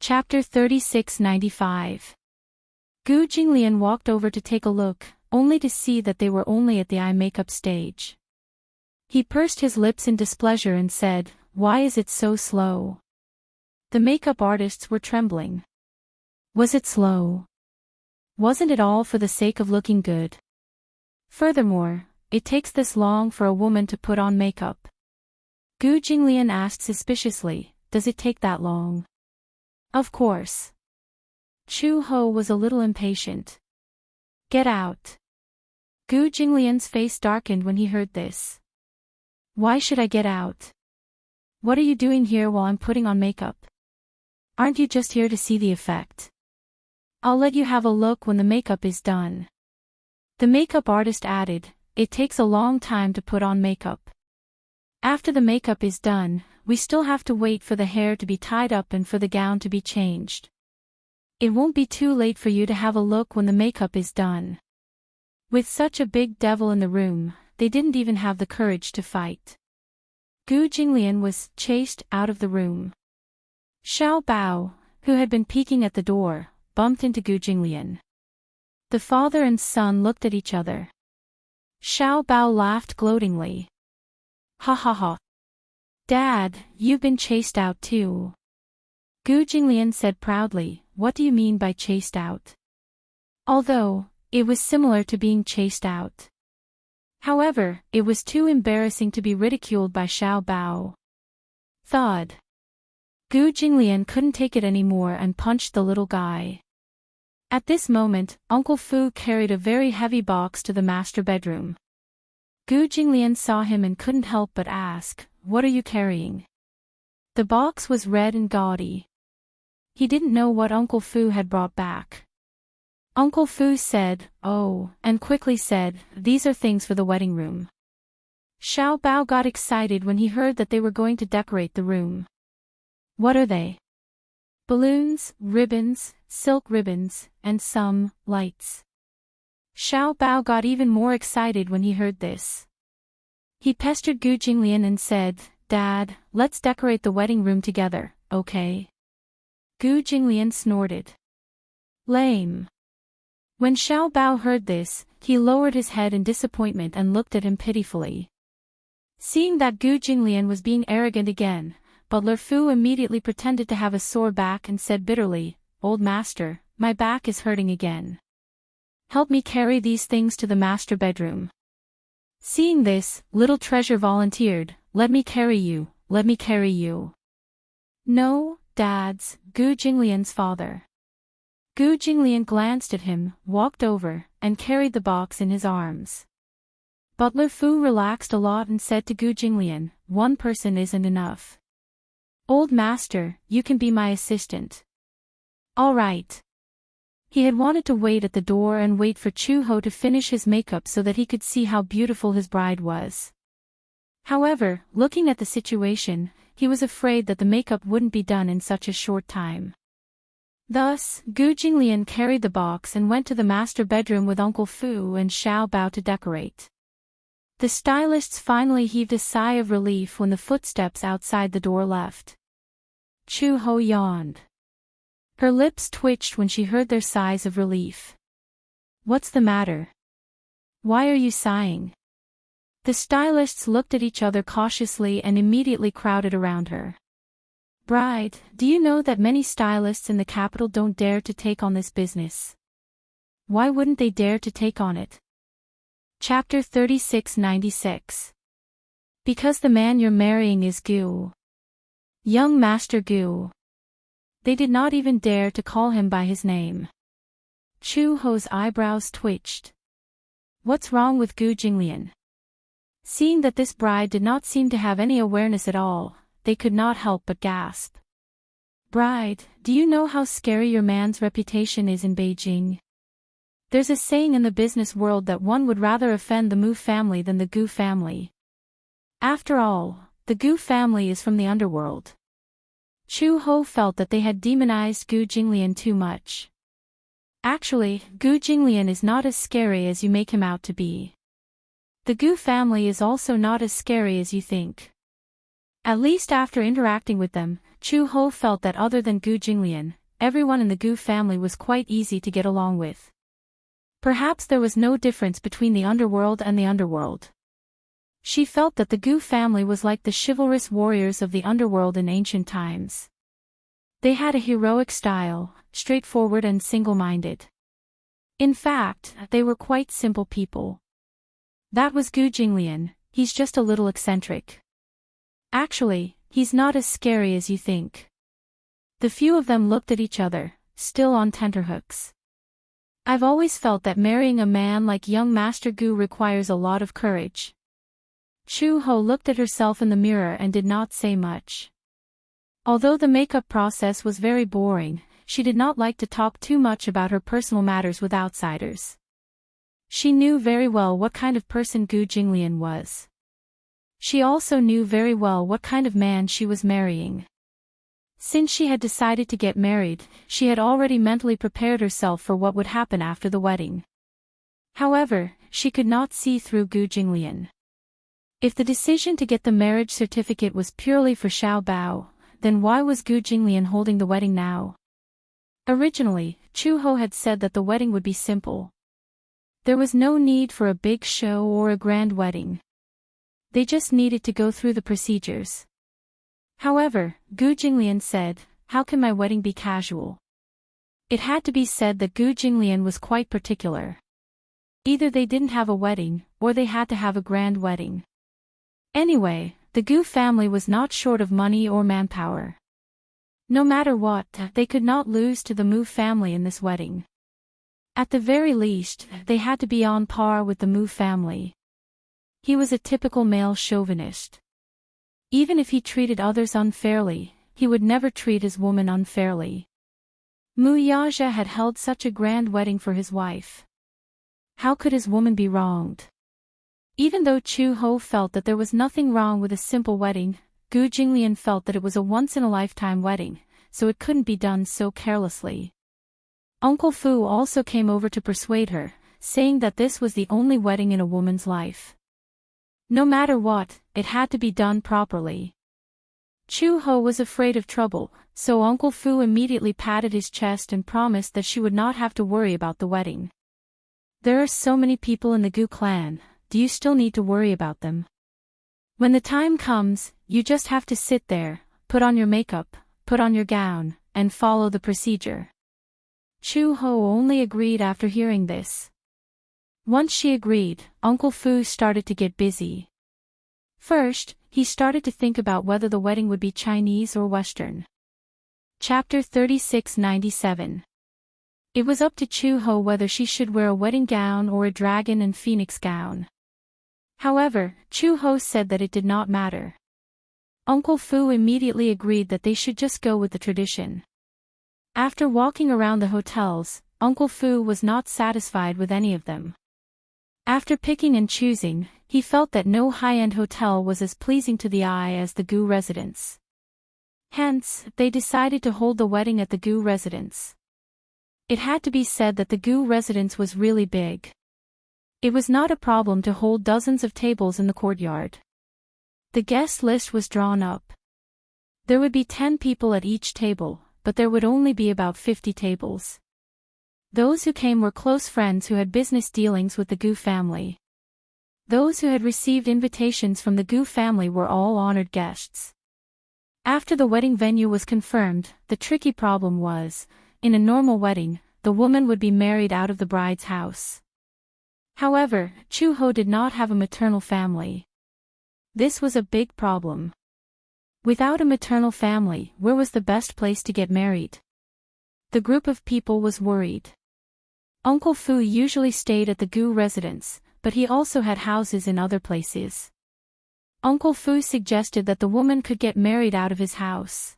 Chapter 3695. Gu Jinglian walked over to take a look, only to see that they were only at the eye makeup stage. He pursed his lips in displeasure and said, "Why is it so slow?" The makeup artists were trembling. Was it slow? Wasn't it all for the sake of looking good? Furthermore, it takes this long for a woman to put on makeup. Gu Jinglian asked suspiciously, "Does it take that long?" "Of course." Chu Ho was a little impatient. "Get out." Gu Jinglian's face darkened when he heard this. "Why should I get out? What are you doing here while I'm putting on makeup? Aren't you just here to see the effect? I'll let you have a look when the makeup is done." The makeup artist added, "It takes a long time to put on makeup. After the makeup is done, we still have to wait for the hair to be tied up and for the gown to be changed. It won't be too late for you to have a look when the makeup is done." With such a big devil in the room, they didn't even have the courage to fight. Gu Jinglian was chased out of the room. Xiao Bao, who had been peeking at the door, bumped into Gu Jinglian. The father and son looked at each other. Xiao Bao laughed gloatingly. "Ha ha ha. Dad, you've been chased out too." Gu Jinglian said proudly, "What do you mean by chased out?" Although, it was similar to being chased out. However, it was too embarrassing to be ridiculed by Xiao Bao. Thud. Gu Jinglian couldn't take it anymore and punched the little guy. At this moment, Uncle Fu carried a very heavy box to the master bedroom. Gu Jinglian saw him and couldn't help but ask, "What are you carrying?" The box was red and gaudy. He didn't know what Uncle Fu had brought back. Uncle Fu said, "Oh," and quickly said, "These are things for the wedding room." Xiao Bao got excited when he heard that they were going to decorate the room. "What are they?" "Balloons, ribbons, silk ribbons, and some lights." Xiao Bao got even more excited when he heard this. He pestered Gu Jinglian and said, "Dad, let's decorate the wedding room together, okay?" Gu Jinglian snorted. "Lame." When Xiao Bao heard this, he lowered his head in disappointment and looked at him pitifully. Seeing that Gu Jinglian was being arrogant again, Butler Fu immediately pretended to have a sore back and said bitterly, "Old master, my back is hurting again. Help me carry these things to the master bedroom." Seeing this, Little Treasure volunteered, "Let me carry you, let me carry you." "No, Dad's," Gu Jinglian's father. Gu Jinglian glanced at him, walked over, and carried the box in his arms. Butler Fu relaxed a lot and said to Gu Jinglian, "One person isn't enough. Old master, you can be my assistant." "All right." He had wanted to wait at the door and wait for Chu Ho to finish his makeup so that he could see how beautiful his bride was. However, looking at the situation, he was afraid that the makeup wouldn't be done in such a short time. Thus, Gu Jinglian carried the box and went to the master bedroom with Uncle Fu and Xiao Bao to decorate. The stylists finally heaved a sigh of relief when the footsteps outside the door left. Chu Ho yawned. Her lips twitched when she heard their sighs of relief. "What's the matter? Why are you sighing?" The stylists looked at each other cautiously and immediately crowded around her. "Bride, do you know that many stylists in the capital don't dare to take on this business? Why wouldn't they dare to take on it?" Chapter 3696. Because the man you're marrying is Gu. Young Master Gu. They did not even dare to call him by his name. Chu Ho's eyebrows twitched. What's wrong with Gu Jinglian? Seeing that this bride did not seem to have any awareness at all, they could not help but gasp. "Bride, do you know how scary your man's reputation is in Beijing? There's a saying in the business world that one would rather offend the Mu family than the Gu family. After all, the Gu family is from the underworld." Chu Ho felt that they had demonized Gu Jinglian too much. Actually, Gu Jinglian is not as scary as you make him out to be. The Gu family is also not as scary as you think. At least after interacting with them, Chu-ho felt that other than Gu Jinglian, everyone in the Gu family was quite easy to get along with. Perhaps there was no difference between the underworld and the underworld. She felt that the Gu family was like the chivalrous warriors of the underworld in ancient times. They had a heroic style, straightforward and single-minded. In fact, they were quite simple people. That was Gu Jinglian, he's just a little eccentric. Actually, he's not as scary as you think. The few of them looked at each other, still on tenterhooks. I've always felt that marrying a man like young Master Gu requires a lot of courage. Chu-ho looked at herself in the mirror and did not say much. Although the makeup process was very boring, she did not like to talk too much about her personal matters with outsiders. She knew very well what kind of person Gu Jinglian was. She also knew very well what kind of man she was marrying. Since she had decided to get married, she had already mentally prepared herself for what would happen after the wedding. However, she could not see through Gu Jinglian. If the decision to get the marriage certificate was purely for Xiao Bao, then why was Gu Jinglian holding the wedding now? Originally, Chu-ho had said that the wedding would be simple. There was no need for a big show or a grand wedding. They just needed to go through the procedures. However, Gu Jinglian said, "How can my wedding be casual?" It had to be said that Gu Jinglian was quite particular. Either they didn't have a wedding, or they had to have a grand wedding. Anyway, the Gu family was not short of money or manpower. No matter what, they could not lose to the Mu family in this wedding. At the very least, they had to be on par with the Mu family. He was a typical male chauvinist. Even if he treated others unfairly, he would never treat his woman unfairly. Mu Yaja had held such a grand wedding for his wife. How could his woman be wronged? Even though Chu-ho felt that there was nothing wrong with a simple wedding, Gu Jinglian felt that it was a once-in-a-lifetime wedding, so it couldn't be done so carelessly. Uncle Fu also came over to persuade her, saying that this was the only wedding in a woman's life. No matter what, it had to be done properly. Chu-ho was afraid of trouble, so Uncle Fu immediately patted his chest and promised that she would not have to worry about the wedding. There are so many people in the Gu clan, do you still need to worry about them? When the time comes, you just have to sit there, put on your makeup, put on your gown, and follow the procedure. Chu-ho only agreed after hearing this. Once she agreed, Uncle Fu started to get busy. First, he started to think about whether the wedding would be Chinese or Western. Chapter 3697. It was up to Chu-ho whether she should wear a wedding gown or a dragon and phoenix gown. However, Chu-ho said that it did not matter. Uncle Fu immediately agreed that they should just go with the tradition. After walking around the hotels, Uncle Fu was not satisfied with any of them. After picking and choosing, he felt that no high-end hotel was as pleasing to the eye as the Gu residence. Hence, they decided to hold the wedding at the Gu residence. It had to be said that the Gu residence was really big. It was not a problem to hold dozens of tables in the courtyard. The guest list was drawn up. There would be 10 people at each table, but there would only be about 50 tables. Those who came were close friends who had business dealings with the Gu family. Those who had received invitations from the Gu family were all honored guests. After the wedding venue was confirmed, the tricky problem was, in a normal wedding, the woman would be married out of the bride's house. However, Chu-ho did not have a maternal family. This was a big problem. Without a maternal family, where was the best place to get married? The group of people was worried. Uncle Fu usually stayed at the Gu residence, but he also had houses in other places. Uncle Fu suggested that the woman could get married out of his house.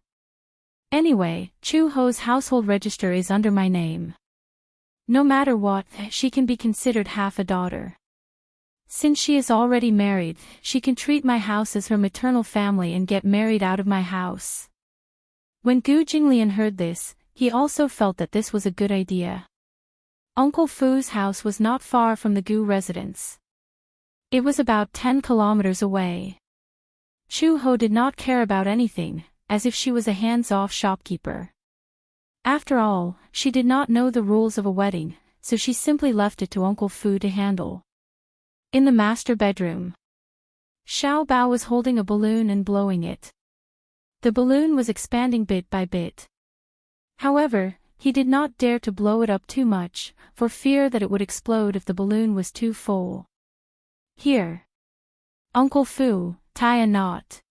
Anyway, Chu-ho's household register is under my name. No matter what, she can be considered half a daughter. Since she is already married, she can treat my house as her maternal family and get married out of my house. When Gu Jinglian heard this, he also felt that this was a good idea. Uncle Fu's house was not far from the Gu residence. It was about 10 kilometers away. Chu-ho did not care about anything, as if she was a hands-off shopkeeper. After all, she did not know the rules of a wedding, so she simply left it to Uncle Fu to handle. In the master bedroom, Xiao Bao was holding a balloon and blowing it. The balloon was expanding bit by bit. However, he did not dare to blow it up too much, for fear that it would explode if the balloon was too full. Here, Uncle Fu, tie a knot.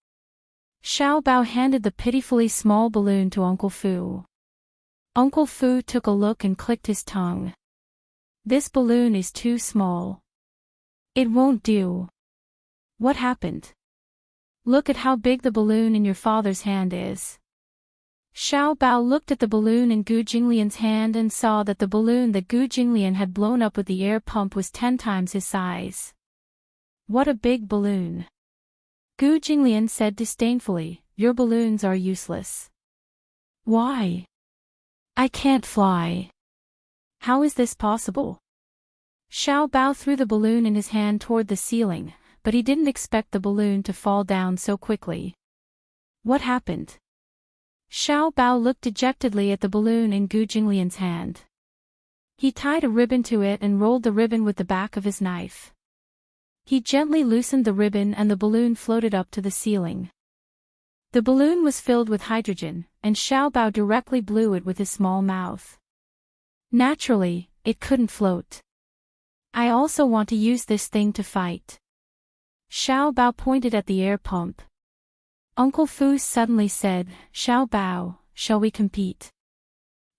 Xiao Bao handed the pitifully small balloon to Uncle Fu. Uncle Fu took a look and clicked his tongue. This balloon is too small. It won't do. What happened? Look at how big the balloon in your father's hand is. Xiao Bao looked at the balloon in Gu Jinglian's hand and saw that the balloon that Gu Jinglian had blown up with the air pump was 10 times his size. What a big balloon! Gu Jinglian said disdainfully, your balloons are useless. Why? I can't fly. How is this possible? Xiao Bao threw the balloon in his hand toward the ceiling, but he didn't expect the balloon to fall down so quickly. What happened? Xiao Bao looked dejectedly at the balloon in Gu Jinglian's hand. He tied a ribbon to it and rolled the ribbon with the back of his knife. He gently loosened the ribbon and the balloon floated up to the ceiling. The balloon was filled with hydrogen, and Xiao Bao directly blew it with his small mouth. Naturally, it couldn't float. I also want to use this thing to fight. Xiao Bao pointed at the air pump. Uncle Fu suddenly said, Xiao Bao, shall we compete?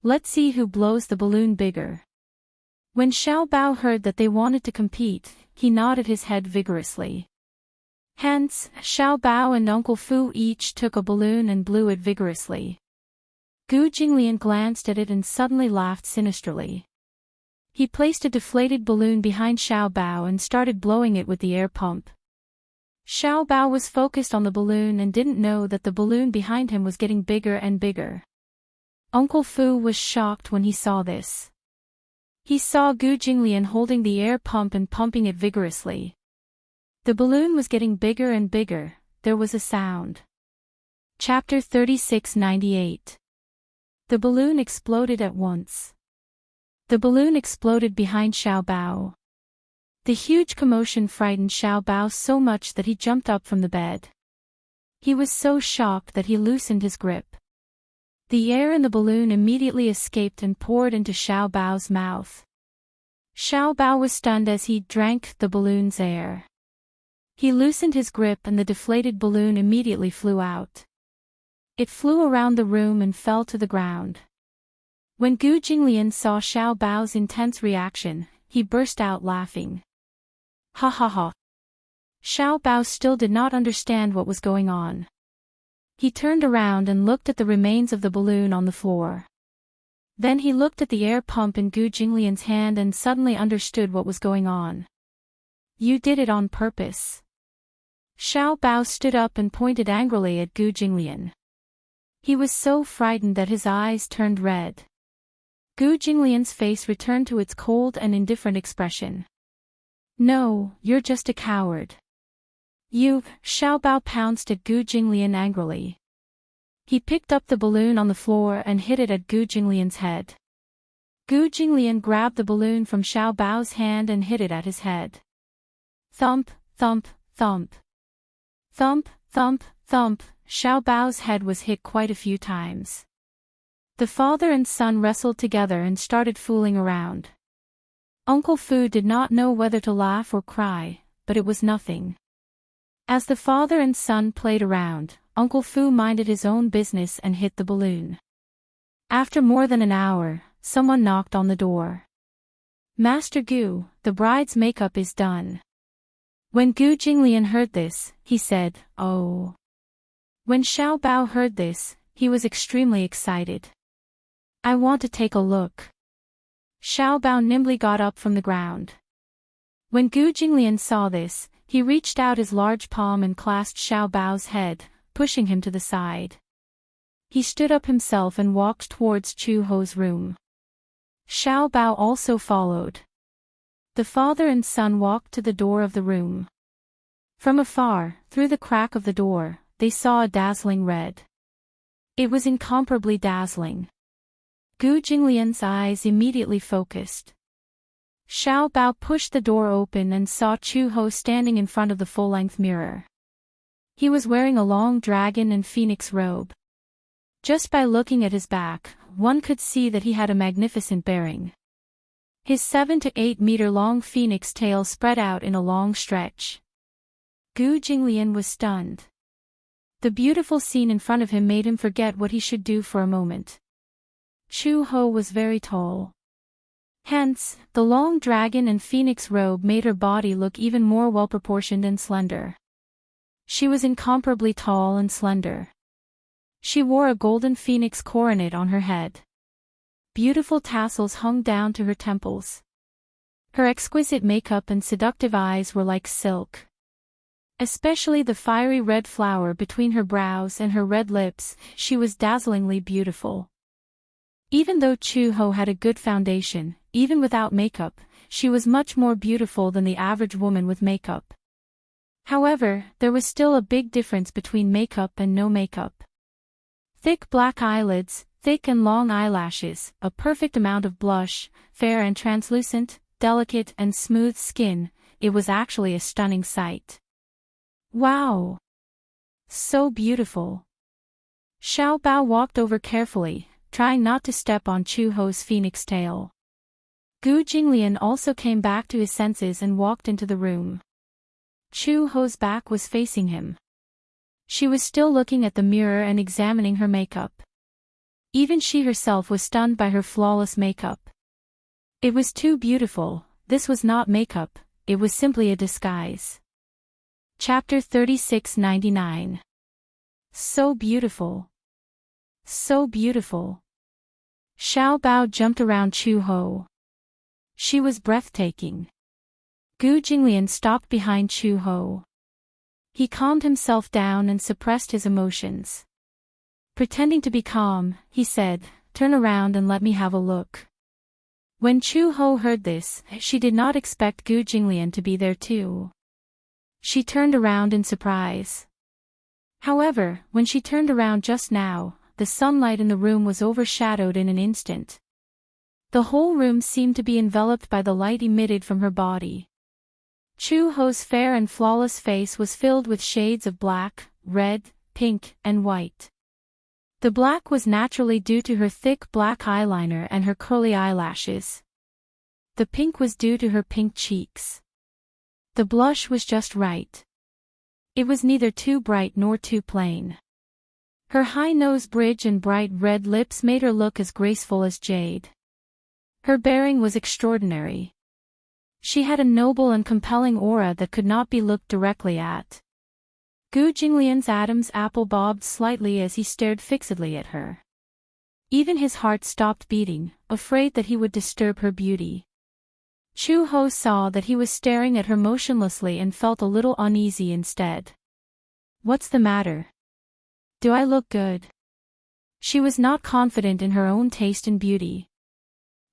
Let's see who blows the balloon bigger. When Xiao Bao heard that they wanted to compete, he nodded his head vigorously. Hence, Xiao Bao and Uncle Fu each took a balloon and blew it vigorously. Gu Jinglian glanced at it and suddenly laughed sinisterly. He placed a deflated balloon behind Xiao Bao and started blowing it with the air pump. Xiao Bao was focused on the balloon and didn't know that the balloon behind him was getting bigger and bigger. Uncle Fu was shocked when he saw this. He saw Gu Jinglian holding the air pump and pumping it vigorously. The balloon was getting bigger and bigger. There was a sound. Chapter 3698. The balloon exploded at once. The balloon exploded behind Xiao Bao. The huge commotion frightened Xiao Bao so much that he jumped up from the bed. He was so shocked that he loosened his grip. The air in the balloon immediately escaped and poured into Xiao Bao's mouth. Xiao Bao was stunned as he drank the balloon's air. He loosened his grip and the deflated balloon immediately flew out. It flew around the room and fell to the ground. When Gu Jinglian saw Xiao Bao's intense reaction, he burst out laughing. Ha ha ha. Xiao Bao still did not understand what was going on. He turned around and looked at the remains of the balloon on the floor. Then he looked at the air pump in Gu Jinglian's hand and suddenly understood what was going on. You did it on purpose. Xiao Bao stood up and pointed angrily at Gu Jinglian. He was so frightened that his eyes turned red. Gu Jinglian's face returned to its cold and indifferent expression. No, you're just a coward. You, Xiao Bao pounced at Gu Jinglian angrily. He picked up the balloon on the floor and hit it at Gu Jinglian's head. Gu Jinglian grabbed the balloon from Xiao Bao's hand and hit it at his head. Thump, thump, thump. Thump, thump, thump, Xiao Bao's head was hit quite a few times. The father and son wrestled together and started fooling around. Uncle Fu did not know whether to laugh or cry, but it was nothing. As the father and son played around, Uncle Fu minded his own business and hit the balloon. After more than an hour, someone knocked on the door. Master Gu, the bride's makeup is done. When Gu Jinglian heard this, he said, Oh. When Xiao Bao heard this, he was extremely excited. I want to take a look. Xiao Bao nimbly got up from the ground. When Gu Jinglian saw this, he reached out his large palm and clasped Xiao Bao's head, pushing him to the side. He stood up himself and walked towards Chu Ho's room. Xiao Bao also followed. The father and son walked to the door of the room. From afar, through the crack of the door, they saw a dazzling red It was incomparably dazzling. Gu Jinglian's eyes immediately focused. Xiao Bao pushed the door open and saw Chu Ho standing in front of the full-length mirror. He was wearing a long dragon and phoenix robe. Just by looking at his back, one could see that he had a magnificent bearing. His 7 to 8 meter long phoenix tail spread out in a long stretch. Gu Jinglian was stunned. The beautiful scene in front of him made him forget what he should do for a moment. Chu Ho was very tall. Hence, the long dragon and phoenix robe made her body look even more well-proportioned and slender. She was incomparably tall and slender. She wore a golden phoenix coronet on her head. Beautiful tassels hung down to her temples. Her exquisite makeup and seductive eyes were like silk. Especially the fiery red flower between her brows and her red lips, she was dazzlingly beautiful. Even though Chu Ho had a good foundation, even without makeup, she was much more beautiful than the average woman with makeup. However, there was still a big difference between makeup and no makeup. Thick black eyelids, thick and long eyelashes, a perfect amount of blush, fair and translucent, delicate and smooth skin, it was actually a stunning sight. Wow! So beautiful. Xiao Bao walked over carefully, trying not to step on Chu Ho's phoenix tail. Gu Jinglian also came back to his senses and walked into the room. Chu Ho's back was facing him. She was still looking at the mirror and examining her makeup. Even she herself was stunned by her flawless makeup. It was too beautiful, this was not makeup, it was simply a disguise. Chapter 3699. So beautiful. So beautiful. Xiao Bao jumped around Chu Ho. She was breathtaking. Gu Jinglian stopped behind Chu Ho. He calmed himself down and suppressed his emotions. Pretending to be calm, he said, "Turn around and let me have a look." When Chu Ho heard this, she did not expect Gu Jinglian to be there too. She turned around in surprise. However, when she turned around just now, the sunlight in the room was overshadowed in an instant. The whole room seemed to be enveloped by the light emitted from her body. Chu Ho's fair and flawless face was filled with shades of black, red, pink, and white. The black was naturally due to her thick black eyeliner and her curly eyelashes. The pink was due to her pink cheeks. The blush was just right. It was neither too bright nor too plain. Her high nose bridge and bright red lips made her look as graceful as jade. Her bearing was extraordinary. She had a noble and compelling aura that could not be looked directly at. Gu Jinglian's Adam's apple bobbed slightly as he stared fixedly at her. Even his heart stopped beating, afraid that he would disturb her beauty. Chu Ho saw that he was staring at her motionlessly and felt a little uneasy instead. "What's the matter? Do I look good?" She was not confident in her own taste in beauty.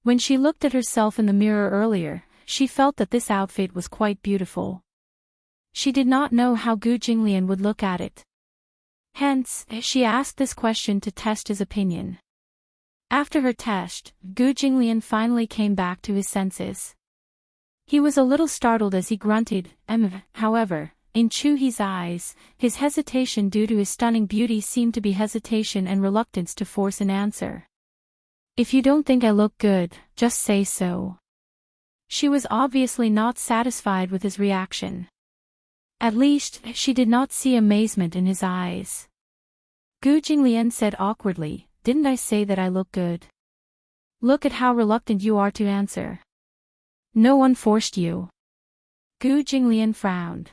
When she looked at herself in the mirror earlier, she felt that this outfit was quite beautiful. She did not know how Gu Jinglian would look at it. Hence, she asked this question to test his opinion. After her test, Gu Jinglian finally came back to his senses. He was a little startled as he grunted, however, in Chu He's eyes, his hesitation due to his stunning beauty seemed to be hesitation and reluctance to force an answer. "If you don't think I look good, just say so." She was obviously not satisfied with his reaction. At least, she did not see amazement in his eyes. Gu Jinglian said awkwardly, "Didn't I say that I look good? Look at how reluctant you are to answer. No one forced you." Gu Jinglian frowned.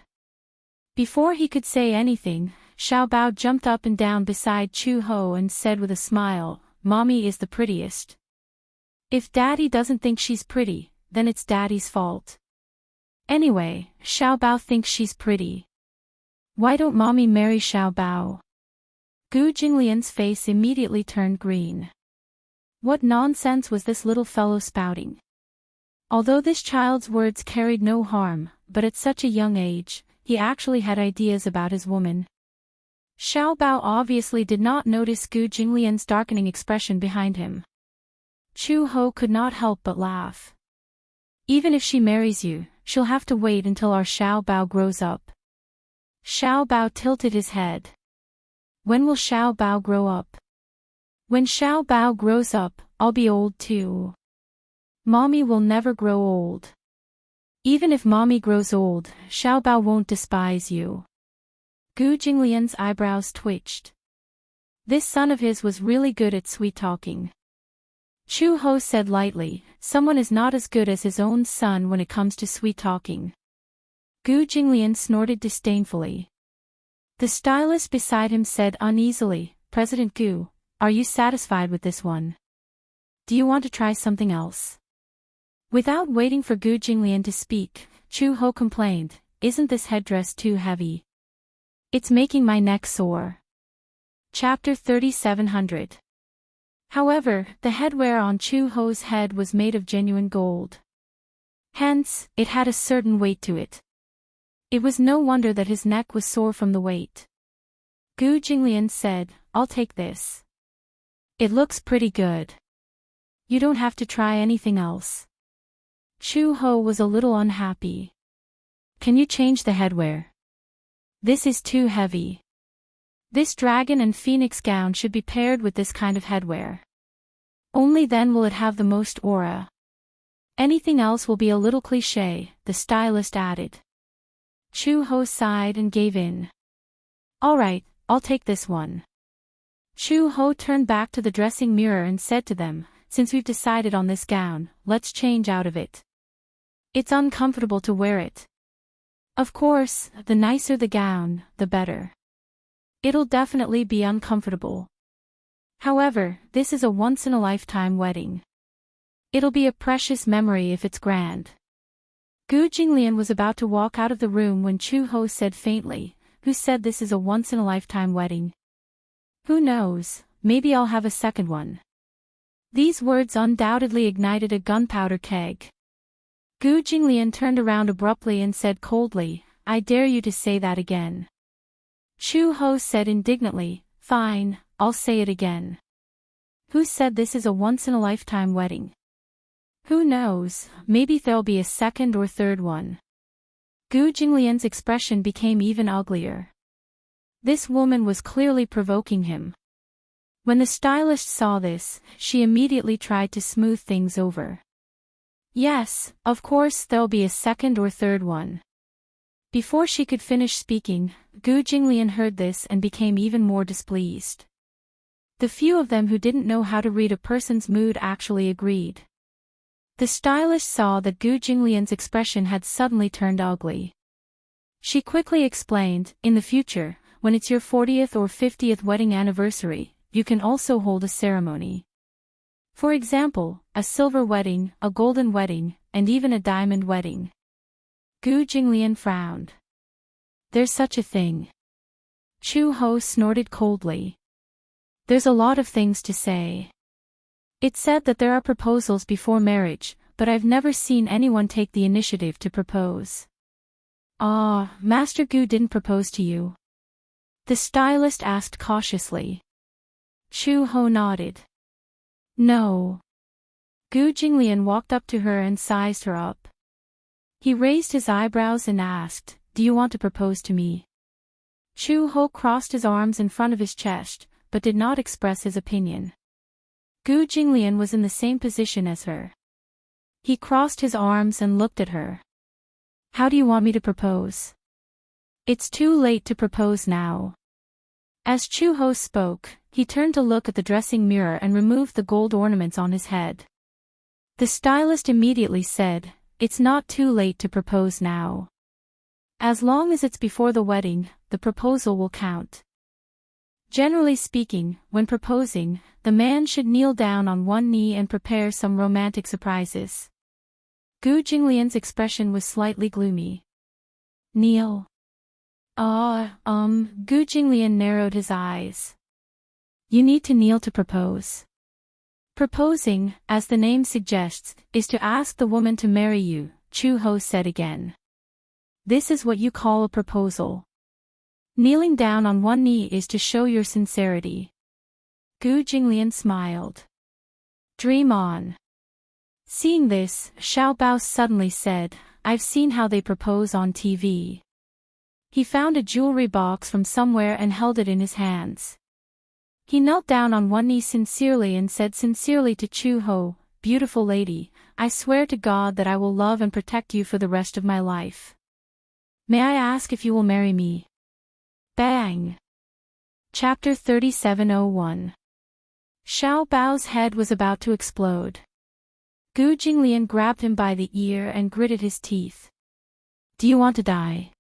Before he could say anything, Xiao Bao jumped up and down beside Chu Ho and said with a smile, "Mommy is the prettiest. If Daddy doesn't think she's pretty, then it's Daddy's fault. Anyway, Xiao Bao thinks she's pretty. Why don't Mommy marry Xiao Bao?" Gu Jinglian's face immediately turned green. What nonsense was this little fellow spouting? Although this child's words carried no harm, but at such a young age, he actually had ideas about his woman. Xiao Bao obviously did not notice Gu Jinglian's darkening expression behind him. Chu Ho could not help but laugh. Even if she marries you, she'll have to wait until our Xiao Bao grows up. Xiao Bao tilted his head. When will Xiao Bao grow up? When Xiao Bao grows up, I'll be old too. Mommy will never grow old. Even if Mommy grows old, Xiao Bao won't despise you. Gu Jinglian's eyebrows twitched. This son of his was really good at sweet-talking. Chu Ho said lightly, someone is not as good as his own son when it comes to sweet-talking. Gu Jinglian snorted disdainfully. The stylist beside him said uneasily, President Gu, are you satisfied with this one? Do you want to try something else? Without waiting for Gu Jinglian to speak, Chu Ho complained, isn't this headdress too heavy? It's making my neck sore. Chapter 3700. However, the headwear on Chu Ho's head was made of genuine gold. Hence, it had a certain weight to it. It was no wonder that his neck was sore from the weight. Gu Jinglian said, I'll take this. It looks pretty good. You don't have to try anything else. Chu Ho was a little unhappy. Can you change the headwear? This is too heavy. This dragon and phoenix gown should be paired with this kind of headwear. Only then will it have the most aura. Anything else will be a little cliché, the stylist added. Chu Ho sighed and gave in. Alright, I'll take this one. Chu Ho turned back to the dressing mirror and said to them, since we've decided on this gown, let's change out of it. It's uncomfortable to wear it. Of course, the nicer the gown, the better. It'll definitely be uncomfortable. However, this is a once-in-a-lifetime wedding. It'll be a precious memory if it's grand. Gu Jinglian was about to walk out of the room when Chu Ho said faintly, who said this is a once-in-a-lifetime wedding? Who knows, maybe I'll have a second one. These words undoubtedly ignited a gunpowder keg. Gu Jinglian turned around abruptly and said coldly, I dare you to say that again. Chu Ho said indignantly, fine, I'll say it again. Who said this is a once-in-a-lifetime wedding? Who knows, maybe there'll be a second or third one. Gu Jinglian's expression became even uglier. This woman was clearly provoking him. When the stylist saw this, she immediately tried to smooth things over. Yes, of course there'll be a second or third one. Before she could finish speaking, Gu Jinglian heard this and became even more displeased. The few of them who didn't know how to read a person's mood actually agreed. The stylist saw that Gu Jinglian's expression had suddenly turned ugly. She quickly explained, in the future, when it's your 40th or 50th wedding anniversary, you can also hold a ceremony. For example, a silver wedding, a golden wedding, and even a diamond wedding. Gu Jinglian frowned. There's such a thing. Chu Ho snorted coldly. There's a lot of things to say. It's said that there are proposals before marriage, but I've never seen anyone take the initiative to propose. Ah, Master Gu didn't propose to you? The stylist asked cautiously. Chu Ho nodded. No. Gu Jinglian walked up to her and sized her up. He raised his eyebrows and asked, do you want to propose to me? Chu Ho crossed his arms in front of his chest, but did not express his opinion. Gu Jinglian was in the same position as her. He crossed his arms and looked at her. How do you want me to propose? It's too late to propose now. As Chu Ho spoke, he turned to look at the dressing mirror and removed the gold ornaments on his head. The stylist immediately said, it's not too late to propose now. As long as it's before the wedding, the proposal will count. Generally speaking, when proposing, the man should kneel down on one knee and prepare some romantic surprises. Gu Jinglian's expression was slightly gloomy. Kneel. Gu Jinglian narrowed his eyes. You need to kneel to propose. Proposing, as the name suggests, is to ask the woman to marry you, Chu Ho said again. This is what you call a proposal. Kneeling down on one knee is to show your sincerity. Gu Jinglian smiled. Dream on. Seeing this, Xiao Bao suddenly said, I've seen how they propose on TV. He found a jewelry box from somewhere and held it in his hands. He knelt down on one knee sincerely and said sincerely to Chu Ho, beautiful lady, I swear to God that I will love and protect you for the rest of my life. May I ask if you will marry me? Bang! Chapter 3701. Xiao Bao's head was about to explode. Gu Jinglian grabbed him by the ear and gritted his teeth. Do you want to die?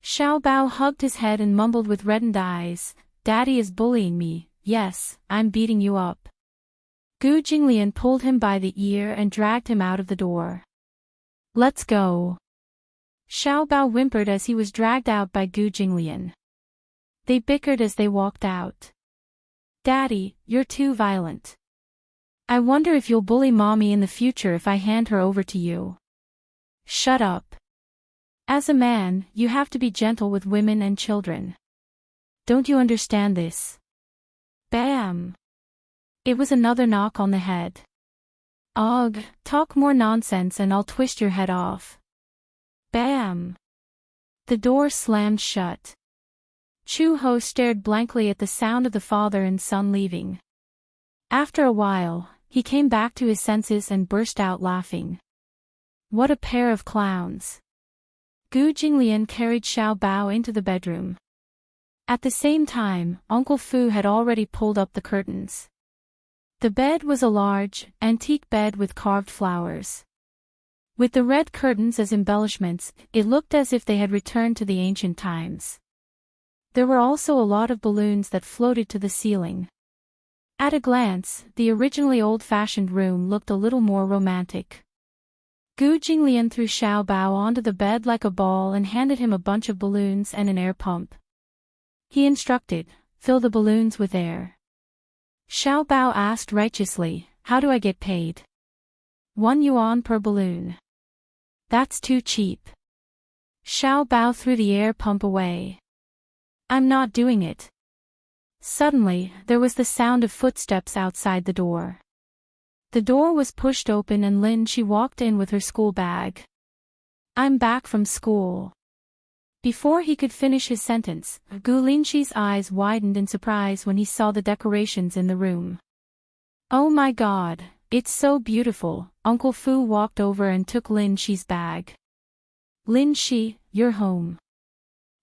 Xiao Bao hugged his head and mumbled with reddened eyes, Daddy is bullying me, yes, I'm beating you up. Gu Jinglian pulled him by the ear and dragged him out of the door. Let's go. Xiao Bao whimpered as he was dragged out by Gu Jinglian. They bickered as they walked out. Daddy, you're too violent. I wonder if you'll bully Mommy in the future if I hand her over to you. Shut up. As a man, you have to be gentle with women and children. Don't you understand this? Bam! It was another knock on the head. Ugh, talk more nonsense and I'll twist your head off. Bam! The door slammed shut. Chu Ho stared blankly at the sound of the father and son leaving. After a while, he came back to his senses and burst out laughing. What a pair of clowns! Gu Jinglian carried Xiao Bao into the bedroom. At the same time, Uncle Fu had already pulled up the curtains. The bed was a large, antique bed with carved flowers. With the red curtains as embellishments, it looked as if they had returned to the ancient times. There were also a lot of balloons that floated to the ceiling. At a glance, the originally old-fashioned room looked a little more romantic. Gu Jinglian threw Xiao Bao onto the bed like a ball and handed him a bunch of balloons and an air pump. He instructed, fill the balloons with air. Xiao Bao asked righteously, how do I get paid? 1 yuan per balloon. That's too cheap. Xiao Bao threw the air pump away. I'm not doing it. Suddenly, there was the sound of footsteps outside the door. The door was pushed open and Lin Shi walked in with her school bag. I'm back from school. Before he could finish his sentence, Gu Linshi's eyes widened in surprise when he saw the decorations in the room. Oh my God, it's so beautiful. Uncle Fu walked over and took Lin Shi's bag. Lin Shi, you're home.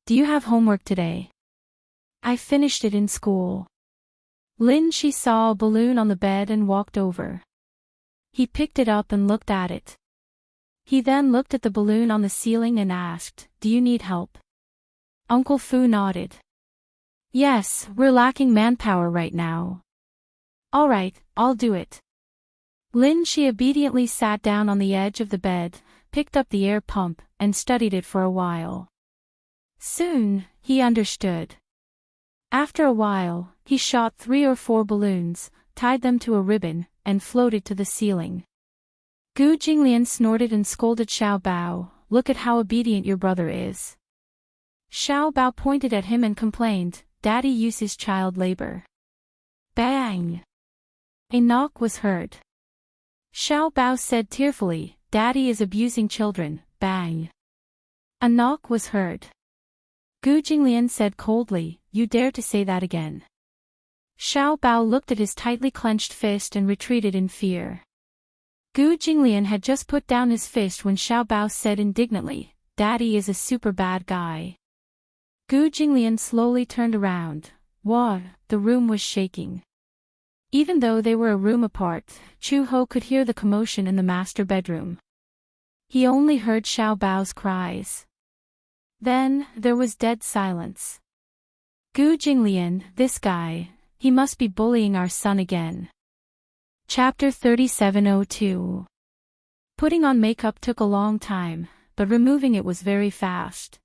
Do you have homework today? I finished it in school. Lin Shi saw a balloon on the bed and walked over. He picked it up and looked at it. He then looked at the balloon on the ceiling and asked, do you need help? Uncle Fu nodded. Yes, we're lacking manpower right now. All right, I'll do it. Lin Shi obediently sat down on the edge of the bed, picked up the air pump, and studied it for a while. Soon, he understood. After a while, he shot 3 or 4 balloons, tied them to a ribbon, and floated to the ceiling. Gu Jinglian snorted and scolded Xiao Bao, look at how obedient your brother is. Xiao Bao pointed at him and complained, Daddy uses child labor. Bang! A knock was heard. Xiao Bao said tearfully, Daddy is abusing children, bang. A knock was heard. Gu Jinglian said coldly, you dare to say that again. Xiao Bao looked at his tightly clenched fist and retreated in fear. Gu Jinglian had just put down his fist when Xiao Bao said indignantly, Daddy is a super bad guy. Gu Jinglian slowly turned around. Wah, the room was shaking. Even though they were a room apart, Chu Ho could hear the commotion in the master bedroom. He only heard Xiao Bao's cries. Then, there was dead silence. Gu Jinglian, this guy, he must be bullying our son again. Chapter 3702. Putting on makeup took a long time, but removing it was very fast.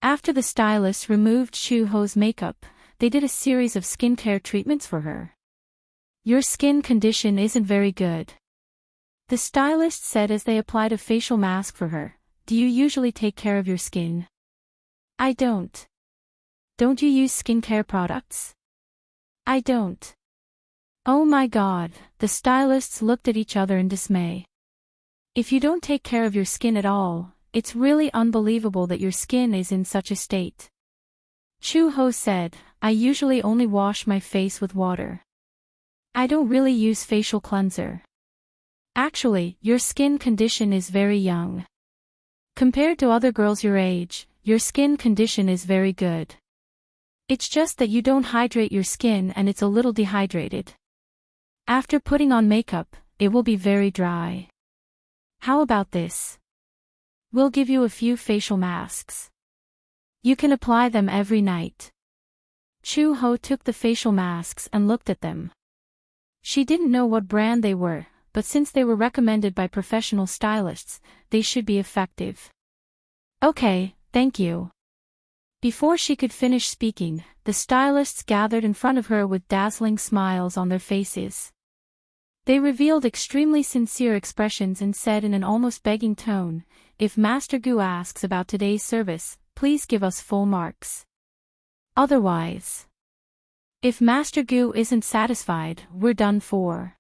After the stylist removed Chu Ho's makeup, they did a series of skincare treatments for her. Your skin condition isn't very good. The stylist said as they applied a facial mask for her. Do you usually take care of your skin? I don't. don't you use skincare products? I don't. Oh my god, the stylists looked at each other in dismay. If you don't take care of your skin at all, it's really unbelievable that your skin is in such a state. Chu-ho said, I usually only wash my face with water. I don't really use facial cleanser. Actually, your skin condition is very young. Compared to other girls your age, your skin condition is very good. It's just that you don't hydrate your skin and it's a little dehydrated. After putting on makeup, it will be very dry. How about this? We'll give you a few facial masks. You can apply them every night. Chu-ho took the facial masks and looked at them. She didn't know what brand they were, but since they were recommended by professional stylists, they should be effective. Okay, thank you. Before she could finish speaking, the stylists gathered in front of her with dazzling smiles on their faces. They revealed extremely sincere expressions and said in an almost begging tone, if Master Gu asks about today's service, please give us full marks. Otherwise, if Master Gu isn't satisfied, we're done for.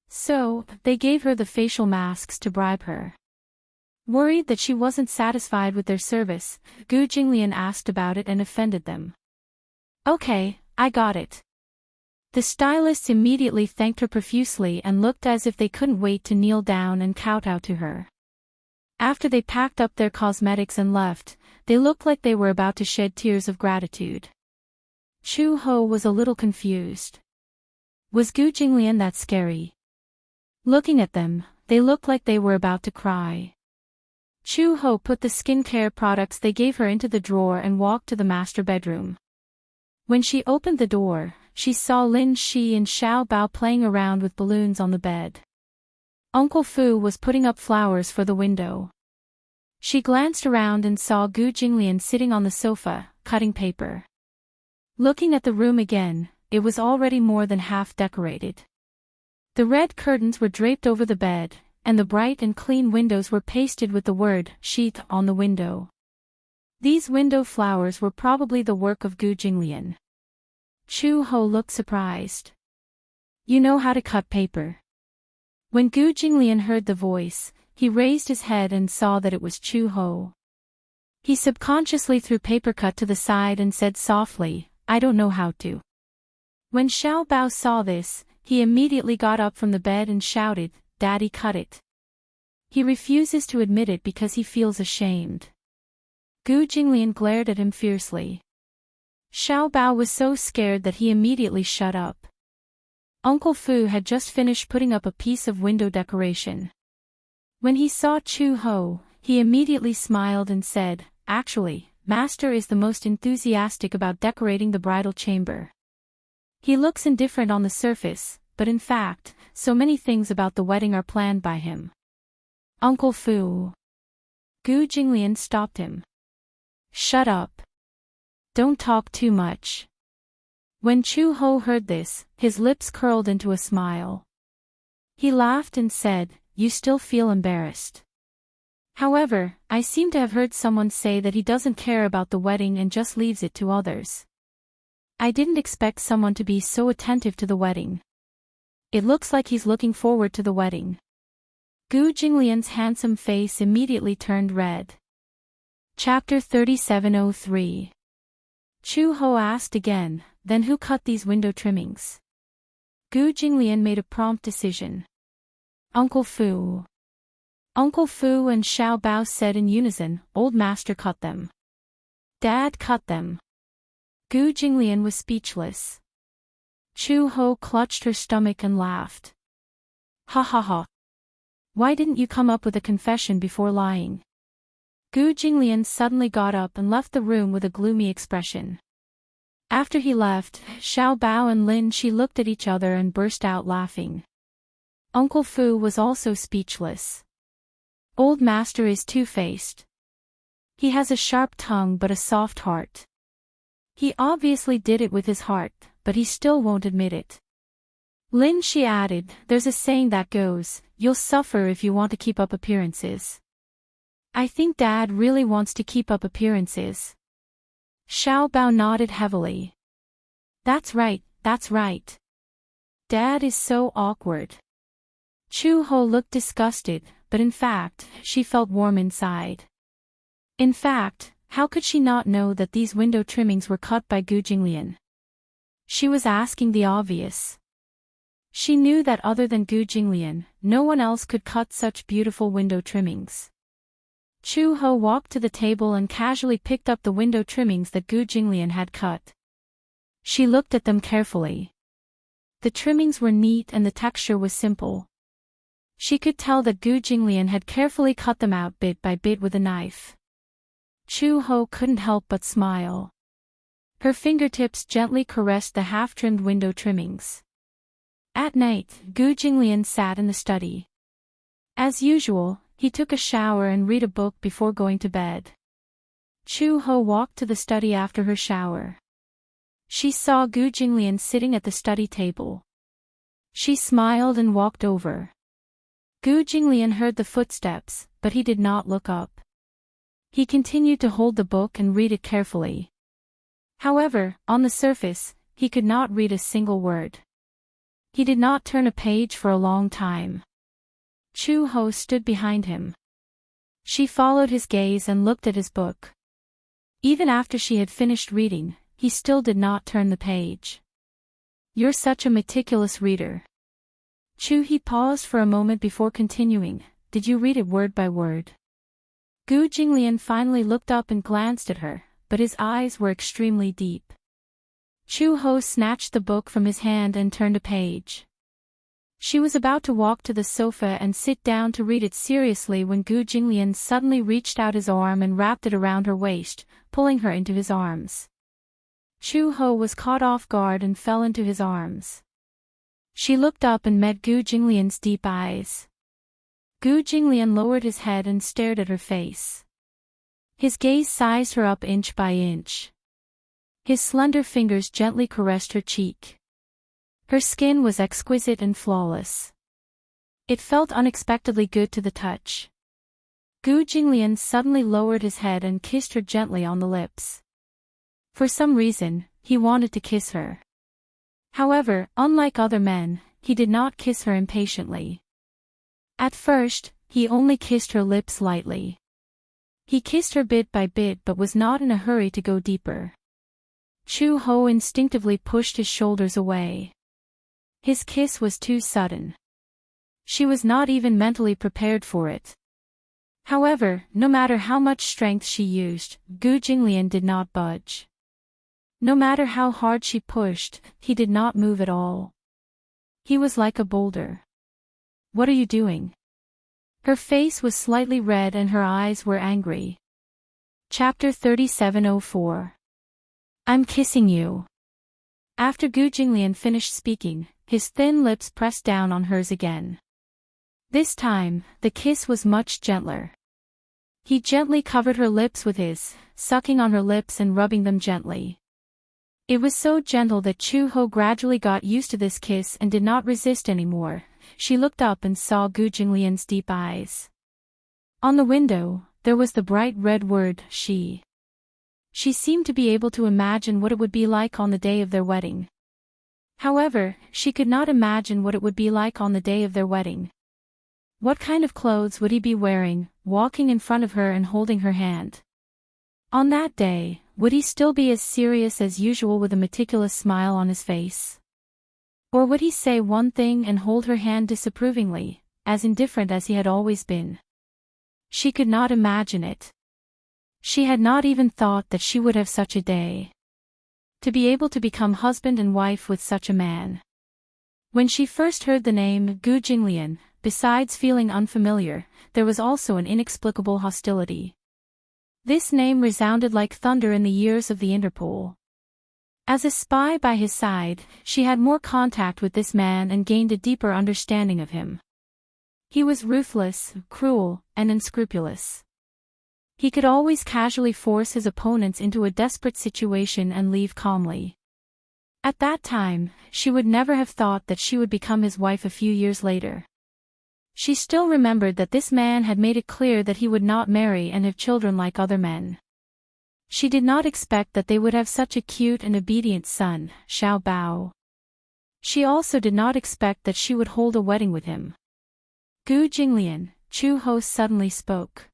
So, they gave her the facial masks to bribe her. Worried that she wasn't satisfied with their service, Gu Jinglian asked about it and offended them. Okay, I got it. The stylists immediately thanked her profusely and looked as if they couldn't wait to kneel down and kowtow to her. After they packed up their cosmetics and left, they looked like they were about to shed tears of gratitude. Chu-ho was a little confused. Was Gu Jinglian that scary? Looking at them, they looked like they were about to cry. Chu-ho put the skincare products they gave her into the drawer and walked to the master bedroom. When she opened the door, she saw Lin Shi and Xiao Bao playing around with balloons on the bed. Uncle Fu was putting up flowers for the window. She glanced around and saw Gu Jinglian sitting on the sofa, cutting paper. Looking at the room again, it was already more than half decorated. The red curtains were draped over the bed, and the bright and clean windows were pasted with the word "sheath" on the window. These window flowers were probably the work of Gu Jinglian. Chu-ho looked surprised. You know how to cut paper? When Gu Jinglian heard the voice, he raised his head and saw that it was Chu-ho. He subconsciously threw paper cut to the side and said softly, I don't know how to. When Xiao Bao saw this, he immediately got up from the bed and shouted, Daddy, cut it. He refuses to admit it because he feels ashamed. Gu Jinglian glared at him fiercely. Xiao Bao was so scared that he immediately shut up. Uncle Fu had just finished putting up a piece of window decoration. When he saw Chu-ho, he immediately smiled and said, Actually, Master is the most enthusiastic about decorating the bridal chamber. He looks indifferent on the surface, but in fact, so many things about the wedding are planned by him. Uncle Fu. Gu Jinglian stopped him. Shut up. Don't talk too much. When Chu-ho heard this, his lips curled into a smile. He laughed and said, You still feel embarrassed. However, I seem to have heard someone say that he doesn't care about the wedding and just leaves it to others. I didn't expect someone to be so attentive to the wedding. It looks like he's looking forward to the wedding. Gu Jinglian's handsome face immediately turned red. Chapter 3703. Chu-ho asked again, Then who cut these window trimmings? Gu Jinglian made a prompt decision. Uncle Fu. Uncle Fu and Xiao Bao said in unison, Old Master cut them. Dad cut them. Gu Jinglian was speechless. Chu-ho clutched her stomach and laughed. Ha ha ha. Why didn't you come up with a confession before lying? Gu Jinglian suddenly got up and left the room with a gloomy expression. After he left, Xiao Bao and Lin Shi looked at each other and burst out laughing. Uncle Fu was also speechless. Old Master is two-faced. He has a sharp tongue but a soft heart. He obviously did it with his heart, but he still won't admit it. Lin Shi added, There's a saying that goes, you'll suffer if you want to keep up appearances. I think Dad really wants to keep up appearances. Xiao Bao nodded heavily. That's right, that's right. Dad is so awkward. Chu Ho looked disgusted, but in fact, she felt warm inside. In fact, how could she not know that these window trimmings were cut by Gu Jinglian? She was asking the obvious. She knew that other than Gu Jinglian, no one else could cut such beautiful window trimmings. Chu Ho walked to the table and casually picked up the window trimmings that Gu Jinglian had cut. She looked at them carefully. The trimmings were neat and the texture was simple. She could tell that Gu Jinglian had carefully cut them out bit by bit with a knife. Chu Ho couldn't help but smile. Her fingertips gently caressed the half-trimmed window trimmings. At night, Gu Jinglian sat in the study. As usual, he took a shower and read a book before going to bed. Chu Ho walked to the study after her shower. She saw Gu Jinglian sitting at the study table. She smiled and walked over. Gu Jinglian heard the footsteps, but he did not look up. He continued to hold the book and read it carefully. However, on the surface, he could not read a single word. He did not turn a page for a long time. Chu Ho stood behind him. She followed his gaze and looked at his book. Even after she had finished reading, he still did not turn the page. You're such a meticulous reader. He paused for a moment before continuing. Did you read it word by word? Gu Jinglian finally looked up and glanced at her, but his eyes were extremely deep. Chu Ho snatched the book from his hand and turned a page. She was about to walk to the sofa and sit down to read it seriously when Gu Jinglian suddenly reached out his arm and wrapped it around her waist, pulling her into his arms. Chu Ho was caught off guard and fell into his arms. She looked up and met Gu Jinglian's deep eyes. Gu Jinglian lowered his head and stared at her face. His gaze sized her up inch by inch. His slender fingers gently caressed her cheek. Her skin was exquisite and flawless. It felt unexpectedly good to the touch. Gu Jinglian suddenly lowered his head and kissed her gently on the lips. For some reason, he wanted to kiss her. However, unlike other men, he did not kiss her impatiently. At first, he only kissed her lips lightly. He kissed her bit by bit but was not in a hurry to go deeper. Chu Ho instinctively pushed his shoulders away. His kiss was too sudden. She was not even mentally prepared for it. However, no matter how much strength she used, Gu Jinglian did not budge. No matter how hard she pushed, he did not move at all. He was like a boulder. What are you doing? Her face was slightly red and her eyes were angry. Chapter 3704. I'm kissing you. After Gu Jinglian finished speaking, his thin lips pressed down on hers again. This time, the kiss was much gentler. He gently covered her lips with his, sucking on her lips and rubbing them gently. It was so gentle that Chu Ho gradually got used to this kiss and did not resist anymore. She looked up and saw Gu Jinglian's deep eyes. On the window, there was the bright red word, she. She seemed to be able to imagine what it would be like on the day of their wedding. However, she could not imagine what it would be like on the day of their wedding. What kind of clothes would he be wearing, walking in front of her and holding her hand? On that day, would he still be as serious as usual with a meticulous smile on his face? Or would he say one thing and hold her hand disapprovingly, as indifferent as he had always been? She could not imagine it. She had not even thought that she would have such a day. To be able to become husband and wife with such a man. When she first heard the name Gu Jinglian, besides feeling unfamiliar, there was also an inexplicable hostility. This name resounded like thunder in the ears of the Interpol. As a spy by his side, she had more contact with this man and gained a deeper understanding of him. He was ruthless, cruel, and unscrupulous. He could always casually force his opponents into a desperate situation and leave calmly. At that time, she would never have thought that she would become his wife a few years later. She still remembered that this man had made it clear that he would not marry and have children like other men. She did not expect that they would have such a cute and obedient son, Xiao Bao. She also did not expect that she would hold a wedding with him. Gu Jinglian, Chu Ho suddenly spoke.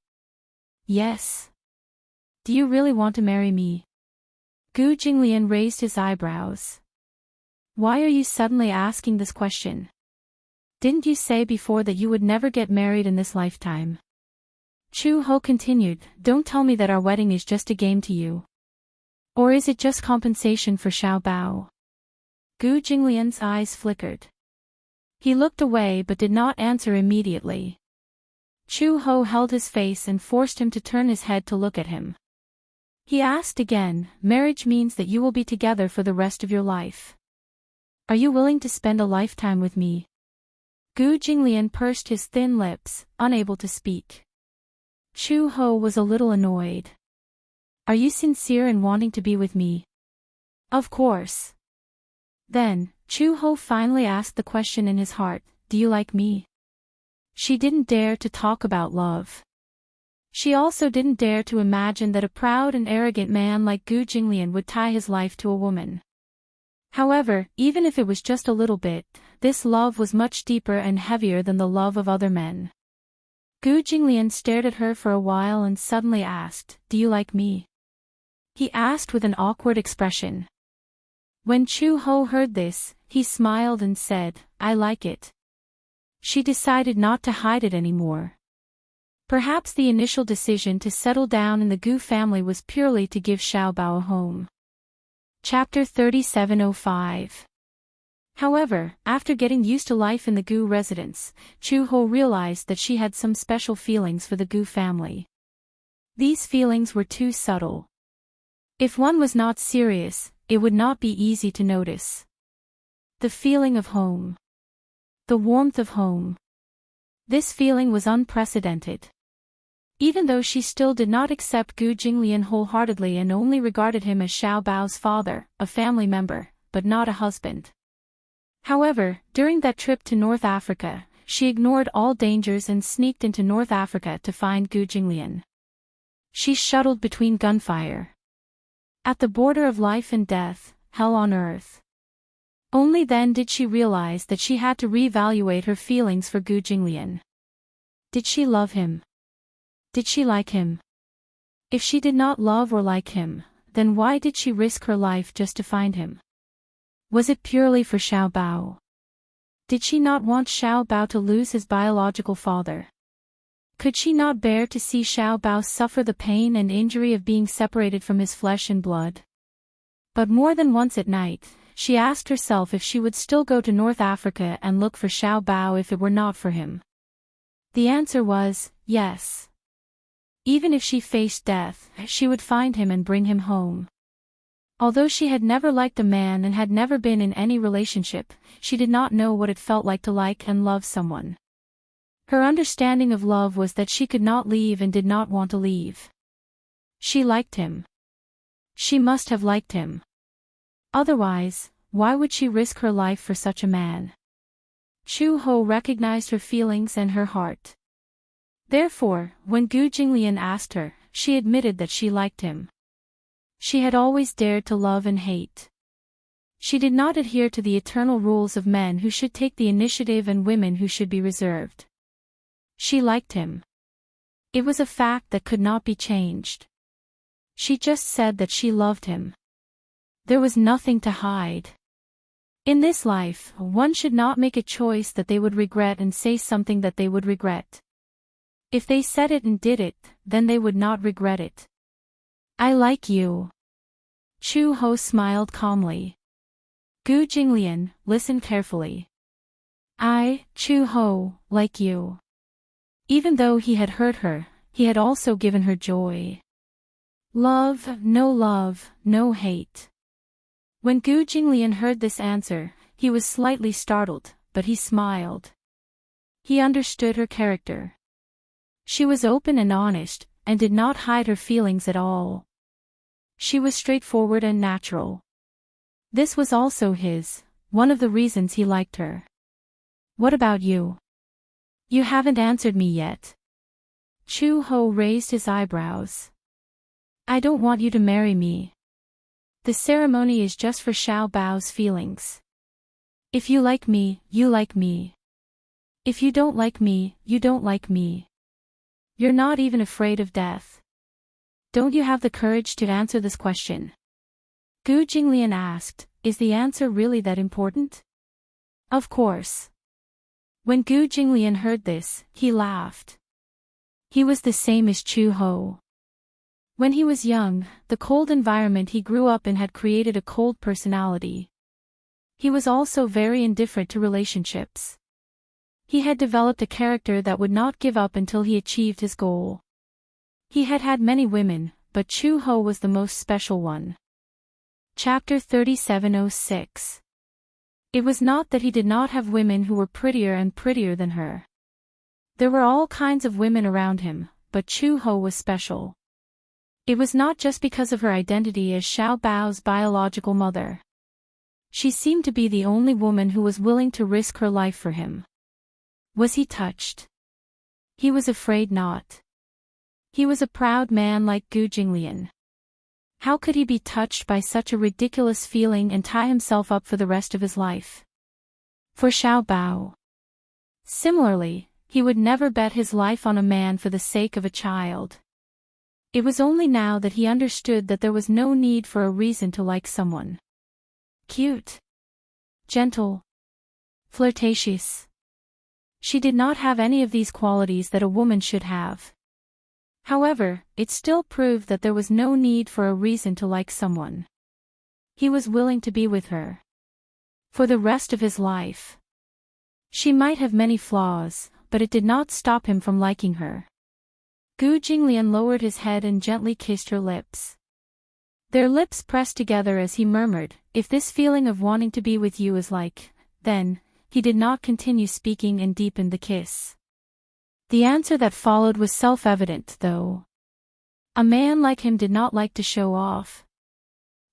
Yes. Do you really want to marry me? Gu Jinglian raised his eyebrows. Why are you suddenly asking this question? Didn't you say before that you would never get married in this lifetime? Chu Ho continued, don't tell me that our wedding is just a game to you. Or is it just compensation for Xiao Bao? Gu Jinglian's eyes flickered. He looked away but did not answer immediately. Chu Ho held his face and forced him to turn his head to look at him. He asked again, marriage means that you will be together for the rest of your life. Are you willing to spend a lifetime with me? Gu Jinglian pursed his thin lips, unable to speak. Chu Ho was a little annoyed. Are you sincere in wanting to be with me? Of course. Then, Chu Ho finally asked the question in his heart, do you like me? She didn't dare to talk about love. She also didn't dare to imagine that a proud and arrogant man like Gu Jinglian would tie his life to a woman. However, even if it was just a little bit, this love was much deeper and heavier than the love of other men. Gu Jinglian stared at her for a while and suddenly asked, do you like me? He asked with an awkward expression. When Chu Ho heard this, he smiled and said, I like it. She decided not to hide it anymore. Perhaps the initial decision to settle down in the Gu family was purely to give Xiao Bao a home. Chapter 3705. However, after getting used to life in the Gu residence, Chu Ho realized that she had some special feelings for the Gu family. These feelings were too subtle. If one was not serious, it would not be easy to notice. The feeling of home. The warmth of home. This feeling was unprecedented. Even though she still did not accept Gu Jinglian wholeheartedly and only regarded him as Xiao Bao's father, a family member, but not a husband. However, during that trip to North Africa, she ignored all dangers and sneaked into North Africa to find Gu Jinglian. She shuttled between gunfire. At the border of life and death, hell on earth. Only then did she realize that she had to reevaluate her feelings for Gu Jinglian. Did she love him? Did she like him? If she did not love or like him, then why did she risk her life just to find him? Was it purely for Xiao Bao? Did she not want Xiao Bao to lose his biological father? Could she not bear to see Xiao Bao suffer the pain and injury of being separated from his flesh and blood? But more than once at night, she asked herself if she would still go to North Africa and look for Xiao Bao if it were not for him. The answer was, yes. Even if she faced death, she would find him and bring him home. Although she had never liked a man and had never been in any relationship, she did not know what it felt like to like and love someone. Her understanding of love was that she could not leave and did not want to leave. She liked him. She must have liked him. Otherwise, why would she risk her life for such a man? Chu Ho recognized her feelings and her heart. Therefore, when Gu Jinglian asked her, she admitted that she liked him. She had always dared to love and hate. She did not adhere to the eternal rules of men who should take the initiative and women who should be reserved. She liked him. It was a fact that could not be changed. She just said that she loved him. There was nothing to hide. In this life, one should not make a choice that they would regret and say something that they would regret. If they said it and did it, then they would not regret it. I like you. Chu Ho smiled calmly. Gu Jinglian, listen carefully. I, Chu Ho, like you. Even though he had hurt her, he had also given her joy. Love, no hate. When Gu Jinglian heard this answer, he was slightly startled, but he smiled. He understood her character. She was open and honest, and did not hide her feelings at all. She was straightforward and natural. This was also one of the reasons he liked her. What about you? You haven't answered me yet. Chu Ho raised his eyebrows. I don't want you to marry me. The ceremony is just for Xiao Bao's feelings. If you like me, you like me. If you don't like me, you don't like me. You're not even afraid of death. Don't you have the courage to answer this question? Gu Jinglian asked, is the answer really that important? Of course. When Gu Jinglian heard this, he laughed. He was the same as Chu Ho. When he was young, the cold environment he grew up in had created a cold personality. He was also very indifferent to relationships. He had developed a character that would not give up until he achieved his goal. He had had many women, but Chu Ho was the most special one. Chapter 3706. It was not that he did not have women who were prettier and prettier than her. There were all kinds of women around him, but Chu Ho was special. It was not just because of her identity as Xiao Bao's biological mother. She seemed to be the only woman who was willing to risk her life for him. Was he touched? He was afraid not. He was a proud man like Gu Jinglian. How could he be touched by such a ridiculous feeling and tie himself up for the rest of his life? For Xiao Bao. Similarly, he would never bet his life on a man for the sake of a child. It was only now that he understood that there was no need for a reason to like someone. Cute. Gentle. Flirtatious. She did not have any of these qualities that a woman should have. However, it still proved that there was no need for a reason to like someone. He was willing to be with her. For the rest of his life. She might have many flaws, but it did not stop him from liking her. Gu Jinglian lowered his head and gently kissed her lips. Their lips pressed together as he murmured, if this feeling of wanting to be with you is like, then. He did not continue speaking and deepened the kiss. The answer that followed was self-evident, though. A man like him did not like to show off.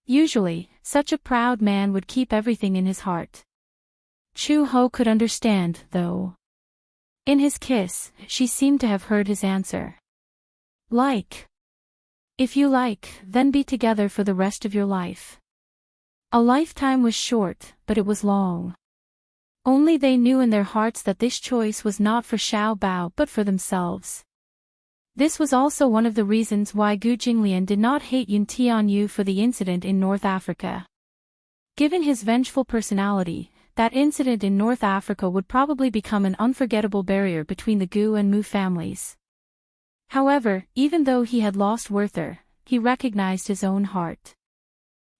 Usually, such a proud man would keep everything in his heart. Chu Ho could understand, though. In his kiss, she seemed to have heard his answer. Like. If you like, then be together for the rest of your life. A lifetime was short, but it was long. Only they knew in their hearts that this choice was not for Xiao Bao but for themselves. This was also one of the reasons why Gu Jinglian did not hate Yun Tianyu for the incident in North Africa. Given his vengeful personality, that incident in North Africa would probably become an unforgettable barrier between the Gu and Mu families. However, even though he had lost Werther, he recognized his own heart.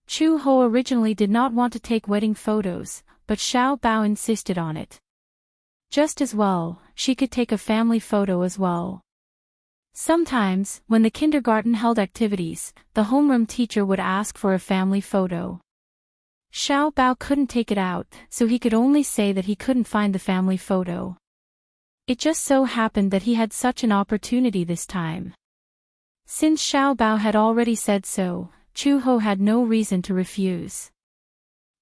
Chu Ho originally did not want to take wedding photos, but Xiao Bao insisted on it. Just as well, she could take a family photo as well. Sometimes, when the kindergarten held activities, the homeroom teacher would ask for a family photo. Xiao Bao couldn't take it out, so he could only say that he couldn't find the family photo. It just so happened that he had such an opportunity this time. Since Xiao Bao had already said so, Chu Ho had no reason to refuse.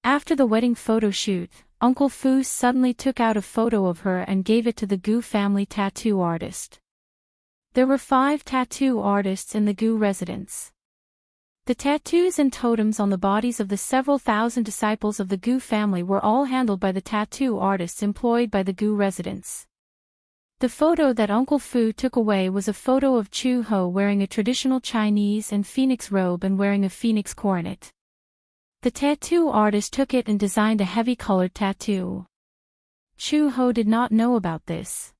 After the wedding photo shoot, Uncle Fu suddenly took out a photo of her and gave it to the Gu family tattoo artist. There were 5 tattoo artists in the Gu residence. The tattoos and totems on the bodies of the several thousand disciples of the Gu family were all handled by the tattoo artists employed by the Gu residence. The photo that Uncle Fu took away was a photo of Chu Ho wearing a traditional Chinese and phoenix robe and wearing a phoenix coronet. The tattoo artist took it and designed a heavy-colored tattoo. Chu Ho did not know about this.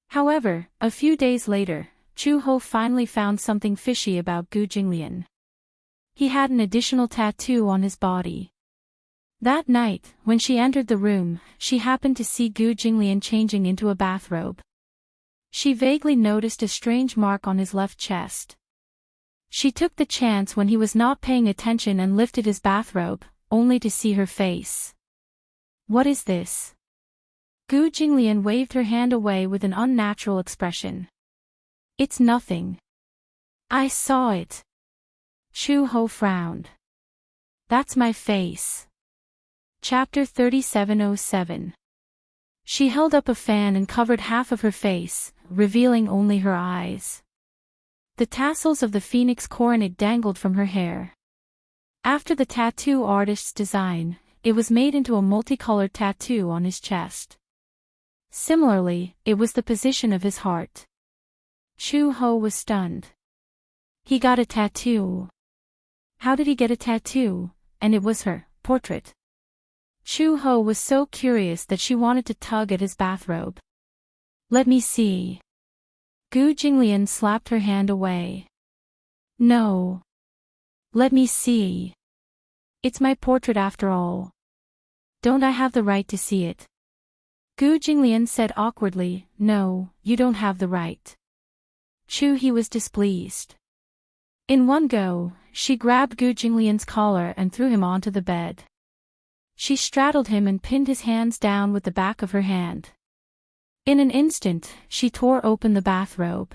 However, a few days later, Chu Ho finally found something fishy about Gu Jinglian. He had an additional tattoo on his body. That night, when she entered the room, she happened to see Gu Jinglian changing into a bathrobe. She vaguely noticed a strange mark on his left chest. She took the chance when he was not paying attention and lifted his bathrobe, only to see her face. What is this? Gu Jinglian waved her hand away with an unnatural expression. It's nothing. I saw it. Chu Ho frowned. That's my face. Chapter 3707. She held up a fan and covered half of her face, revealing only her eyes. The tassels of the phoenix coronet dangled from her hair. After the tattoo artist's design, it was made into a multicolored tattoo on his chest. Similarly, it was the position of his heart. Chu-ho was stunned. He got a tattoo. How did he get a tattoo? And it was her portrait. Chu-ho was so curious that she wanted to tug at his bathrobe. Let me see. Gu Jinglian slapped her hand away. No. Let me see. It's my portrait after all. Don't I have the right to see it? Gu Jinglian said awkwardly, no, you don't have the right. He was displeased. In one go, she grabbed Gu Jinglian's collar and threw him onto the bed. She straddled him and pinned his hands down with the back of her hand. In an instant, she tore open the bathrobe.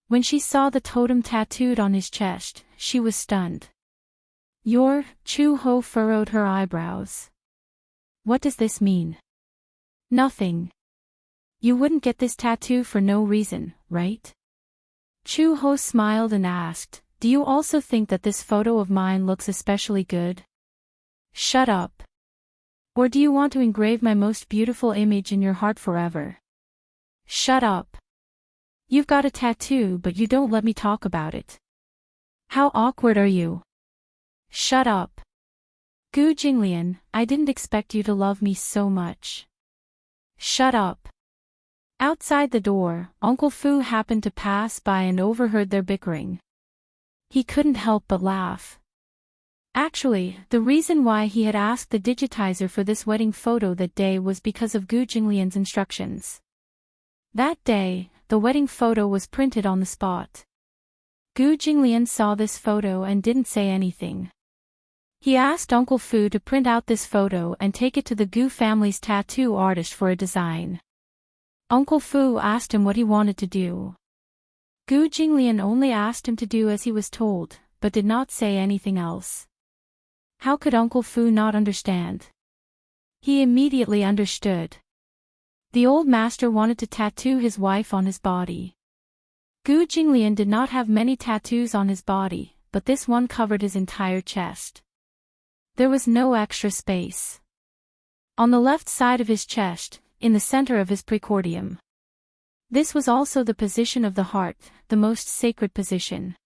When she saw the totem tattooed on his chest, she was stunned. Chu-ho furrowed her eyebrows. What does this mean? Nothing. You wouldn't get this tattoo for no reason, right? Chu-ho smiled and asked, do you also think that this photo of mine looks especially good? Shut up. Or do you want to engrave my most beautiful image in your heart forever? Shut up. You've got a tattoo but you don't let me talk about it. How awkward are you? Shut up. Gu Jinglian, I didn't expect you to love me so much. Shut up. Outside the door, Uncle Fu happened to pass by and overheard their bickering. He couldn't help but laugh. Actually, the reason why he had asked the digitizer for this wedding photo that day was because of Gu Jinglian's instructions. That day, the wedding photo was printed on the spot. Gu Jinglian saw this photo and didn't say anything. He asked Uncle Fu to print out this photo and take it to the Gu family's tattoo artist for a design. Uncle Fu asked him what he wanted to do. Gu Jinglian only asked him to do as he was told, but did not say anything else. How could Uncle Fu not understand? He immediately understood. The old master wanted to tattoo his wife on his body. Gu Jinglian did not have many tattoos on his body, but this one covered his entire chest. There was no extra space. On the left side of his chest, in the center of his precordium. This was also the position of the heart, the most sacred position.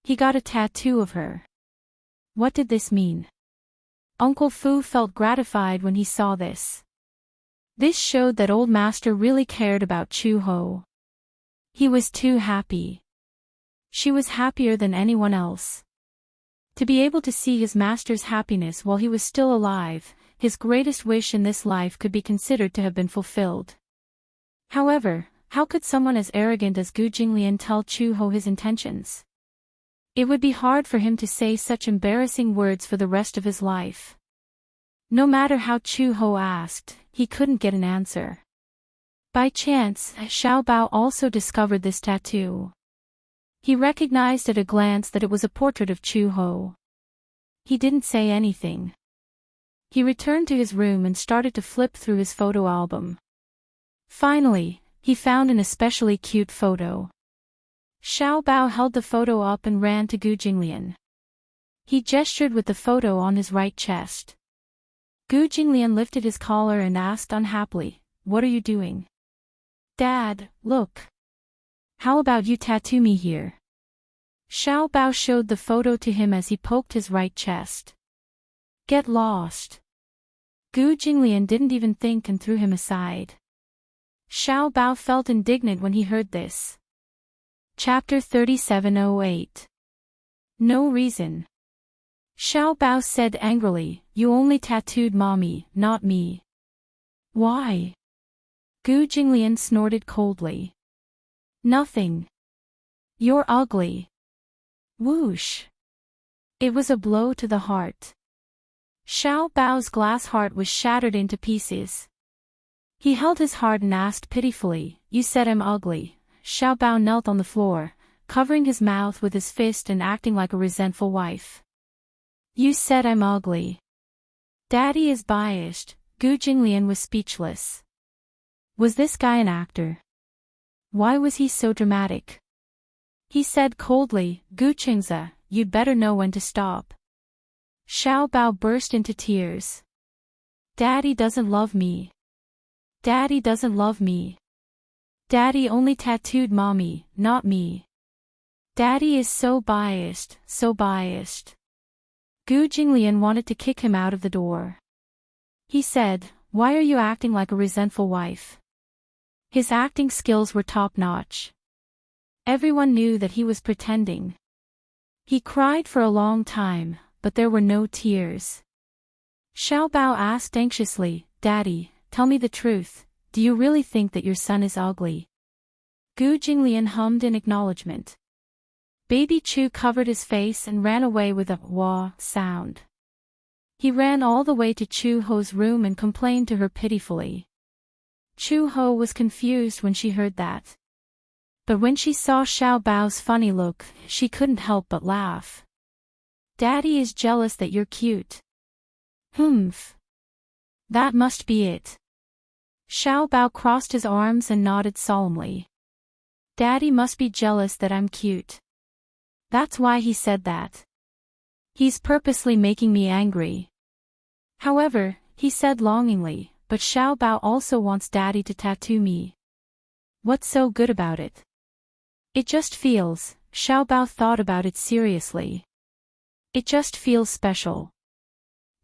He got a tattoo of her. What did this mean? Uncle Fu felt gratified when he saw this. This showed that old master really cared about Chu-ho. He was too happy. She was happier than anyone else. To be able to see his master's happiness while he was still alive, his greatest wish in this life could be considered to have been fulfilled. However, how could someone as arrogant as Gu Jinglian tell Chu-ho his intentions? It would be hard for him to say such embarrassing words for the rest of his life. No matter how Chu-ho asked, he couldn't get an answer. By chance, Xiao Bao also discovered this tattoo. He recognized at a glance that it was a portrait of Chu-ho. He didn't say anything. He returned to his room and started to flip through his photo album. Finally, he found an especially cute photo. Xiao Bao held the photo up and ran to Gu Jinglian. He gestured with the photo on his right chest. Gu Jinglian lifted his collar and asked unhappily, "What are you doing?" "Dad, look. How about you tattoo me here?" Xiao Bao showed the photo to him as he poked his right chest. "Get lost." Gu Jinglian didn't even think and threw him aside. Xiao Bao felt indignant when he heard this. Chapter 3708. No reason. Xiao Bao said angrily, "You only tattooed mommy, not me." "Why?" Gu Jinglian snorted coldly. "Nothing. You're ugly." Whoosh. It was a blow to the heart. Xiao Bao's glass heart was shattered into pieces. He held his heart and asked pitifully, "You said I'm ugly." Xiao Bao knelt on the floor, covering his mouth with his fist and acting like a resentful wife. "You said I'm ugly." Daddy is biased. Gu Jinglian was speechless. Was this guy an actor? Why was he so dramatic? He said coldly, Gu Qingze, you'd better know when to stop. Xiao Bao burst into tears. Daddy doesn't love me. Daddy doesn't love me. Daddy only tattooed mommy, not me. Daddy is so biased, so biased. Gu Jinglian wanted to kick him out of the door. He said, why are you acting like a resentful wife? His acting skills were top-notch. Everyone knew that he was pretending. He cried for a long time, but there were no tears. Xiao Bao asked anxiously, Daddy, tell me the truth, do you really think that your son is ugly? Gu Jinglian hummed in acknowledgement. Baby Chu covered his face and ran away with a wah sound. He ran all the way to Chu Ho's room and complained to her pitifully. Chu Ho was confused when she heard that. But when she saw Xiao Bao's funny look, she couldn't help but laugh. Daddy is jealous that you're cute. Humph. That must be it. Xiao Bao crossed his arms and nodded solemnly. Daddy must be jealous that I'm cute. That's why he said that. He's purposely making me angry. However, he said longingly, but Xiao Bao also wants Daddy to tattoo me. What's so good about it? It just feels, Xiao Bao thought about it seriously. It just feels special.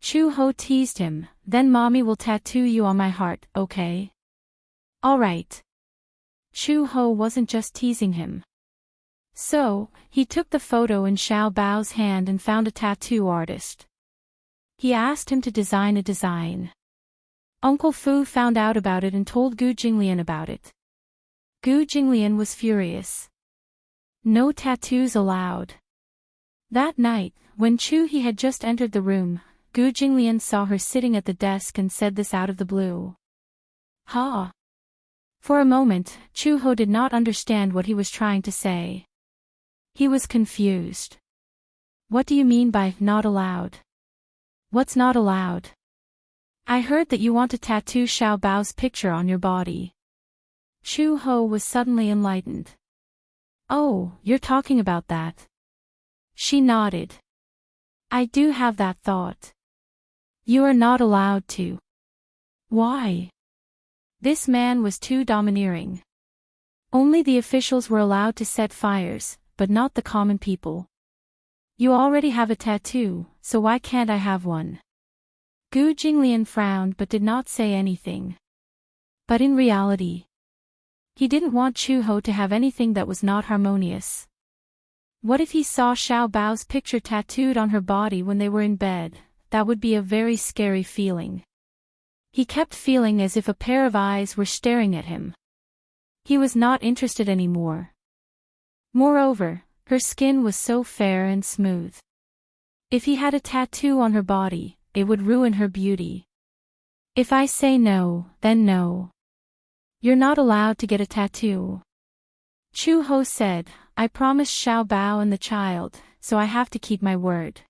Chu Ho teased him, then mommy will tattoo you on my heart, okay? Alright. Chu Ho wasn't just teasing him. So, he took the photo in Xiao Bao's hand and found a tattoo artist. He asked him to design a design. Uncle Fu found out about it and told Gu Jinglian about it. Gu Jinglian was furious. No tattoos allowed. That night, when Chu He had just entered the room, Gu Jinglian saw her sitting at the desk and said this out of the blue. Ha! For a moment, Chu Ho did not understand what he was trying to say. He was confused. What do you mean by not allowed? What's not allowed? I heard that you want to tattoo Xiao Bao's picture on your body. Chu Ho was suddenly enlightened. Oh, you're talking about that. She nodded. I do have that thought. You are not allowed to. Why? This man was too domineering. Only the officials were allowed to set fires, but not the common people. You already have a tattoo, so why can't I have one? Gu Jinglian frowned but did not say anything. But in reality, he didn't want Chu Ho to have anything that was not harmonious. What if he saw Xiao Bao's picture tattooed on her body when they were in bed? That would be a very scary feeling. He kept feeling as if a pair of eyes were staring at him. He was not interested anymore. Moreover, her skin was so fair and smooth. If he had a tattoo on her body, it would ruin her beauty. If I say no, then no. You're not allowed to get a tattoo. Chu Ho said, I promised Xiao Bao and the child, so I have to keep my word.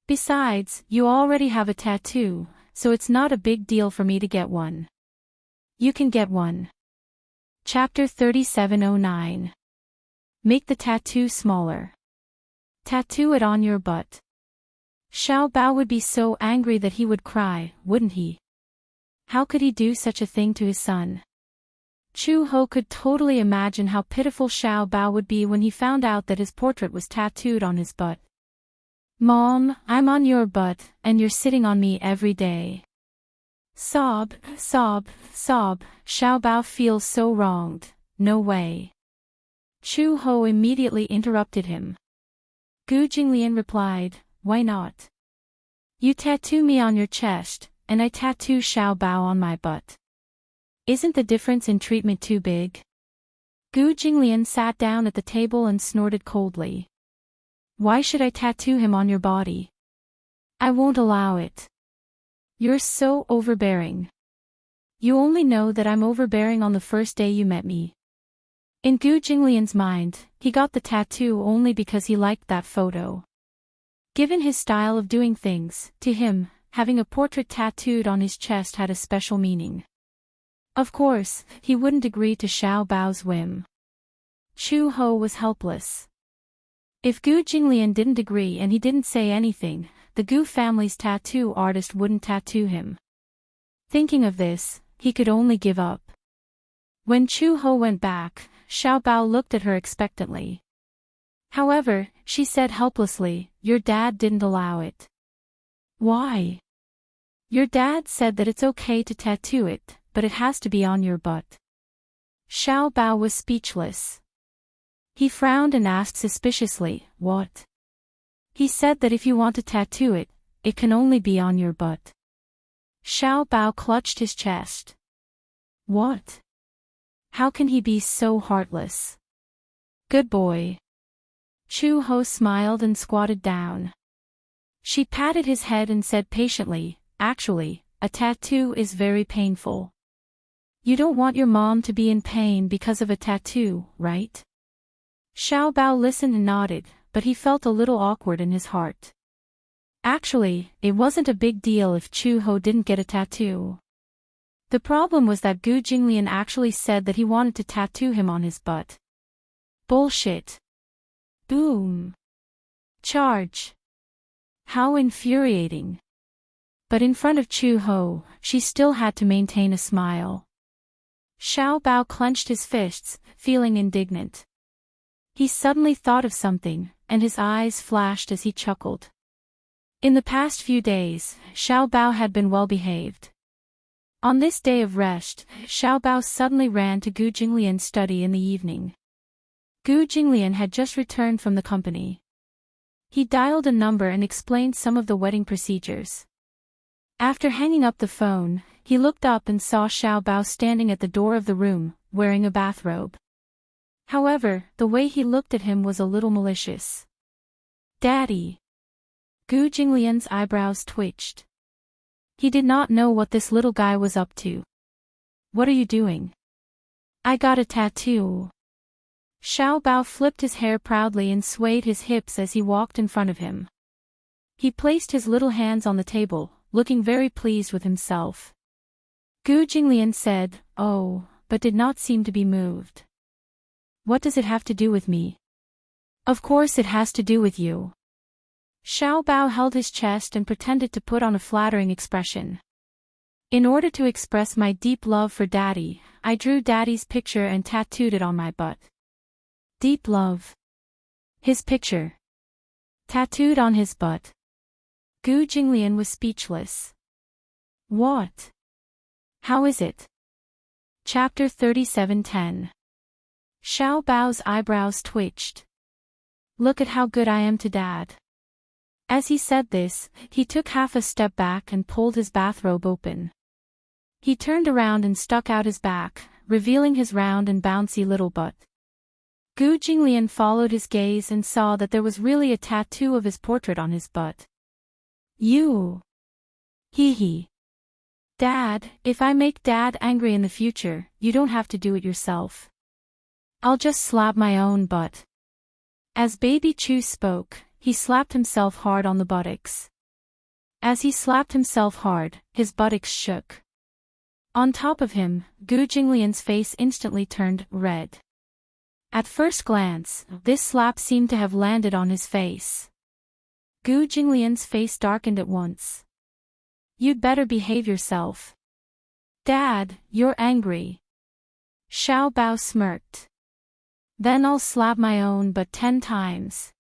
Besides, you already have a tattoo, so it's not a big deal for me to get one. You can get one. Chapter 3709. Make the tattoo smaller. Tattoo it on your butt. Xiao Bao would be so angry that he would cry, wouldn't he? How could he do such a thing to his son? Chu Ho could totally imagine how pitiful Xiao Bao would be when he found out that his portrait was tattooed on his butt. Mom, I'm on your butt, and you're sitting on me every day. Sob, sob, sob, Xiao Bao feels so wronged, no way. Chu Ho immediately interrupted him. Gu Jinglian replied, why not? You tattoo me on your chest, and I tattoo Xiao Bao on my butt. Isn't the difference in treatment too big? Gu Jinglian sat down at the table and snorted coldly. Why should I tattoo him on your body? I won't allow it. You're so overbearing. You only know that I'm overbearing on the first day you met me. In Gu Jinglian's mind, he got the tattoo only because he liked that photo. Given his style of doing things, to him, having a portrait tattooed on his chest had a special meaning. Of course, he wouldn't agree to Xiao Bao's whim. Chu Ho was helpless. If Gu Jinglian didn't agree and he didn't say anything, the Gu family's tattoo artist wouldn't tattoo him. Thinking of this, he could only give up. When Chu Ho went back, Xiao Bao looked at her expectantly. However, she said helplessly, "Your dad didn't allow it." "Why?" "Your dad said that it's okay to tattoo it, but it has to be on your butt." Xiao Bao was speechless. He frowned and asked suspiciously, "What?" "He said that if you want to tattoo it, it can only be on your butt." Xiao Bao clutched his chest. What? How can he be so heartless? Good boy. Chu Ho smiled and squatted down. She patted his head and said patiently, "Actually, a tattoo is very painful. You don't want your mom to be in pain because of a tattoo, right?" Xiao Bao listened and nodded, but he felt a little awkward in his heart. Actually, it wasn't a big deal if Chu Ho didn't get a tattoo. The problem was that Gu Jinglian actually said that he wanted to tattoo him on his butt. Bullshit. Boom. Charge. How infuriating. But in front of Chu Ho, she still had to maintain a smile. Xiao Bao clenched his fists, feeling indignant. He suddenly thought of something, and his eyes flashed as he chuckled. In the past few days, Xiao Bao had been well behaved. On this day of rest, Xiao Bao suddenly ran to Gu Jinglian's study in the evening. Gu Jinglian had just returned from the company. He dialed a number and explained some of the wedding procedures. After hanging up the phone, he looked up and saw Xiao Bao standing at the door of the room, wearing a bathrobe. However, the way he looked at him was a little malicious. "Daddy." Gu Jinglian's eyebrows twitched. He did not know what this little guy was up to. "What are you doing?" "I got a tattoo." Xiao Bao flipped his hair proudly and swayed his hips as he walked in front of him. He placed his little hands on the table, looking very pleased with himself. Gu Jinglian said, "Oh," but did not seem to be moved. "What does it have to do with me?" "Of course it has to do with you." Xiao Bao held his chest and pretended to put on a flattering expression. "In order to express my deep love for Daddy, I drew Daddy's picture and tattooed it on my butt." Deep love. His picture. Tattooed on his butt. Gu Jinglian was speechless. What? How is it? Chapter 37:10. Xiao Bao's eyebrows twitched. "Look at how good I am to Dad." As he said this, he took half a step back and pulled his bathrobe open. He turned around and stuck out his back, revealing his round and bouncy little butt. Gu Jinglian followed his gaze and saw that there was really a tattoo of his portrait on his butt. "You." Hee hee. "Dad, if I make Dad angry in the future, you don't have to do it yourself. I'll just slap my own butt." As Baby Chu spoke, he slapped himself hard on the buttocks. As he slapped himself hard, his buttocks shook. On top of him, Gu Jinglian's face instantly turned red. At first glance, this slap seemed to have landed on his face. Gu Jinglian's face darkened at once. "You'd better behave yourself." "Dad, you're angry." Xiao Bao smirked. "Then I'll slap my own butt 10 times.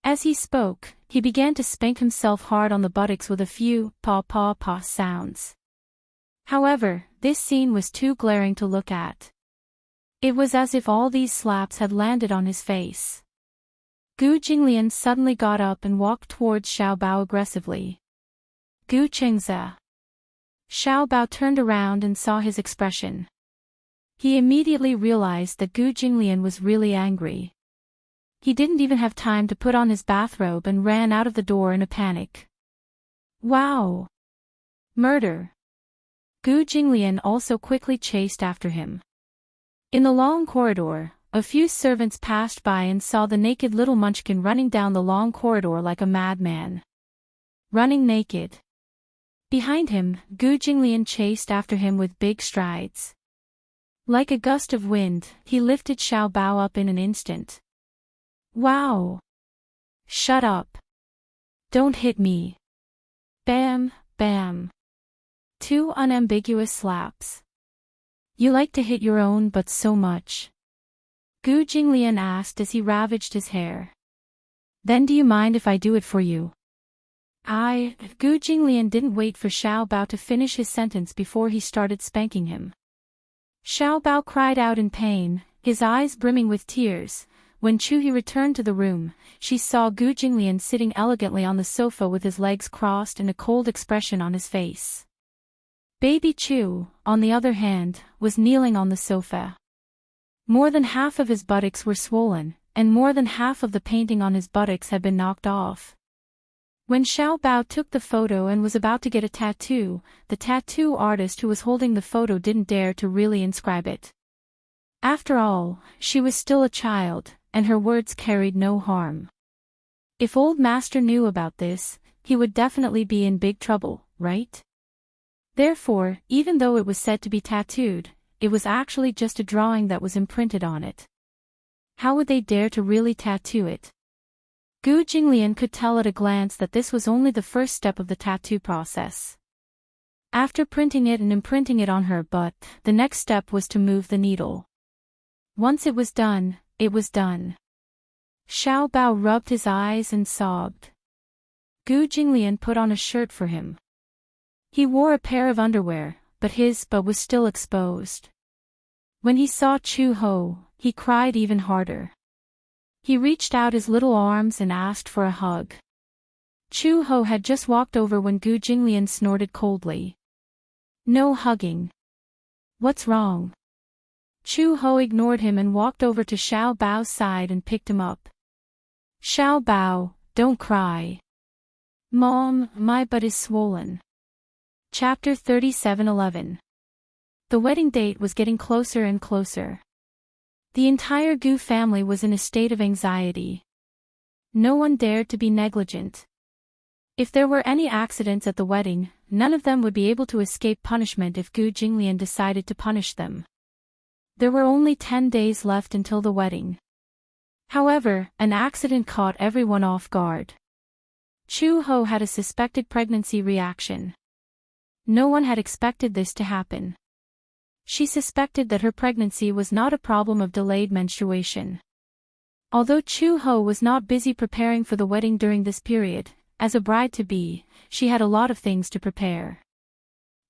As he spoke, he began to spank himself hard on the buttocks with a few paw sounds. However, this scene was too glaring to look at. It was as if all these slaps had landed on his face. Gu Jinglian suddenly got up and walked towards Xiao Bao aggressively. "Gu Chengze." Xiao Bao turned around and saw his expression. He immediately realized that Gu Jinglian was really angry. He didn't even have time to put on his bathrobe and ran out of the door in a panic. "Wow! Murder!" Gu Jinglian also quickly chased after him. In the long corridor, a few servants passed by and saw the naked little munchkin running down the long corridor like a madman. Running naked. Behind him, Gu Jinglian chased after him with big strides. Like a gust of wind, he lifted Xiao Bao up in an instant. Wow! Shut up! Don't hit me! Bam, bam. 2 unambiguous slaps. You like to hit your own butt so much? Gu Jinglian asked as he ravaged his hair. Then do you mind if I do it for you? Gu Jinglian didn't wait for Xiao Bao to finish his sentence before he started spanking him. Xiao Bao cried out in pain, his eyes brimming with tears. When Chuhi returned to the room, she saw Gu Jinglian sitting elegantly on the sofa with his legs crossed and a cold expression on his face. Baby Chu, on the other hand, was kneeling on the sofa. More than half of his buttocks were swollen, and more than half of the painting on his buttocks had been knocked off. When Xiao Bao took the photo and was about to get a tattoo, the tattoo artist who was holding the photo didn't dare to really inscribe it. After all, she was still a child, and her words carried no harm. If Old Master knew about this, he would definitely be in big trouble, right? Therefore, even though it was said to be tattooed, it was actually just a drawing that was imprinted on it. How would they dare to really tattoo it? Gu Jinglian could tell at a glance that this was only the first step of the tattoo process. After printing it and imprinting it on her butt, the next step was to move the needle. Once it was done, it was done. Xiao Bao rubbed his eyes and sobbed. Gu Jinglian put on a shirt for him. He wore a pair of underwear, but his butt was still exposed. When he saw Chu Ho, he cried even harder. He reached out his little arms and asked for a hug. Chu Ho had just walked over when Gu Jinglian snorted coldly. No hugging. What's wrong? Chu Ho ignored him and walked over to Xiao Bao's side and picked him up. Xiao Bao, don't cry. Mom, my butt is swollen. Chapter 37:11. The wedding date was getting closer and closer. The entire Gu family was in a state of anxiety. No one dared to be negligent. If there were any accidents at the wedding, none of them would be able to escape punishment if Gu Jinglian decided to punish them. There were only 10 days left until the wedding. However, an accident caught everyone off guard. Chu Ho had a suspected pregnancy reaction. No one had expected this to happen. She suspected that her pregnancy was not a problem of delayed menstruation. Although Chu Ho was not busy preparing for the wedding during this period, as a bride-to-be, she had a lot of things to prepare.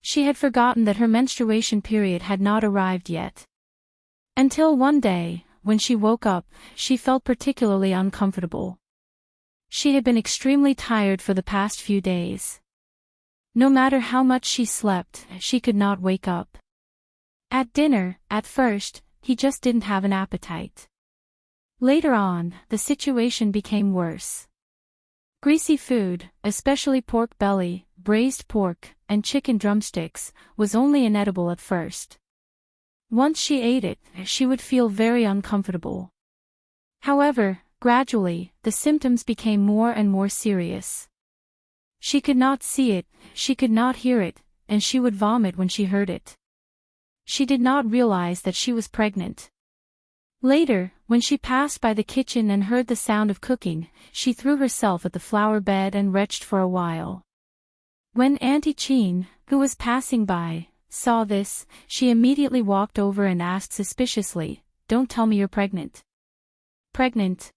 She had forgotten that her menstruation period had not arrived yet. Until one day, when she woke up, she felt particularly uncomfortable. She had been extremely tired for the past few days. No matter how much she slept, she could not wake up. At dinner, at first, he just didn't have an appetite. Later on, the situation became worse. Greasy food, especially pork belly, braised pork, and chicken drumsticks, was only inedible at first. Once she ate it, she would feel very uncomfortable. However, gradually, the symptoms became more and more serious. She could not see it, she could not hear it, and she would vomit when she heard it. She did not realize that she was pregnant. Later, when she passed by the kitchen and heard the sound of cooking, she threw herself at the flower bed and retched for a while. When Auntie Chin, who was passing by, saw this, she immediately walked over and asked suspiciously, "Don't tell me you're pregnant." Pregnant?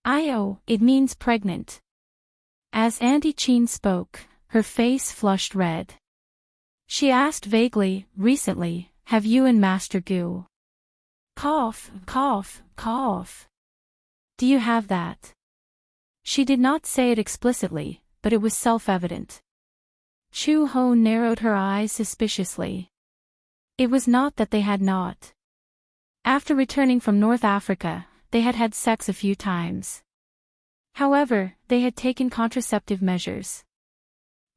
It means pregnant. As Auntie Chin spoke, her face flushed red. She asked vaguely, "Recently, have you and Master Gu?" Cough, cough, cough. Do you have that? She did not say it explicitly, but it was self-evident. Chu Ho narrowed her eyes suspiciously. It was not that they had not. After returning from North Africa, they had had sex a few times. However, they had taken contraceptive measures.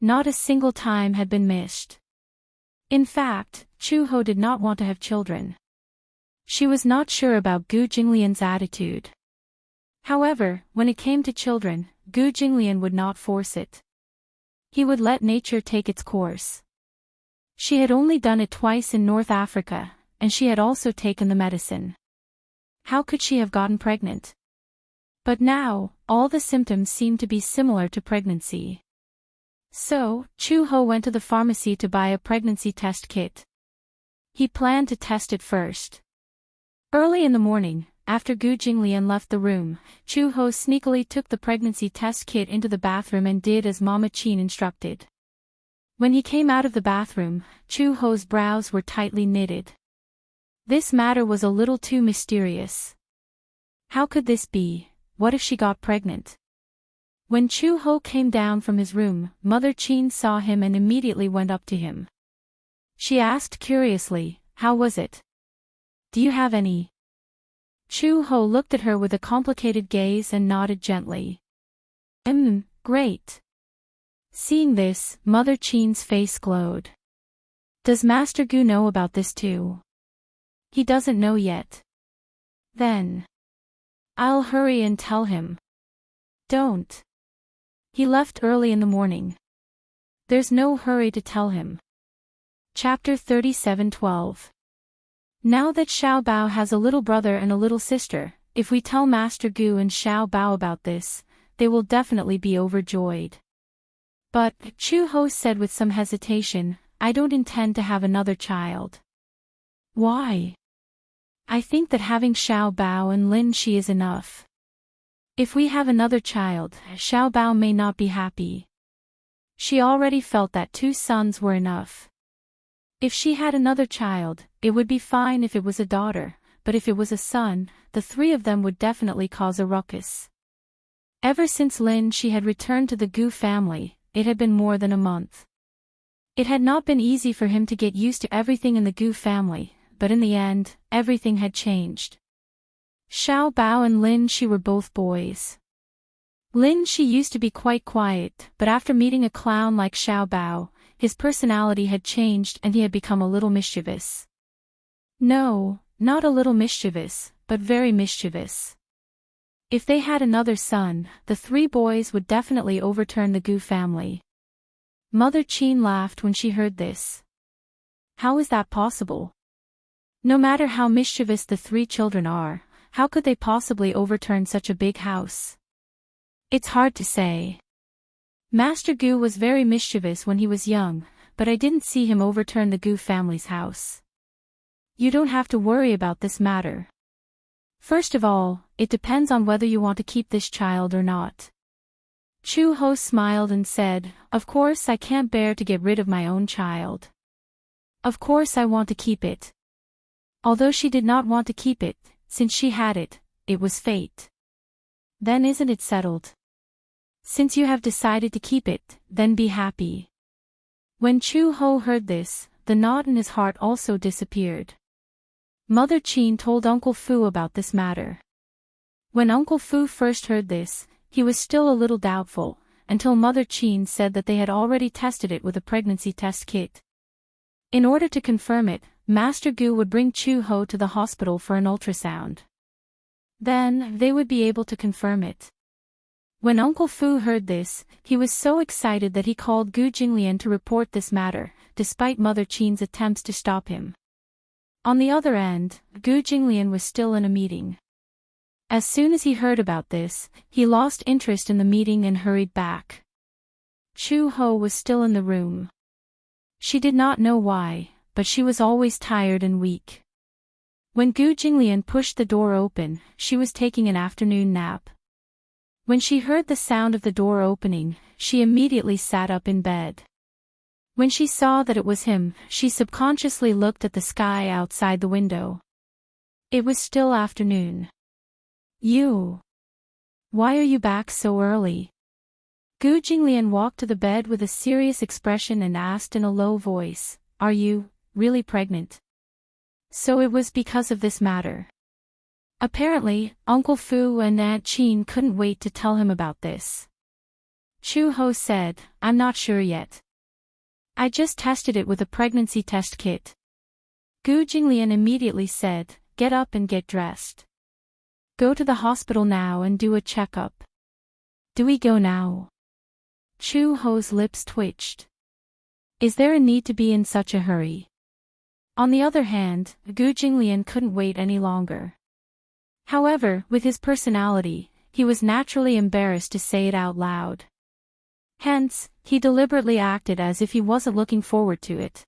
Not a single time had been missed. In fact, Chu Ho did not want to have children. She was not sure about Gu Jinglian's attitude. However, when it came to children, Gu Jinglian would not force it. He would let nature take its course. She had only done it twice in North Africa, and she had also taken the medicine. How could she have gotten pregnant? But now, all the symptoms seemed to be similar to pregnancy. So, Chu-ho went to the pharmacy to buy a pregnancy test kit. He planned to test it first. Early in the morning, after Gu Jinglian left the room, Chu-ho sneakily took the pregnancy test kit into the bathroom and did as Mama Chin instructed. When he came out of the bathroom, Chu-ho's brows were tightly knitted. This matter was a little too mysterious. How could this be? What if she got pregnant? When Chu-ho came down from his room, Mother Chin saw him and immediately went up to him. She asked curiously, "How was it? Do you have any?" Chu-ho looked at her with a complicated gaze and nodded gently. Great." Seeing this, Mother Chin's face glowed. "Does Master Gu know about this too?" "He doesn't know yet." "Then I'll hurry and tell him." "Don't." He left early in the morning. There's no hurry to tell him. Chapter 37:12. Now that Xiao Bao has a little brother and a little sister, if we tell Master Gu and Xiao Bao about this, they will definitely be overjoyed. But, Chu-ho said with some hesitation, "I don't intend to have another child." "Why?" "I think that having Xiao Bao and Lin Shi is enough. If we have another child, Xiao Bao may not be happy." She already felt that 2 sons were enough. If she had another child, it would be fine if it was a daughter, but if it was a son, the 3 of them would definitely cause a ruckus. Ever since Lin Shi had returned to the Gu family, it had been more than a month. It had not been easy for him to get used to everything in the Gu family, but in the end, everything had changed. Xiao Bao and Lin Shi were both boys. Lin Shi used to be quite quiet, but after meeting a clown like Xiao Bao, his personality had changed and he had become a little mischievous. No, not a little mischievous, but very mischievous. If they had another son, the 3 boys would definitely overturn the Gu family. Mother Chin laughed when she heard this. How is that possible? No matter how mischievous the 3 children are, how could they possibly overturn such a big house? It's hard to say. Master Gu was very mischievous when he was young, but I didn't see him overturn the Gu family's house. You don't have to worry about this matter. First of all, it depends on whether you want to keep this child or not. Chu-ho smiled and said, "Of course I can't bear to get rid of my own child. Of course I want to keep it." Although she did not want to keep it, since she had it, it was fate. Then isn't it settled? Since you have decided to keep it, then be happy. When Chu-ho heard this, the knot in his heart also disappeared. Mother Chin told Uncle Fu about this matter. When Uncle Fu first heard this, he was still a little doubtful, until Mother Chin said that they had already tested it with a pregnancy test kit. In order to confirm it, Master Gu would bring Chu-ho to the hospital for an ultrasound. Then, they would be able to confirm it. When Uncle Fu heard this, he was so excited that he called Gu Jinglian to report this matter, despite Mother Chin's attempts to stop him. On the other end, Gu Jinglian was still in a meeting. As soon as he heard about this, he lost interest in the meeting and hurried back. Chu-ho was still in the room. She did not know why, but she was always tired and weak. When Gu Jinglian pushed the door open, she was taking an afternoon nap. When she heard the sound of the door opening, she immediately sat up in bed. When she saw that it was him, she subconsciously looked at the sky outside the window. It was still afternoon. "You. Why are you back so early?" Gu Jinglian walked to the bed with a serious expression and asked in a low voice, "Are you really pregnant?" So it was because of this matter. Apparently, Uncle Fu and Aunt Chin couldn't wait to tell him about this. Chu-ho said, "I'm not sure yet. I just tested it with a pregnancy test kit." Gu Jinglian immediately said, "Get up and get dressed. Go to the hospital now and do a checkup." "Do we go now?" Chu-ho's lips twitched. Is there a need to be in such a hurry? On the other hand, Gu Jinglian couldn't wait any longer. However, with his personality, he was naturally embarrassed to say it out loud. Hence, he deliberately acted as if he wasn't looking forward to it.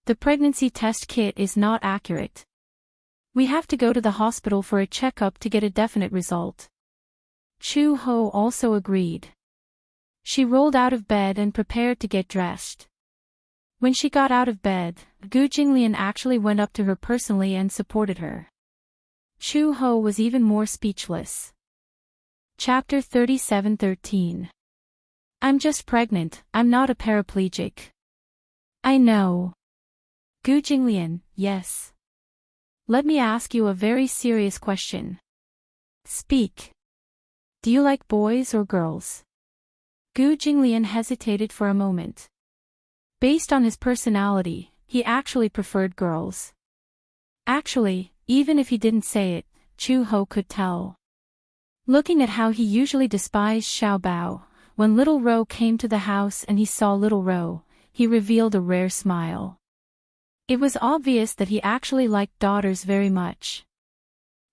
The pregnancy test kit is not accurate. We have to go to the hospital for a checkup to get a definite result. Chu Ho also agreed. She rolled out of bed and prepared to get dressed. When she got out of bed, Gu Jinglian actually went up to her personally and supported her. Chu Ho was even more speechless. Chapter 37:13. I'm just pregnant, I'm not a paraplegic. I know. Gu Jinglian, yes. Let me ask you a very serious question. Speak. Do you like boys or girls? Gu Jinglian hesitated for a moment. Based on his personality, he actually preferred girls. Actually, even if he didn't say it, Chu Ho could tell. Looking at how he usually despised Xiao Bao, when Little Ro came to the house and he saw Little Ro, he revealed a rare smile. It was obvious that he actually liked daughters very much.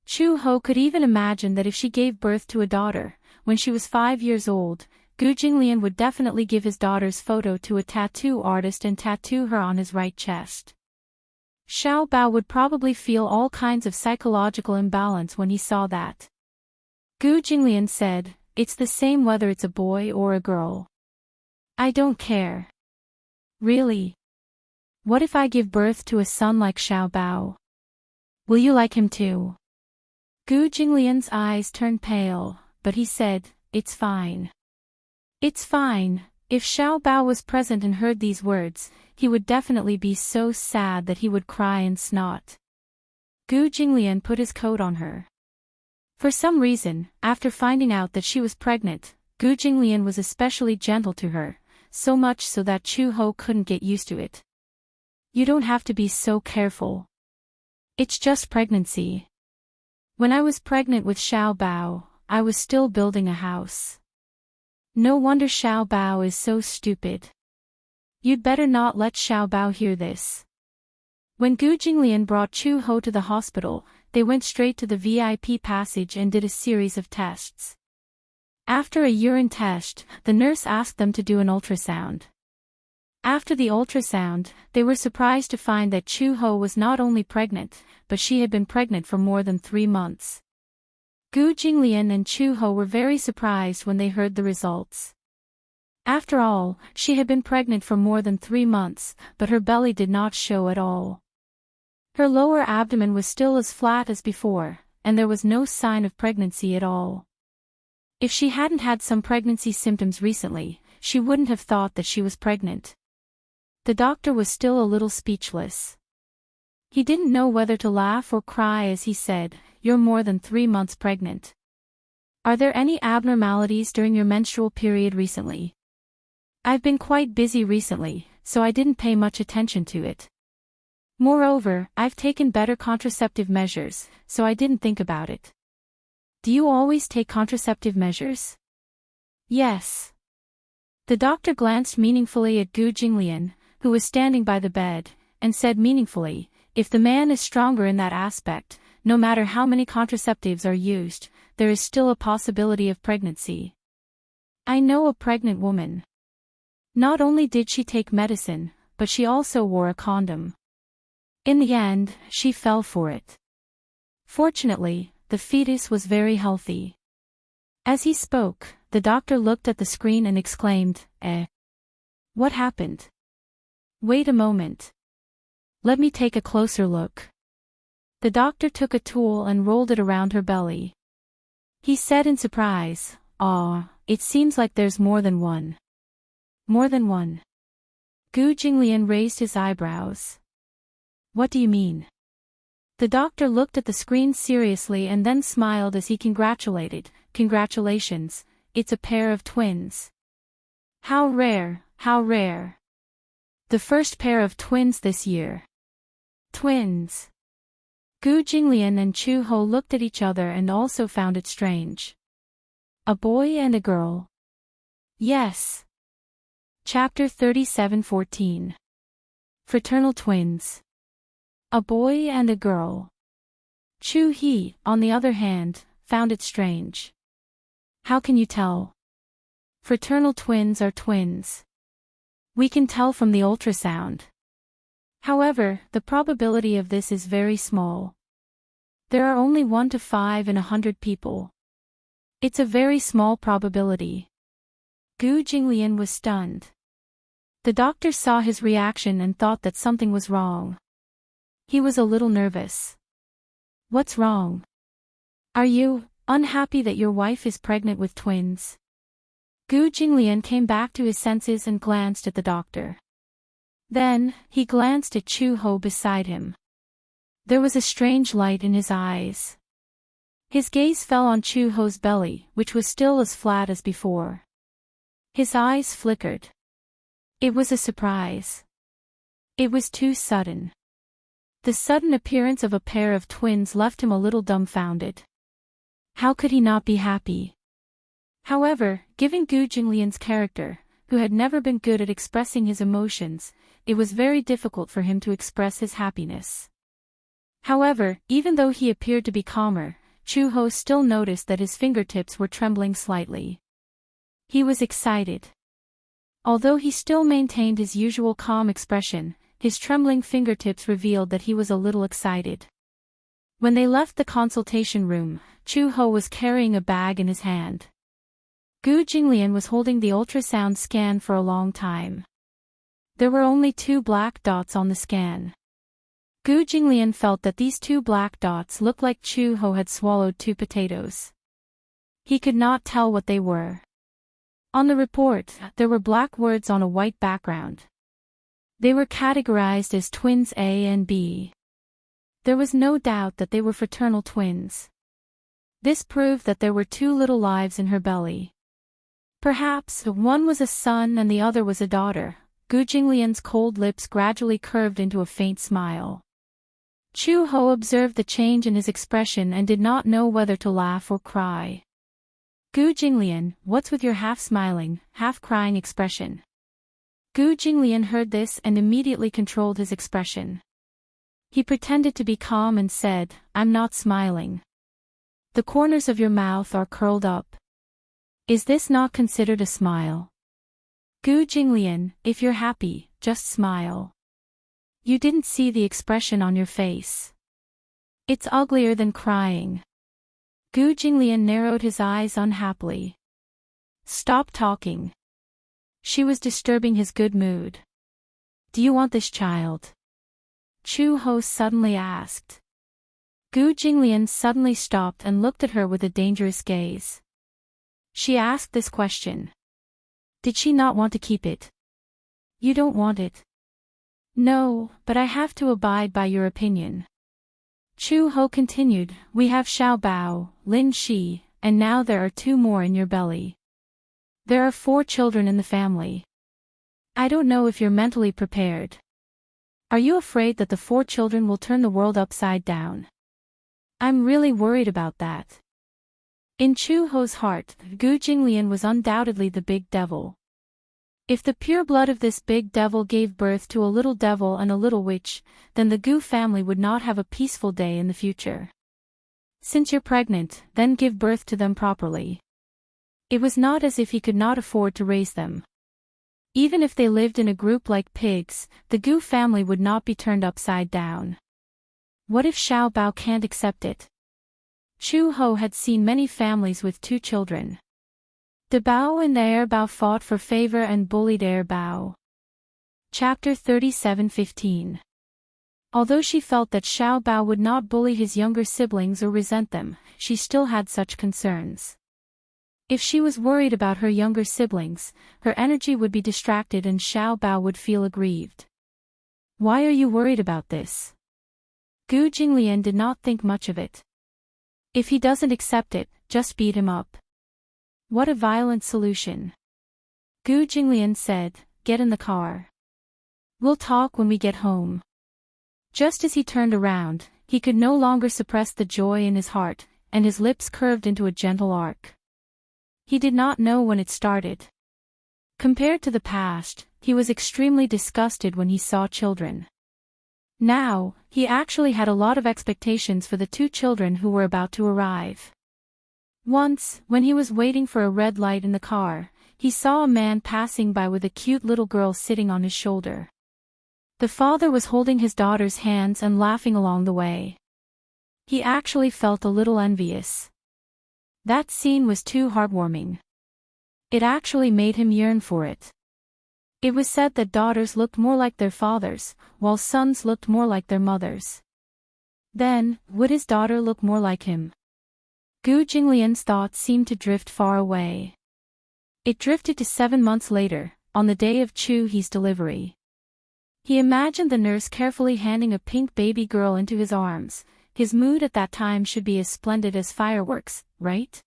Chu Ho could even imagine that if she gave birth to a daughter, when she was 5 years old, Gu Jinglian would definitely give his daughter's photo to a tattoo artist and tattoo her on his right chest. Xiao Bao would probably feel all kinds of psychological imbalance when he saw that. Gu Jinglian said, "It's the same whether it's a boy or a girl. I don't care." Really? What if I give birth to a son like Xiao Bao? Will you like him too? Gu Jinglian's eyes turned pale, but he said, "It's fine. It's fine." If Xiao Bao was present and heard these words, he would definitely be so sad that he would cry and snot. Gu Jinglian put his coat on her. For some reason, after finding out that she was pregnant, Gu Jinglian was especially gentle to her, so much so that Chu Ho couldn't get used to it. You don't have to be so careful. It's just pregnancy. When I was pregnant with Xiao Bao, I was still building a house. No wonder Xiao Bao is so stupid. You'd better not let Xiao Bao hear this. When Gu Jinglian brought Chu Ho to the hospital, they went straight to the VIP passage and did a series of tests. After a urine test, the nurse asked them to do an ultrasound. After the ultrasound, they were surprised to find that Chu Ho was not only pregnant, but she had been pregnant for more than 3 months. Gu Jinglian and Chu Ho were very surprised when they heard the results. After all, she had been pregnant for more than 3 months, but her belly did not show at all. Her lower abdomen was still as flat as before, and there was no sign of pregnancy at all. If she hadn't had some pregnancy symptoms recently, she wouldn't have thought that she was pregnant. The doctor was still a little speechless. He didn't know whether to laugh or cry as he said, "You're more than 3 months pregnant. Are there any abnormalities during your menstrual period recently?" "I've been quite busy recently, so I didn't pay much attention to it. Moreover, I've taken better contraceptive measures, so I didn't think about it." "Do you always take contraceptive measures?" "Yes." The doctor glanced meaningfully at Gu Jinglian, who was standing by the bed, and said meaningfully, "If the man is stronger in that aspect, no matter how many contraceptives are used, there is still a possibility of pregnancy. I know a pregnant woman. Not only did she take medicine, but she also wore a condom. In the end, she fell for it. Fortunately, the fetus was very healthy." As he spoke, the doctor looked at the screen and exclaimed, What happened? Wait a moment. Let me take a closer look." The doctor took a tool and rolled it around her belly. He said in surprise, It seems like there's more than one." "More than one?" Gu Jinglian raised his eyebrows. "What do you mean?" The doctor looked at the screen seriously and then smiled as he congratulated, "Congratulations, it's a pair of twins. How rare, how rare. The first pair of twins this year." Twins. Gu Jinglian and Chu Ho looked at each other and also found it strange. A boy and a girl. Yes. Chapter 37:14. Fraternal twins. A boy and a girl. Chu-hee, on the other hand, found it strange. How can you tell? Fraternal twins are twins. We can tell from the ultrasound. However, the probability of this is very small. There are only 1 to 5 in 100 people. It's a very small probability. Gu Jinglian was stunned. The doctor saw his reaction and thought that something was wrong. He was a little nervous. What's wrong? Are you unhappy that your wife is pregnant with twins? Gu Jinglian came back to his senses and glanced at the doctor. Then, he glanced at Chu Ho beside him. There was a strange light in his eyes. His gaze fell on Chu Ho's belly, which was still as flat as before. His eyes flickered. It was a surprise. It was too sudden. The sudden appearance of a pair of twins left him a little dumbfounded. How could he not be happy? However, given Gu Jinglian's character, who had never been good at expressing his emotions, it was very difficult for him to express his happiness. However, even though he appeared to be calmer, Chu Ho still noticed that his fingertips were trembling slightly. He was excited. Although he still maintained his usual calm expression, his trembling fingertips revealed that he was a little excited. When they left the consultation room, Chu Ho was carrying a bag in his hand. Gu Jinglian was holding the ultrasound scan for a long time. There were only 2 black dots on the scan. Gu Jinglian felt that these 2 black dots looked like Chu Ho had swallowed 2 potatoes. He could not tell what they were. On the report, there were black words on a white background. They were categorized as twins A and B. There was no doubt that they were fraternal twins. This proved that there were 2 little lives in her belly. Perhaps one was a son and the other was a daughter. Gu Jinglian's cold lips gradually curved into a faint smile. Chu Ho observed the change in his expression and did not know whether to laugh or cry. Gu Jinglian, what's with your half-smiling, half-crying expression? Gu Jinglian heard this and immediately controlled his expression. He pretended to be calm and said, I'm not smiling. The corners of your mouth are curled up. Is this not considered a smile? Gu Jinglian, if you're happy, just smile. You didn't see the expression on your face. It's uglier than crying. Gu Jinglian narrowed his eyes unhappily. Stop talking. She was disturbing his good mood. Do you want this child? Chu Ho suddenly asked. Gu Jinglian suddenly stopped and looked at her with a dangerous gaze. She asked this question. Did she not want to keep it? You don't want it? No, but I have to abide by your opinion. Chu Ho continued, we have Xiao Bao, Lin Shi, and now there are 2 more in your belly. There are 4 children in the family. I don't know if you're mentally prepared. Are you afraid that the 4 children will turn the world upside down? I'm really worried about that. In Chu Ho's heart, Gu Jinglian was undoubtedly the big devil. If the pure blood of this big devil gave birth to a little devil and a little witch, then the Gu family would not have a peaceful day in the future. Since you're pregnant, then give birth to them properly. It was not as if he could not afford to raise them. Even if they lived in a group like pigs, the Gu family would not be turned upside down. What if Xiao Bao can't accept it? Chu Ho had seen many families with 2 children. De Bao and the Heir Bao fought for favor and bullied Heir Bao. Chapter 37:15. Although she felt that Xiao Bao would not bully his younger siblings or resent them, she still had such concerns. If she was worried about her younger siblings, her energy would be distracted and Xiao Bao would feel aggrieved. Why are you worried about this? Gu Jinglian did not think much of it. If he doesn't accept it, just beat him up. What a violent solution. Gu Jinglian said, get in the car. We'll talk when we get home. Just as he turned around, he could no longer suppress the joy in his heart, and his lips curved into a gentle arc. He did not know when it started. Compared to the past, he was extremely disgusted when he saw children. Now, he actually had a lot of expectations for the two children who were about to arrive. Once, when he was waiting for a red light in the car, he saw a man passing by with a cute little girl sitting on his shoulder. The father was holding his daughter's hands and laughing along the way. He actually felt a little envious. That scene was too heartwarming. It actually made him yearn for it. It was said that daughters looked more like their fathers, while sons looked more like their mothers. Then, would his daughter look more like him? Gu Jinglian's thoughts seemed to drift far away. It drifted to 7 months later, on the day of Chu He's delivery. He imagined the nurse carefully handing a pink baby girl into his arms. His mood at that time should be as splendid as fireworks, right?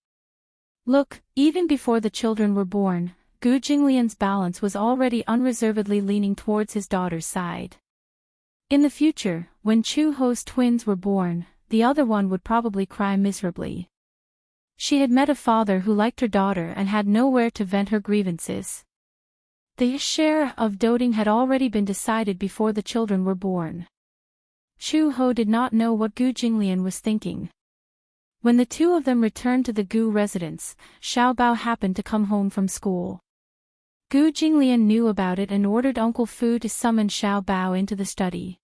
Look, even before the children were born, Gu Jinglian's balance was already unreservedly leaning towards his daughter's side. In the future, when Chu Ho's twins were born, the other one would probably cry miserably. She had met a father who liked her daughter and had nowhere to vent her grievances. The share of doting had already been decided before the children were born. Chu Ho did not know what Gu Jinglian was thinking. When the two of them returned to the Gu residence, Xiao Bao happened to come home from school. Gu Jinglian knew about it and ordered Uncle Fu to summon Xiao Bao into the study.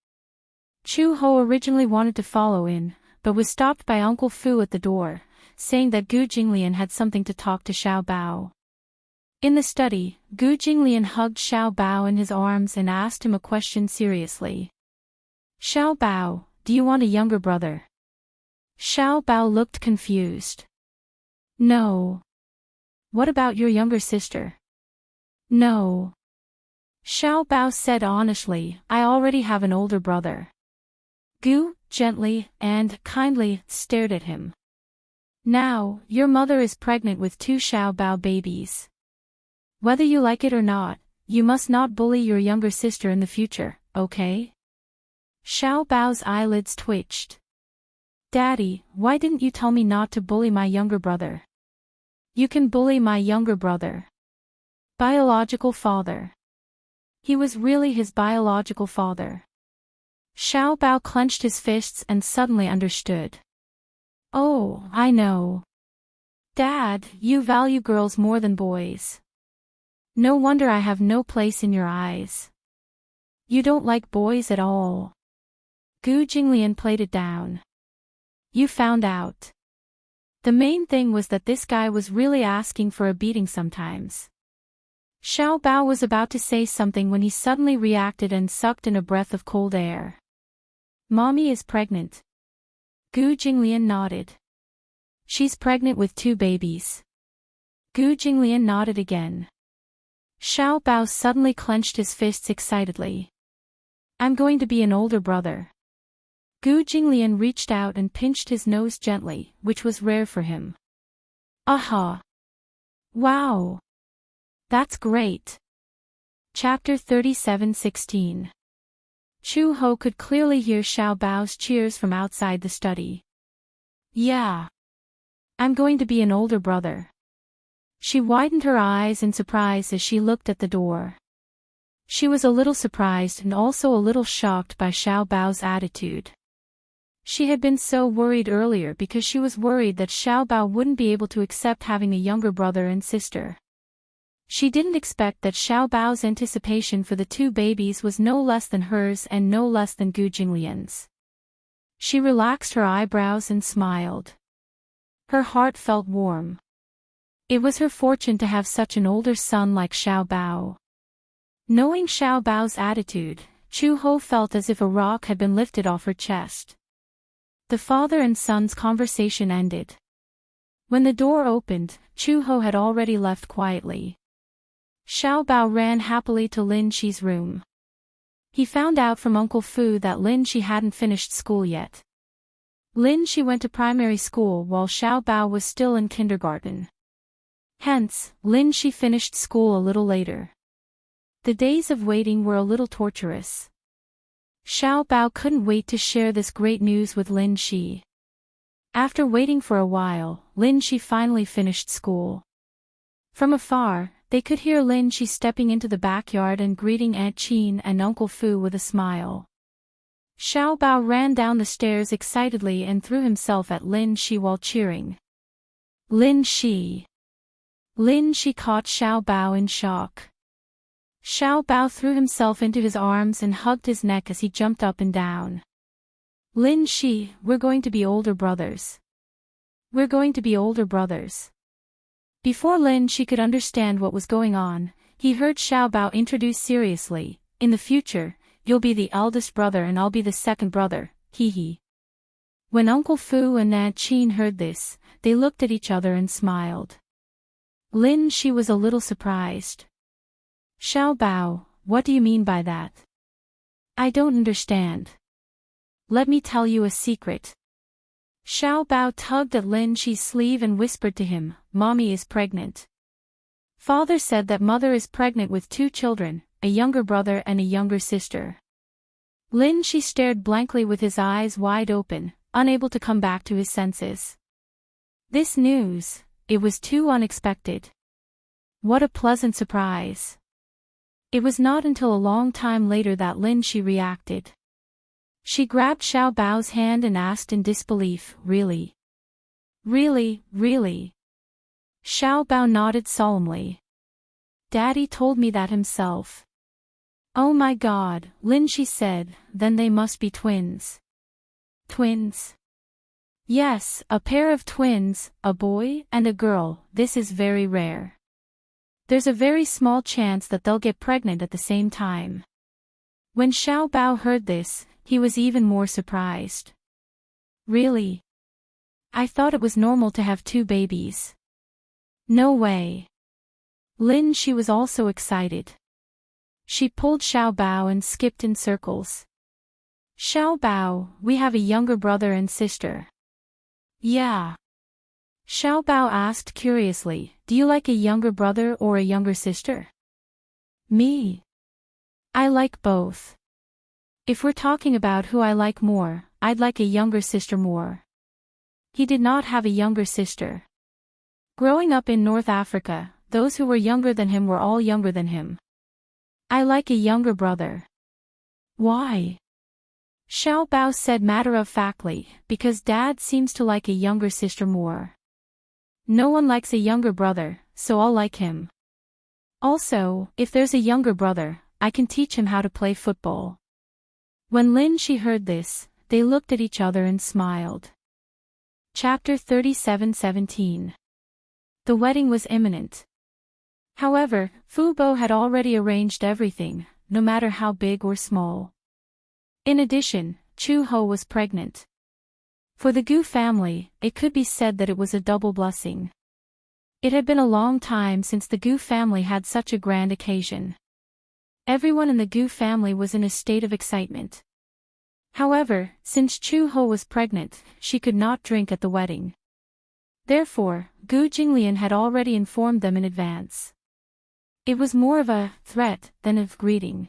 Chu Ho originally wanted to follow in, but was stopped by Uncle Fu at the door, saying that Gu Jinglian had something to talk to Xiao Bao. In the study, Gu Jinglian hugged Xiao Bao in his arms and asked him a question seriously. Xiao Bao, do you want a younger brother? Xiao Bao looked confused. No. What about your younger sister? No. Xiao Bao said honestly, I already have an older brother. Gu, gently and kindly, stared at him. Now, your mother is pregnant with 2 Xiao Bao babies. Whether you like it or not, you must not bully your younger sister in the future, okay? Xiao Bao's eyelids twitched. Daddy, why didn't you tell me not to bully my younger brother? You can bully my younger brother. Biological father. He was really his biological father. Xiao Bao clenched his fists and suddenly understood. Oh, I know. Dad, you value girls more than boys. No wonder I have no place in your eyes. You don't like boys at all. Gu Jinglian played it down. You found out. The main thing was that this guy was really asking for a beating sometimes. Xiao Bao was about to say something when he suddenly reacted and sucked in a breath of cold air. Mommy is pregnant. Gu Jinglian nodded. She's pregnant with 2 babies. Gu Jinglian nodded again. Xiao Bao suddenly clenched his fists excitedly. I'm going to be an older brother. Gu Jinglian reached out and pinched his nose gently, which was rare for him. Aha! Wow! That's great! Chapter 37:16. Chu Ho could clearly hear Xiao Bao's cheers from outside the study. Yeah. I'm going to be an older brother. She widened her eyes in surprise as she looked at the door. She was a little surprised and also a little shocked by Xiao Bao's attitude. She had been so worried earlier because she was worried that Xiao Bao wouldn't be able to accept having a younger brother and sister. She didn't expect that Xiao Bao's anticipation for the 2 babies was no less than hers and no less than Gu Jinglian's. She relaxed her eyebrows and smiled. Her heart felt warm. It was her fortune to have such an older son like Xiao Bao. Knowing Xiao Bao's attitude, Chu Ho felt as if a rock had been lifted off her chest. The father and son's conversation ended. When the door opened, Chu Ho had already left quietly. Xiao Bao ran happily to Lin Shi's room. He found out from Uncle Fu that Lin Shi hadn't finished school yet. Lin Shi went to primary school while Xiao Bao was still in kindergarten. Hence, Lin Shi finished school a little later. The days of waiting were a little torturous. Xiao Bao couldn't wait to share this great news with Lin Shi. After waiting for a while, Lin Shi finally finished school. From afar, they could hear Lin Shi stepping into the backyard and greeting Aunt Qin and Uncle Fu with a smile. Xiao Bao ran down the stairs excitedly and threw himself at Lin Shi while cheering. Lin Shi! Lin Shi caught Xiao Bao in shock. Xiao Bao threw himself into his arms and hugged his neck as he jumped up and down. Lin Shi, we're going to be older brothers. We're going to be older brothers. Before Lin Shi could understand what was going on, he heard Xiao Bao introduce seriously, in the future, you'll be the eldest brother and I'll be the second brother, hee hee. When Uncle Fu and Aunt Qin heard this, they looked at each other and smiled. Lin Shi was a little surprised. Xiao Bao, what do you mean by that? I don't understand. Let me tell you a secret. Xiao Bao tugged at Lin Shi's sleeve and whispered to him, Mommy is pregnant. Father said that Mother is pregnant with 2 children, a younger brother and a younger sister. Lin Shi stared blankly with his eyes wide open, unable to come back to his senses. This news, it was too unexpected. What a pleasant surprise. It was not until a long time later that Lin Shi reacted. She grabbed Xiao Bao's hand and asked in disbelief, Really? Really, really? Xiao Bao nodded solemnly. Daddy told me that himself. Oh my God, Lin Shi said, then they must be twins. Twins? Yes, a pair of twins, a boy and a girl, this is very rare. There's a very small chance that they'll get pregnant at the same time. When Xiao Bao heard this, he was even more surprised. Really? I thought it was normal to have 2 babies. No way. Lin Shi was also excited. She pulled Xiao Bao and skipped in circles. Xiao Bao, we have a younger brother and sister. Yeah. Xiao Bao asked curiously, do you like a younger brother or a younger sister? Me? I like both. If we're talking about who I like more, I'd like a younger sister more. He did not have a younger sister. Growing up in North Africa, those who were younger than him were all younger than him. I like a younger brother. Why? Xiao Bao said matter-of-factly, because Dad seems to like a younger sister more. No one likes a younger brother, so I'll like him. Also, if there's a younger brother, I can teach him how to play football. When Lin Shi heard this, they looked at each other and smiled. Chapter 37:17. The wedding was imminent. However, Fu Bo had already arranged everything, no matter how big or small. In addition, Chu Ho was pregnant. For the Gu family, it could be said that it was a double blessing. It had been a long time since the Gu family had such a grand occasion. Everyone in the Gu family was in a state of excitement. However, since Chu Ho was pregnant, she could not drink at the wedding. Therefore, Gu Jinglian had already informed them in advance. It was more of a threat than of greeting.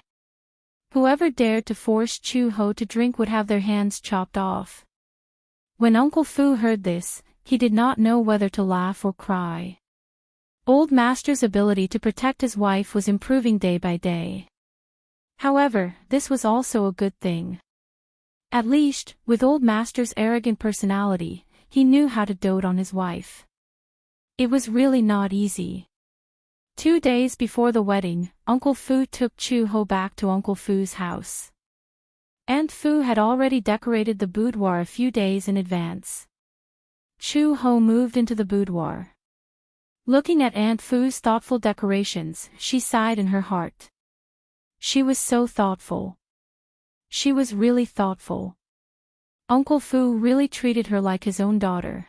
Whoever dared to force Chu Ho to drink would have their hands chopped off. When Uncle Fu heard this, he did not know whether to laugh or cry. Old Master's ability to protect his wife was improving day by day. However, this was also a good thing. At least, with Old Master's arrogant personality, he knew how to dote on his wife. It was really not easy. 2 days before the wedding, Uncle Fu took Chu Ho back to Uncle Fu's house. Aunt Fu had already decorated the boudoir a few days in advance. Chu Ho moved into the boudoir. Looking at Aunt Fu's thoughtful decorations, she sighed in her heart. She was so thoughtful. She was really thoughtful. Uncle Fu really treated her like his own daughter.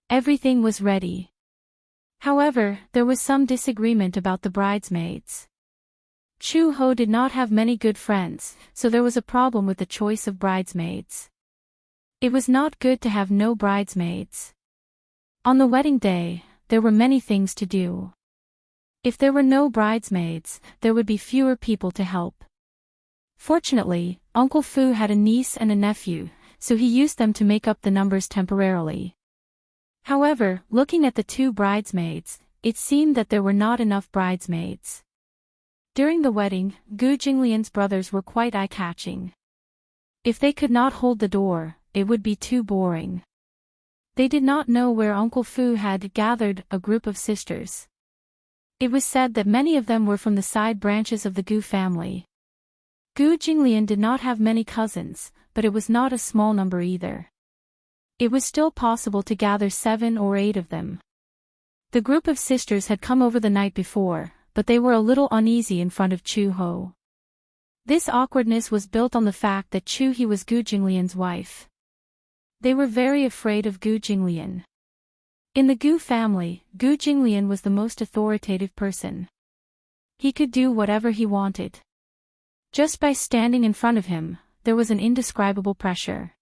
Everything was ready. However, there was some disagreement about the bridesmaids. Chu Ho did not have many good friends, so there was a problem with the choice of bridesmaids. It was not good to have no bridesmaids. On the wedding day, there were many things to do. If there were no bridesmaids, there would be fewer people to help. Fortunately, Uncle Fu had a niece and a nephew, so he used them to make up the numbers temporarily. However, looking at the 2 bridesmaids, it seemed that there were not enough bridesmaids. During the wedding, Gu Jinglian's brothers were quite eye-catching. If they could not hold the door, it would be too boring. They did not know where Uncle Fu had gathered a group of sisters. It was said that many of them were from the side branches of the Gu family. Gu Jinglian did not have many cousins, but it was not a small number either. It was still possible to gather 7 or 8 of them. The group of sisters had come over the night before, but they were a little uneasy in front of Chu Ho. This awkwardness was built on the fact that Chu He was Gu Jinglian's wife. They were very afraid of Gu Jinglian. In the Gu family, Gu Jinglian was the most authoritative person. He could do whatever he wanted. Just by standing in front of him, there was an indescribable pressure.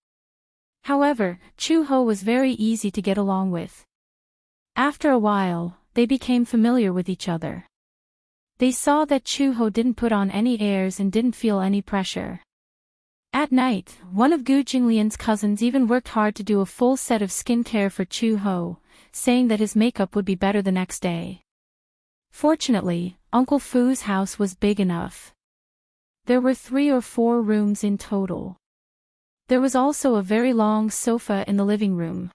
However, Chu Ho was very easy to get along with. After a while, they became familiar with each other. They saw that Chu Ho didn't put on any airs and didn't feel any pressure. At night, one of Gu Jinglian's cousins even worked hard to do a full set of skincare for Chu Ho, saying that his makeup would be better the next day. Fortunately, Uncle Fu's house was big enough. There were 3 or 4 rooms in total. There was also a very long sofa in the living room.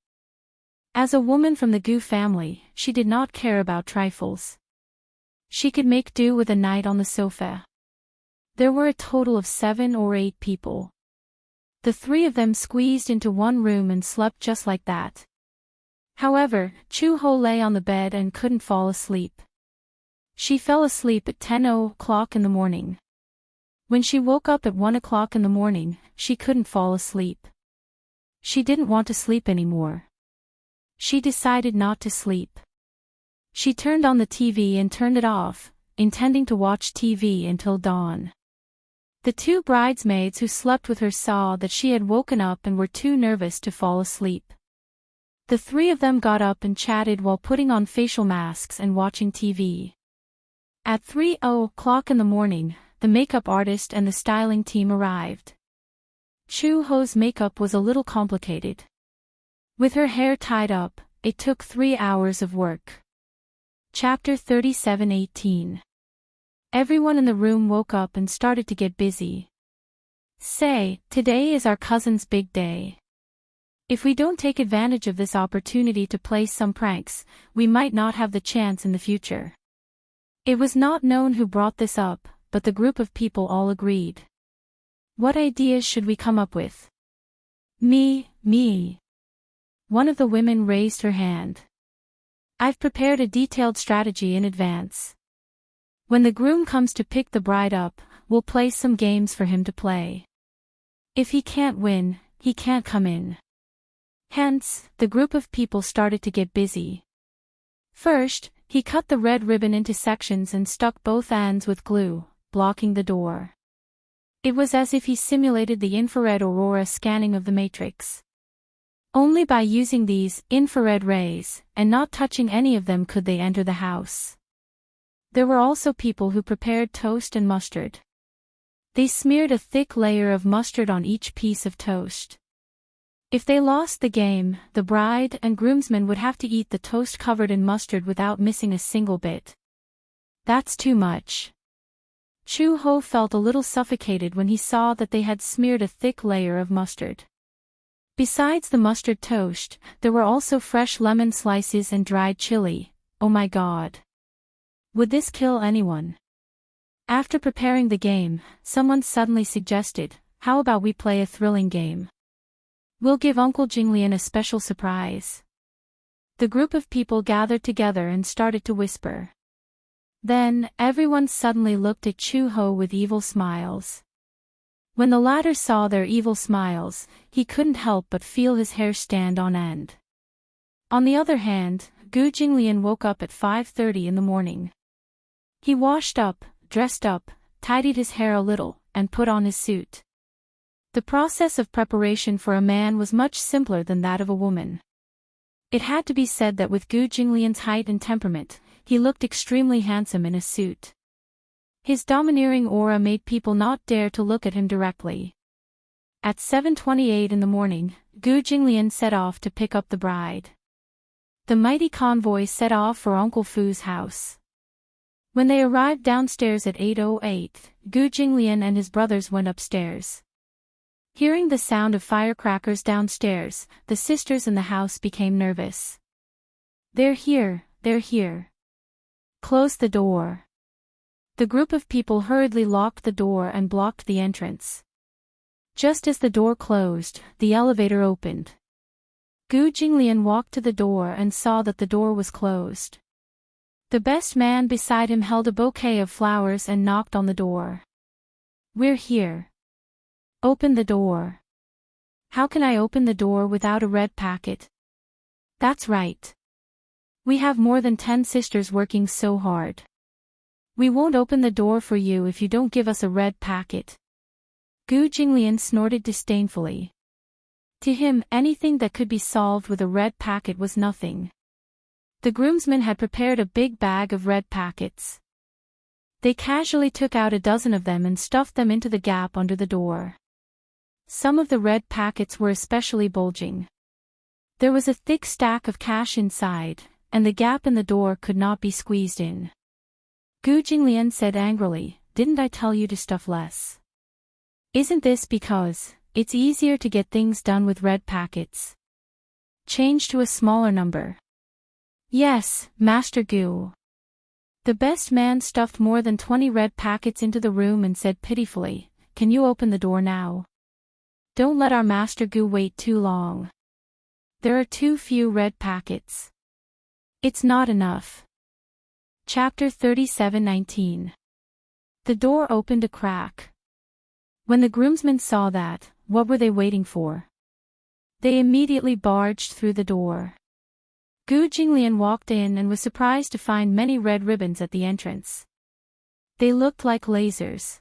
As a woman from the Gu family, she did not care about trifles. She could make do with a night on the sofa. There were a total of 7 or 8 people. The 3 of them squeezed into one room and slept just like that. However, Chu Ho lay on the bed and couldn't fall asleep. She fell asleep at 10 o'clock in the morning. When she woke up at 1 o'clock in the morning, she couldn't fall asleep. She didn't want to sleep anymore. She decided not to sleep. She turned on the TV and turned it off, intending to watch TV until dawn. The 2 bridesmaids who slept with her saw that she had woken up and were too nervous to fall asleep. The 3 of them got up and chatted while putting on facial masks and watching TV. At 3 o'clock in the morning, the makeup artist and the styling team arrived. Chu Ho's makeup was a little complicated. With her hair tied up, it took 3 hours of work. Chapter 37:18. Everyone in the room woke up and started to get busy. Say, today is our cousin's big day. If we don't take advantage of this opportunity to play some pranks, we might not have the chance in the future. It was not known who brought this up, but the group of people all agreed. What ideas should we come up with? Me. One of the women raised her hand. I've prepared a detailed strategy in advance. When the groom comes to pick the bride up, we'll play some games for him to play. If he can't win, he can't come in. Hence, the group of people started to get busy. First, he cut the red ribbon into sections and stuck both ends with glue, blocking the door. It was as if he simulated the infrared aurora scanning of the matrix. Only by using these infrared rays, and not touching any of them, could they enter the house. There were also people who prepared toast and mustard. They smeared a thick layer of mustard on each piece of toast. If they lost the game, the bride and groomsmen would have to eat the toast covered in mustard without missing a single bit. That's too much. Chu Ho felt a little suffocated when he saw that they had smeared a thick layer of mustard. Besides the mustard toast, there were also fresh lemon slices and dried chili. Oh my God. Would this kill anyone? After preparing the game, someone suddenly suggested, how about we play a thrilling game? We'll give Uncle Jinglian a special surprise. The group of people gathered together and started to whisper. Then, everyone suddenly looked at Chu Ho with evil smiles. When the latter saw their evil smiles, he couldn't help but feel his hair stand on end. On the other hand, Gu Jinglian woke up at 5:30 in the morning. He washed up, dressed up, tidied his hair a little, and put on his suit. The process of preparation for a man was much simpler than that of a woman. It had to be said that with Gu Jinglian's height and temperament, he looked extremely handsome in a suit. His domineering aura made people not dare to look at him directly. At 7:28 in the morning, Gu Jinglian set off to pick up the bride. The mighty convoy set off for Uncle Fu's house. When they arrived downstairs at 8:08, Gu Jinglian and his brothers went upstairs. Hearing the sound of firecrackers downstairs, the sisters in the house became nervous. They're here, they're here. Close the door. The group of people hurriedly locked the door and blocked the entrance. Just as the door closed, the elevator opened. Gu Jinglian walked to the door and saw that the door was closed. The best man beside him held a bouquet of flowers and knocked on the door. We're here. Open the door. How can I open the door without a red packet? That's right. We have more than 10 sisters working so hard. We won't open the door for you if you don't give us a red packet. Gu Jinglian snorted disdainfully. To him, anything that could be solved with a red packet was nothing. The groomsmen had prepared a big bag of red packets. They casually took out a dozen of them and stuffed them into the gap under the door. Some of the red packets were especially bulging. There was a thick stack of cash inside, and the gap in the door could not be squeezed in. Gu Jinglian said angrily, "Didn't I tell you to stuff less? Isn't this because it's easier to get things done with red packets? Change to a smaller number." "Yes, Master Gu." The best man stuffed more than 20 red packets into the room and said pitifully, "Can you open the door now? Don't let our Master Gu wait too long. There are too few red packets. It's not enough." Chapter 37:19. The door opened a crack. When the groomsmen saw that, what were they waiting for? They immediately barged through the door. Gu Jinglian walked in and was surprised to find many red ribbons at the entrance. They looked like lasers.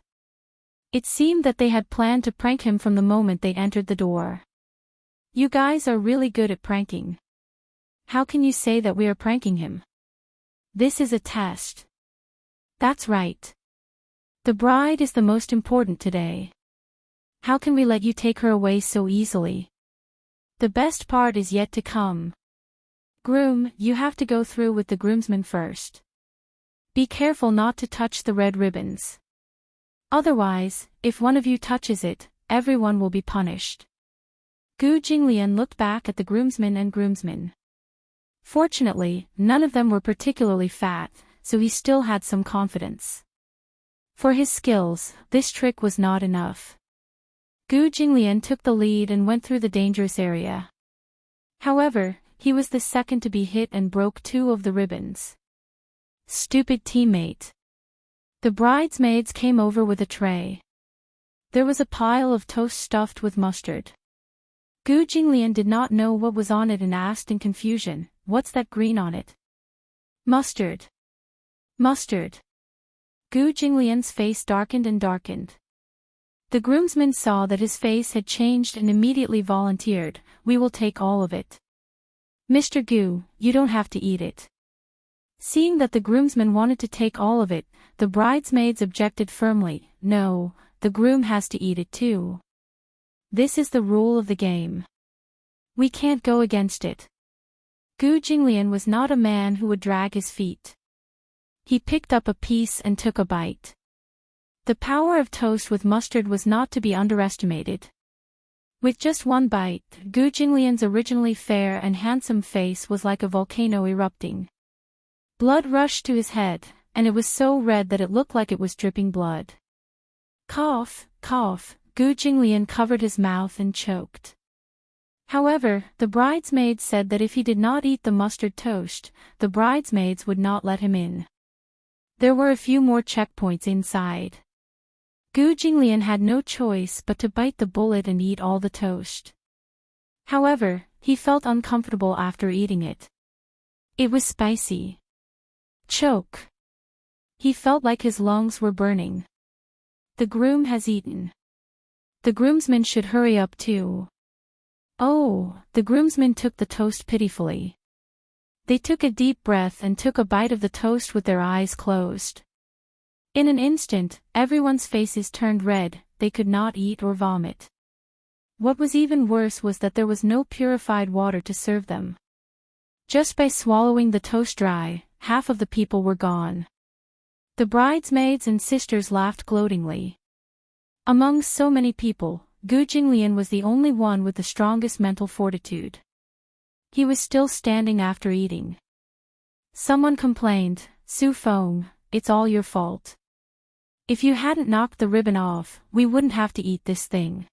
It seemed that they had planned to prank him from the moment they entered the door. "You guys are really good at pranking. How can you say that we are pranking him? This is a test." "That's right. The bride is the most important today. How can we let you take her away so easily? The best part is yet to come. Groom, you have to go through with the groomsmen first. Be careful not to touch the red ribbons. Otherwise, if one of you touches it, everyone will be punished." Gu Jinglian looked back at the groomsmen and groomsmen. Fortunately, none of them were particularly fat, so he still had some confidence. For his skills, this trick was not enough. Gu Jinglian took the lead and went through the dangerous area. However, he was the second to be hit and broke 2 of the ribbons. Stupid teammate. The bridesmaids came over with a tray. There was a pile of toast stuffed with mustard. Gu Jinglian did not know what was on it and asked in confusion, "What's that green on it?" "Mustard. Mustard." Gu Jinglian's face darkened and darkened. The groomsman saw that his face had changed and immediately volunteered, "We will take all of it." "Mr. Gu, you don't have to eat it." Seeing that the groomsmen wanted to take all of it, the bridesmaids objected firmly, "No, the groom has to eat it too. This is the rule of the game. We can't go against it." Gu Jinglian was not a man who would drag his feet. He picked up a piece and took a bite. The power of toast with mustard was not to be underestimated. With just one bite, Gu Jinglian's originally fair and handsome face was like a volcano erupting. Blood rushed to his head, and it was so red that it looked like it was dripping blood. Cough, cough, Gu Jinglian covered his mouth and choked. However, the bridesmaids said that if he did not eat the mustard toast, the bridesmaids would not let him in. There were a few more checkpoints inside. Gu Jinglian had no choice but to bite the bullet and eat all the toast. However, he felt uncomfortable after eating it. It was spicy. Choke. He felt like his lungs were burning. The groom has eaten. The groomsmen should hurry up too. Oh, the groomsmen took the toast pitifully. They took a deep breath and took a bite of the toast with their eyes closed. In an instant, everyone's faces turned red, they could not eat or vomit. What was even worse was that there was no purified water to serve them. Just by swallowing the toast dry, half of the people were gone. The bridesmaids and sisters laughed gloatingly. Among so many people, Gu Jinglian was the only one with the strongest mental fortitude. He was still standing after eating. Someone complained, "Su Feng, it's all your fault. If you hadn't knocked the ribbon off, we wouldn't have to eat this thing.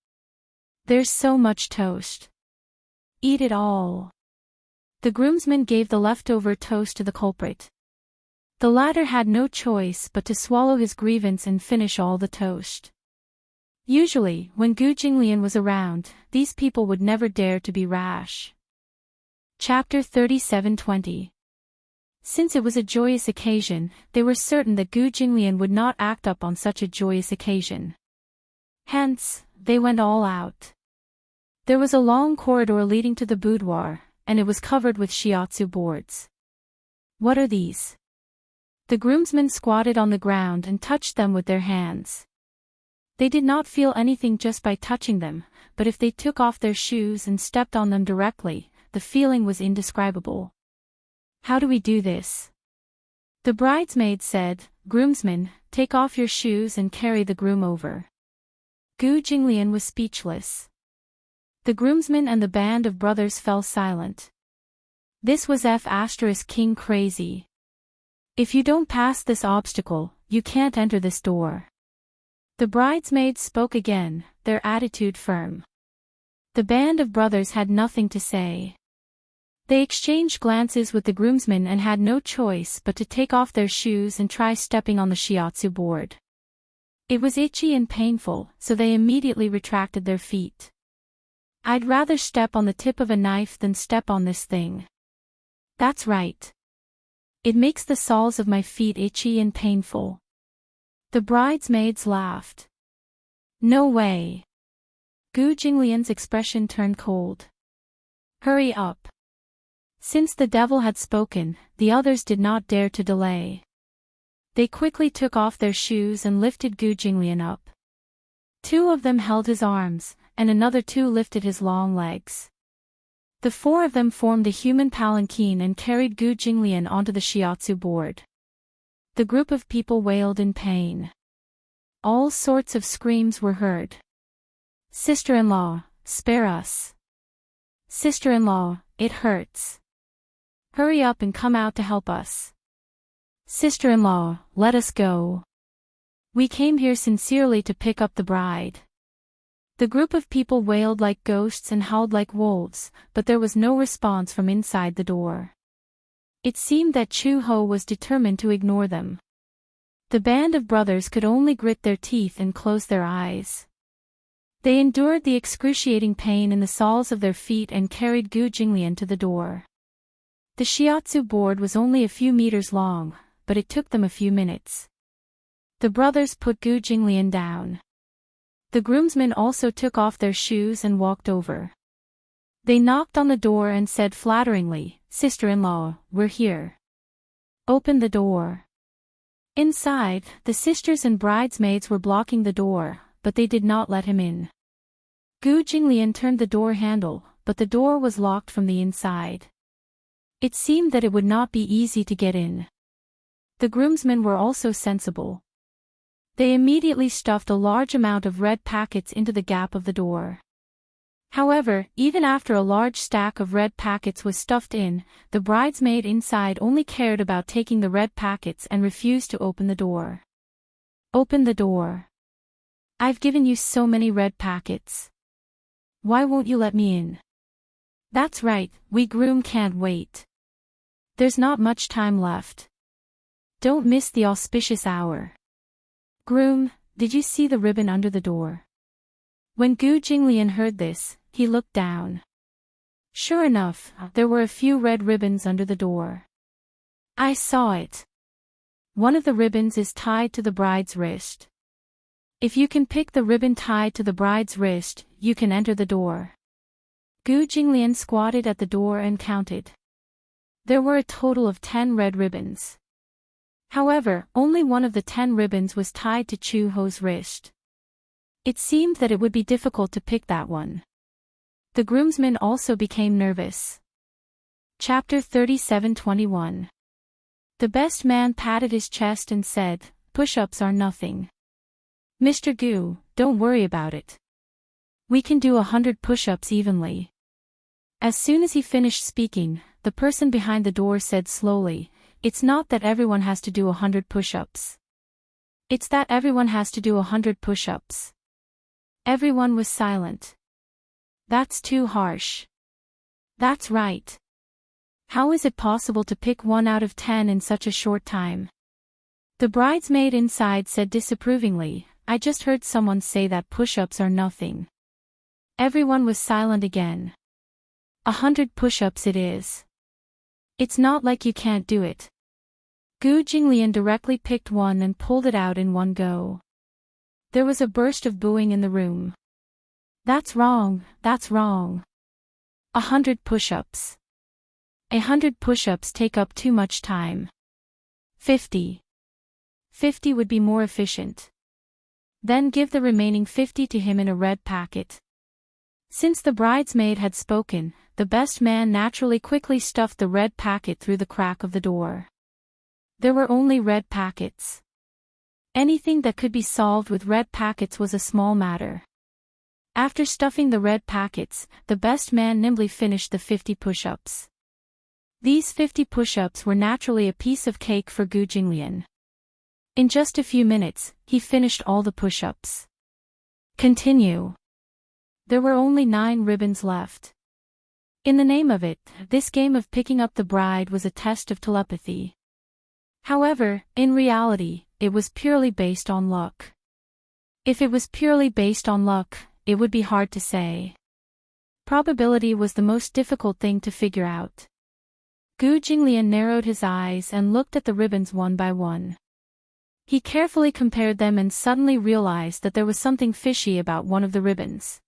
There's so much toast. Eat it all." The groomsman gave the leftover toast to the culprit. The latter had no choice but to swallow his grievance and finish all the toast. Usually, when Gu Jinglian was around, these people would never dare to be rash. Chapter 37:20. Since it was a joyous occasion, they were certain that Gu Jinglian would not act up on such a joyous occasion. Hence, they went all out. There was a long corridor leading to the boudoir, and it was covered with shiatsu boards. "What are these?" The groomsmen squatted on the ground and touched them with their hands. They did not feel anything just by touching them, but if they took off their shoes and stepped on them directly, the feeling was indescribable. "How do we do this?" The bridesmaid said, "Groomsmen, take off your shoes and carry the groom over." Gu Jinglian was speechless. The groomsmen and the band of brothers fell silent. This was King crazy. "If you don't pass this obstacle, you can't enter this door." The bridesmaids spoke again, their attitude firm. The band of brothers had nothing to say. They exchanged glances with the groomsmen and had no choice but to take off their shoes and try stepping on the shiatsu board. It was itchy and painful, so they immediately retracted their feet. "I'd rather step on the tip of a knife than step on this thing." "That's right. It makes the soles of my feet itchy and painful." The bridesmaids laughed. "No way." Gu Jinglian's expression turned cold. "Hurry up." Since the devil had spoken, the others did not dare to delay. They quickly took off their shoes and lifted Gu Jinglian up. Two of them held his arms, and another two lifted his long legs. The four of them formed the human palanquin and carried Gu Jinglian onto the shiatsu board. The group of people wailed in pain. All sorts of screams were heard. "Sister-in-law, spare us. Sister-in-law, it hurts. Hurry up and come out to help us. Sister-in-law, let us go. We came here sincerely to pick up the bride." The group of people wailed like ghosts and howled like wolves, but there was no response from inside the door. It seemed that Chu Ho was determined to ignore them. The band of brothers could only grit their teeth and close their eyes. They endured the excruciating pain in the soles of their feet and carried Gu Jinglian to the door. The shiatsu board was only a few meters long, but it took them a few minutes. The brothers put Gu Jinglian down. The groomsmen also took off their shoes and walked over. They knocked on the door and said flatteringly, "Sister-in-law, we're here. Open the door." Inside, the sisters and bridesmaids were blocking the door, but they did not let him in. Gu Jinglian turned the door handle, but the door was locked from the inside. It seemed that it would not be easy to get in. The groomsmen were also sensible. They immediately stuffed a large amount of red packets into the gap of the door. However, even after a large stack of red packets was stuffed in, the bridesmaid inside only cared about taking the red packets and refused to open the door. "Open the door. I've given you so many red packets. Why won't you let me in?" "That's right, we groom can't wait. There's not much time left. Don't miss the auspicious hour. Groom, did you see the ribbon under the door?" When Gu Jinglian heard this, he looked down. Sure enough, there were a few red ribbons under the door. "I saw it. One of the ribbons is tied to the bride's wrist. If you can pick the ribbon tied to the bride's wrist, you can enter the door." Gu Jinglian squatted at the door and counted. There were a total of 10 red ribbons. However, only one of the 10 ribbons was tied to Chu Ho's wrist. It seemed that it would be difficult to pick that one. The groomsmen also became nervous. Chapter 37:21. The best man patted his chest and said, "Push-ups are nothing. Mr. Gu, don't worry about it. We can do 100 push-ups evenly. As soon as he finished speaking, the person behind the door said slowly, "It's not that everyone has to do 100 push-ups. It's that everyone has to do 100 push-ups." Everyone was silent. That's too harsh. That's right. How is it possible to pick 1 out of 10 in such a short time? The bridesmaid inside said disapprovingly, "I just heard someone say that push-ups are nothing." Everyone was silent again. 100 push-ups it is. It's not like you can't do it. Gu Jinglian directly picked one and pulled it out in one go. There was a burst of booing in the room. That's wrong, that's wrong. 100 push-ups. 100 push-ups take up too much time. 50. 50 would be more efficient. Then give the remaining 50 to him in a red packet. Since the bridesmaid had spoken, the best man naturally quickly stuffed the red packet through the crack of the door. There were only red packets. Anything that could be solved with red packets was a small matter. After stuffing the red packets, the best man nimbly finished the 50 push-ups. These 50 push-ups were naturally a piece of cake for Gu Jinglian. In just a few minutes, he finished all the push-ups. Continue. There were only 9 ribbons left. In the name of it, this game of picking up the bride was a test of telepathy. However, in reality, it was purely based on luck. If it was purely based on luck, it would be hard to say. Probability was the most difficult thing to figure out. Gu Jinglian narrowed his eyes and looked at the ribbons one by one. He carefully compared them and suddenly realized that there was something fishy about one of the ribbons.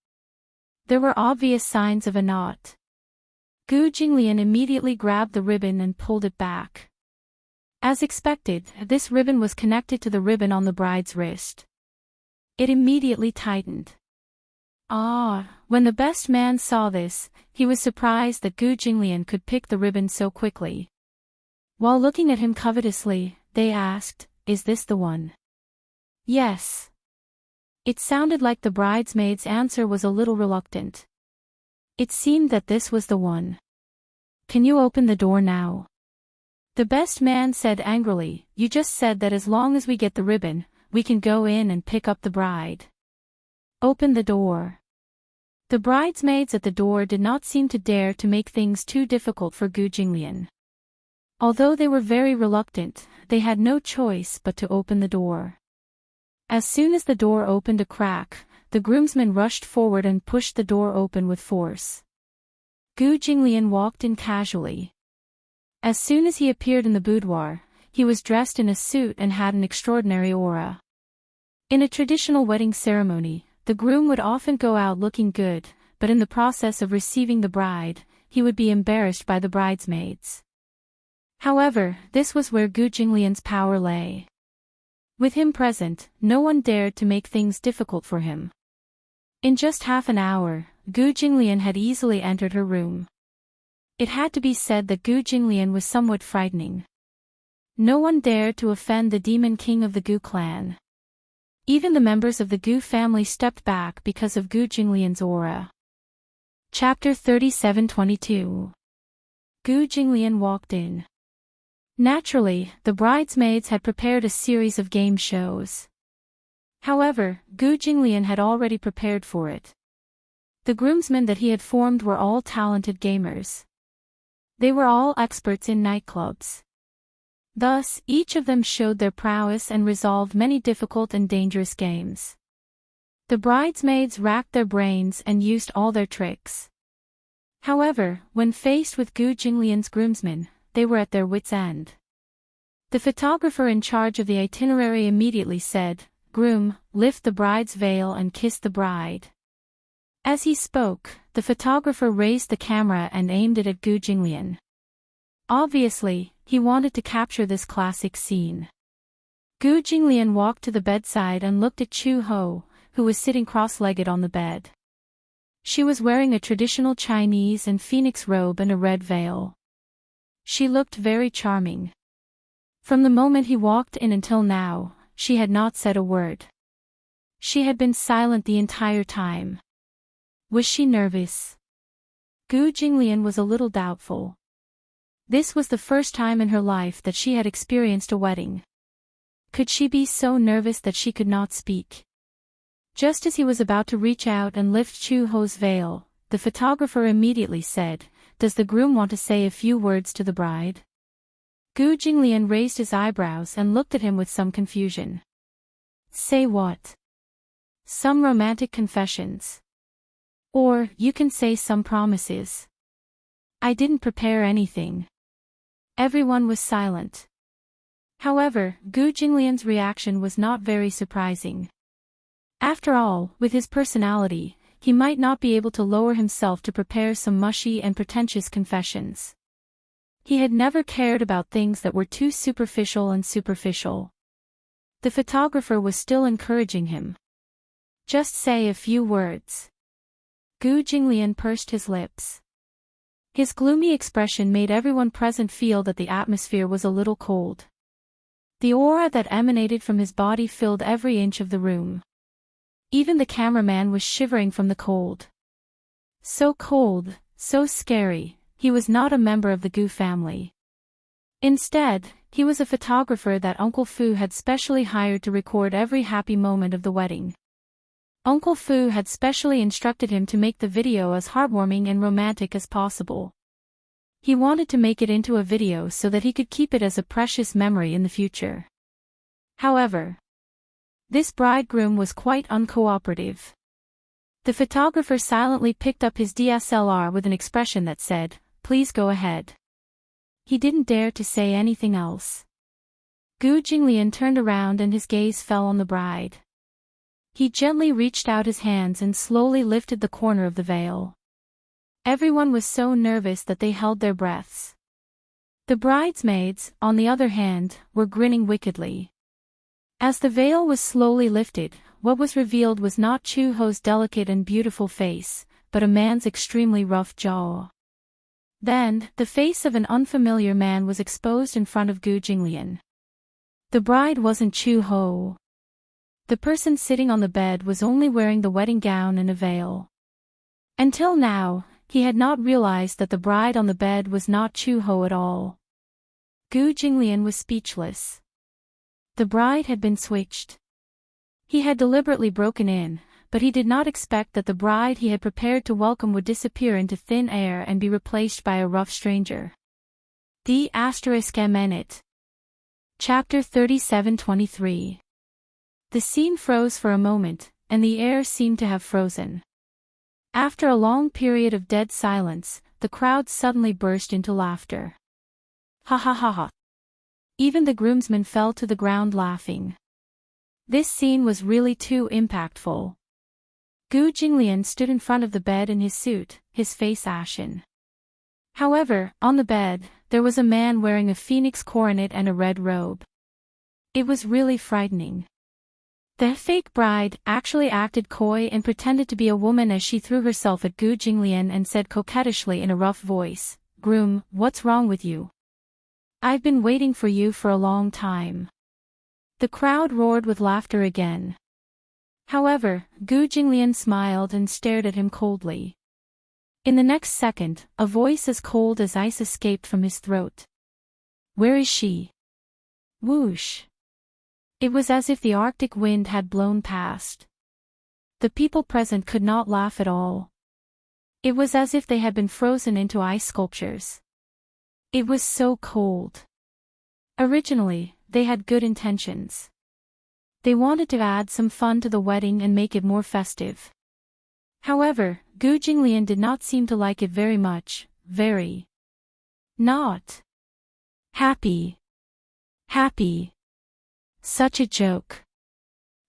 There were obvious signs of a knot. Gu Jinglian immediately grabbed the ribbon and pulled it back. As expected, this ribbon was connected to the ribbon on the bride's wrist. It immediately tightened. When the best man saw this, he was surprised that Gu Jinglian could pick the ribbon so quickly. While looking at him covetously, they asked, "Is this the one?" "Yes." It sounded like the bridesmaid's answer was a little reluctant. It seemed that this was the one. "Can you open the door now?" The best man said angrily, "You just said that as long as we get the ribbon, we can go in and pick up the bride. Open the door." The bridesmaids at the door did not seem to dare to make things too difficult for Gu Jinglian. Although they were very reluctant, they had no choice but to open the door. As soon as the door opened a crack, the groomsmen rushed forward and pushed the door open with force. Gu Jinglian walked in casually. As soon as he appeared in the boudoir, he was dressed in a suit and had an extraordinary aura. In a traditional wedding ceremony, the groom would often go out looking good, but in the process of receiving the bride, he would be embarrassed by the bridesmaids. However, this was where Gu Jinglian's power lay. With him present, no one dared to make things difficult for him. In just half an hour, Gu Jinglian had easily entered her room. It had to be said that Gu Jinglian was somewhat frightening. No one dared to offend the demon king of the Gu clan. Even the members of the Gu family stepped back because of Gu Jinglian's aura. Chapter 37-22. Gu Jinglian walked in. Naturally, the bridesmaids had prepared a series of game shows. However, Gu Jinglian had already prepared for it. The groomsmen that he had formed were all talented gamers. They were all experts in nightclubs. Thus, each of them showed their prowess and resolved many difficult and dangerous games. The bridesmaids racked their brains and used all their tricks. However, when faced with Gu Jinglian's groomsmen, they were at their wits' end. The photographer in charge of the itinerary immediately said, "Groom, lift the bride's veil and kiss the bride." As he spoke, the photographer raised the camera and aimed it at Gu Jinglian. Obviously, he wanted to capture this classic scene. Gu Jinglian walked to the bedside and looked at Chu Ho, who was sitting cross-legged on the bed. She was wearing a traditional Chinese and phoenix robe and a red veil. She looked very charming. From the moment he walked in until now, she had not said a word. She had been silent the entire time. Was she nervous? Gu Jinglian was a little doubtful. This was the first time in her life that she had experienced a wedding. Could she be so nervous that she could not speak? Just as he was about to reach out and lift Chu Ho's veil, the photographer immediately said, "Does the groom want to say a few words to the bride?" Gu Jinglian raised his eyebrows and looked at him with some confusion. Say what? Some romantic confessions. Or, you can say some promises. I didn't prepare anything. Everyone was silent. However, Gu Jinglian's reaction was not very surprising. After all, with his personality, he might not be able to lower himself to prepare some mushy and pretentious confessions. He had never cared about things that were too superficial and superficial. The photographer was still encouraging him. Just say a few words. Gu Jinglian pursed his lips. His gloomy expression made everyone present feel that the atmosphere was a little cold. The aura that emanated from his body filled every inch of the room. Even the cameraman was shivering from the cold. So cold, so scary, he was not a member of the Gu family. Instead, he was a photographer that Uncle Fu had specially hired to record every happy moment of the wedding. Uncle Fu had specially instructed him to make the video as heartwarming and romantic as possible. He wanted to make it into a video so that he could keep it as a precious memory in the future. However, this bridegroom was quite uncooperative. The photographer silently picked up his DSLR with an expression that said, "Please go ahead." He didn't dare to say anything else. Gu Jinglian turned around and his gaze fell on the bride. He gently reached out his hands and slowly lifted the corner of the veil. Everyone was so nervous that they held their breaths. The bridesmaids, on the other hand, were grinning wickedly. As the veil was slowly lifted, what was revealed was not Chu Ho's delicate and beautiful face, but a man's extremely rough jaw. Then, the face of an unfamiliar man was exposed in front of Gu Jinglian. The bride wasn't Chu Ho. The person sitting on the bed was only wearing the wedding gown and a veil. Until now, he had not realized that the bride on the bed was not Chu Ho at all. Gu Jinglian was speechless. The bride had been switched. He had deliberately broken in, but he did not expect that the bride he had prepared to welcome would disappear into thin air and be replaced by a rough stranger. The *minute. Chapter 37:23. The scene froze for a moment, and the air seemed to have frozen. After a long period of dead silence, the crowd suddenly burst into laughter. Ha ha ha ha. Even the groomsmen fell to the ground laughing. This scene was really too impactful. Gu Jinglian stood in front of the bed in his suit, his face ashen. However, on the bed, there was a man wearing a phoenix coronet and a red robe. It was really frightening. The fake bride actually acted coy and pretended to be a woman as she threw herself at Gu Jinglian and said coquettishly in a rough voice, "Groom, what's wrong with you? I've been waiting for you for a long time." The crowd roared with laughter again. However, Gu Jinglian smiled and stared at him coldly. In the next second, a voice as cold as ice escaped from his throat. "Where is she?" Whoosh. It was as if the Arctic wind had blown past. The people present could not laugh at all. It was as if they had been frozen into ice sculptures. It was so cold. Originally, they had good intentions. They wanted to add some fun to the wedding and make it more festive. However, Gu Jinglian did not seem to like it very much, very not happy. Such a joke.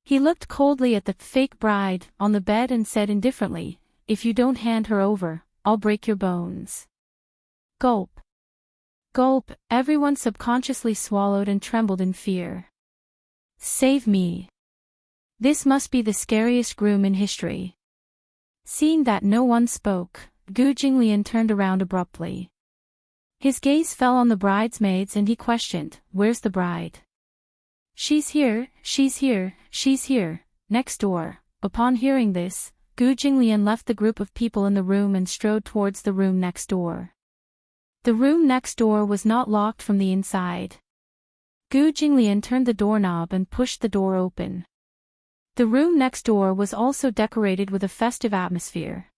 He looked coldly at the fake bride on the bed and said indifferently, "If you don't hand her over, I'll break your bones." Gulp. Gulp, everyone subconsciously swallowed and trembled in fear. Save me. This must be the scariest groom in history. Seeing that no one spoke, Gu Jinglian turned around abruptly. His gaze fell on the bridesmaids and he questioned, "Where's the bride?" She's here, next door." Upon hearing this, Gu Jinglian left the group of people in the room and strode towards the room next door. The room next door was not locked from the inside. Gu Jinglian turned the doorknob and pushed the door open. The room next door was also decorated with a festive atmosphere.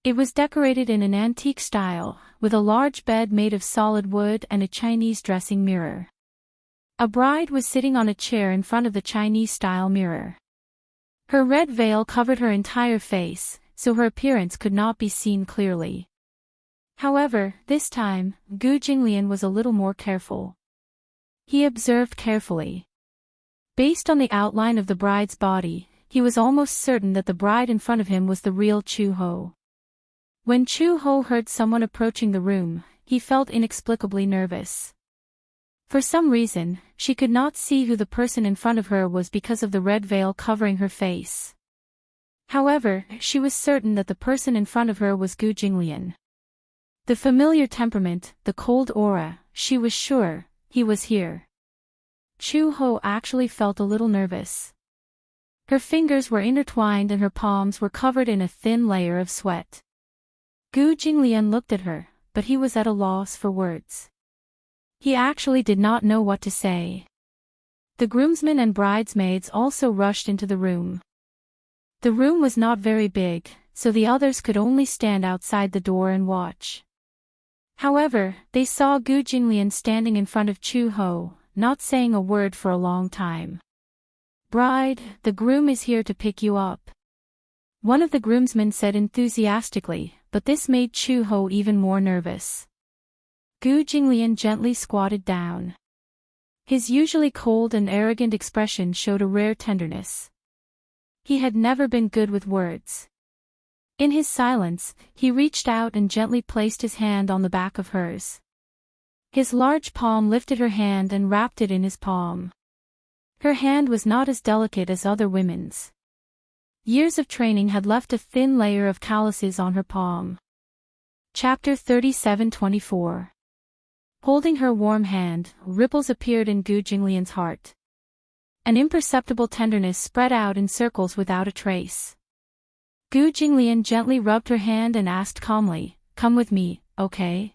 It was decorated in an antique style, with a large bed made of solid wood and a Chinese dressing mirror. A bride was sitting on a chair in front of the Chinese-style mirror. Her red veil covered her entire face, so her appearance could not be seen clearly. However, this time, Gu Jinglian was a little more careful. He observed carefully. Based on the outline of the bride's body, he was almost certain that the bride in front of him was the real Chu Ho. When Chu Ho heard someone approaching the room, he felt inexplicably nervous. For some reason, she could not see who the person in front of her was because of the red veil covering her face. However, she was certain that the person in front of her was Gu Jinglian. The familiar temperament, the cold aura, she was sure, he was here. Chu Ho actually felt a little nervous. Her fingers were intertwined and her palms were covered in a thin layer of sweat. Gu Jinglian looked at her, but he was at a loss for words. He actually did not know what to say. The groomsmen and bridesmaids also rushed into the room. The room was not very big, so the others could only stand outside the door and watch. However, they saw Gu Jinglian standing in front of Chu Ho, not saying a word for a long time. "Bride, the groom is here to pick you up," one of the groomsmen said enthusiastically, but this made Chu Ho even more nervous. Gu Jinglian gently squatted down. His usually cold and arrogant expression showed a rare tenderness. He had never been good with words. In his silence, he reached out and gently placed his hand on the back of hers. His large palm lifted her hand and wrapped it in his palm. Her hand was not as delicate as other women's. Years of training had left a thin layer of calluses on her palm. Chapter 37-24. Holding her warm hand, ripples appeared in Gu Jinglian's heart. An imperceptible tenderness spread out in circles without a trace. Gu Jinglian gently rubbed her hand and asked calmly, "Come with me, okay?"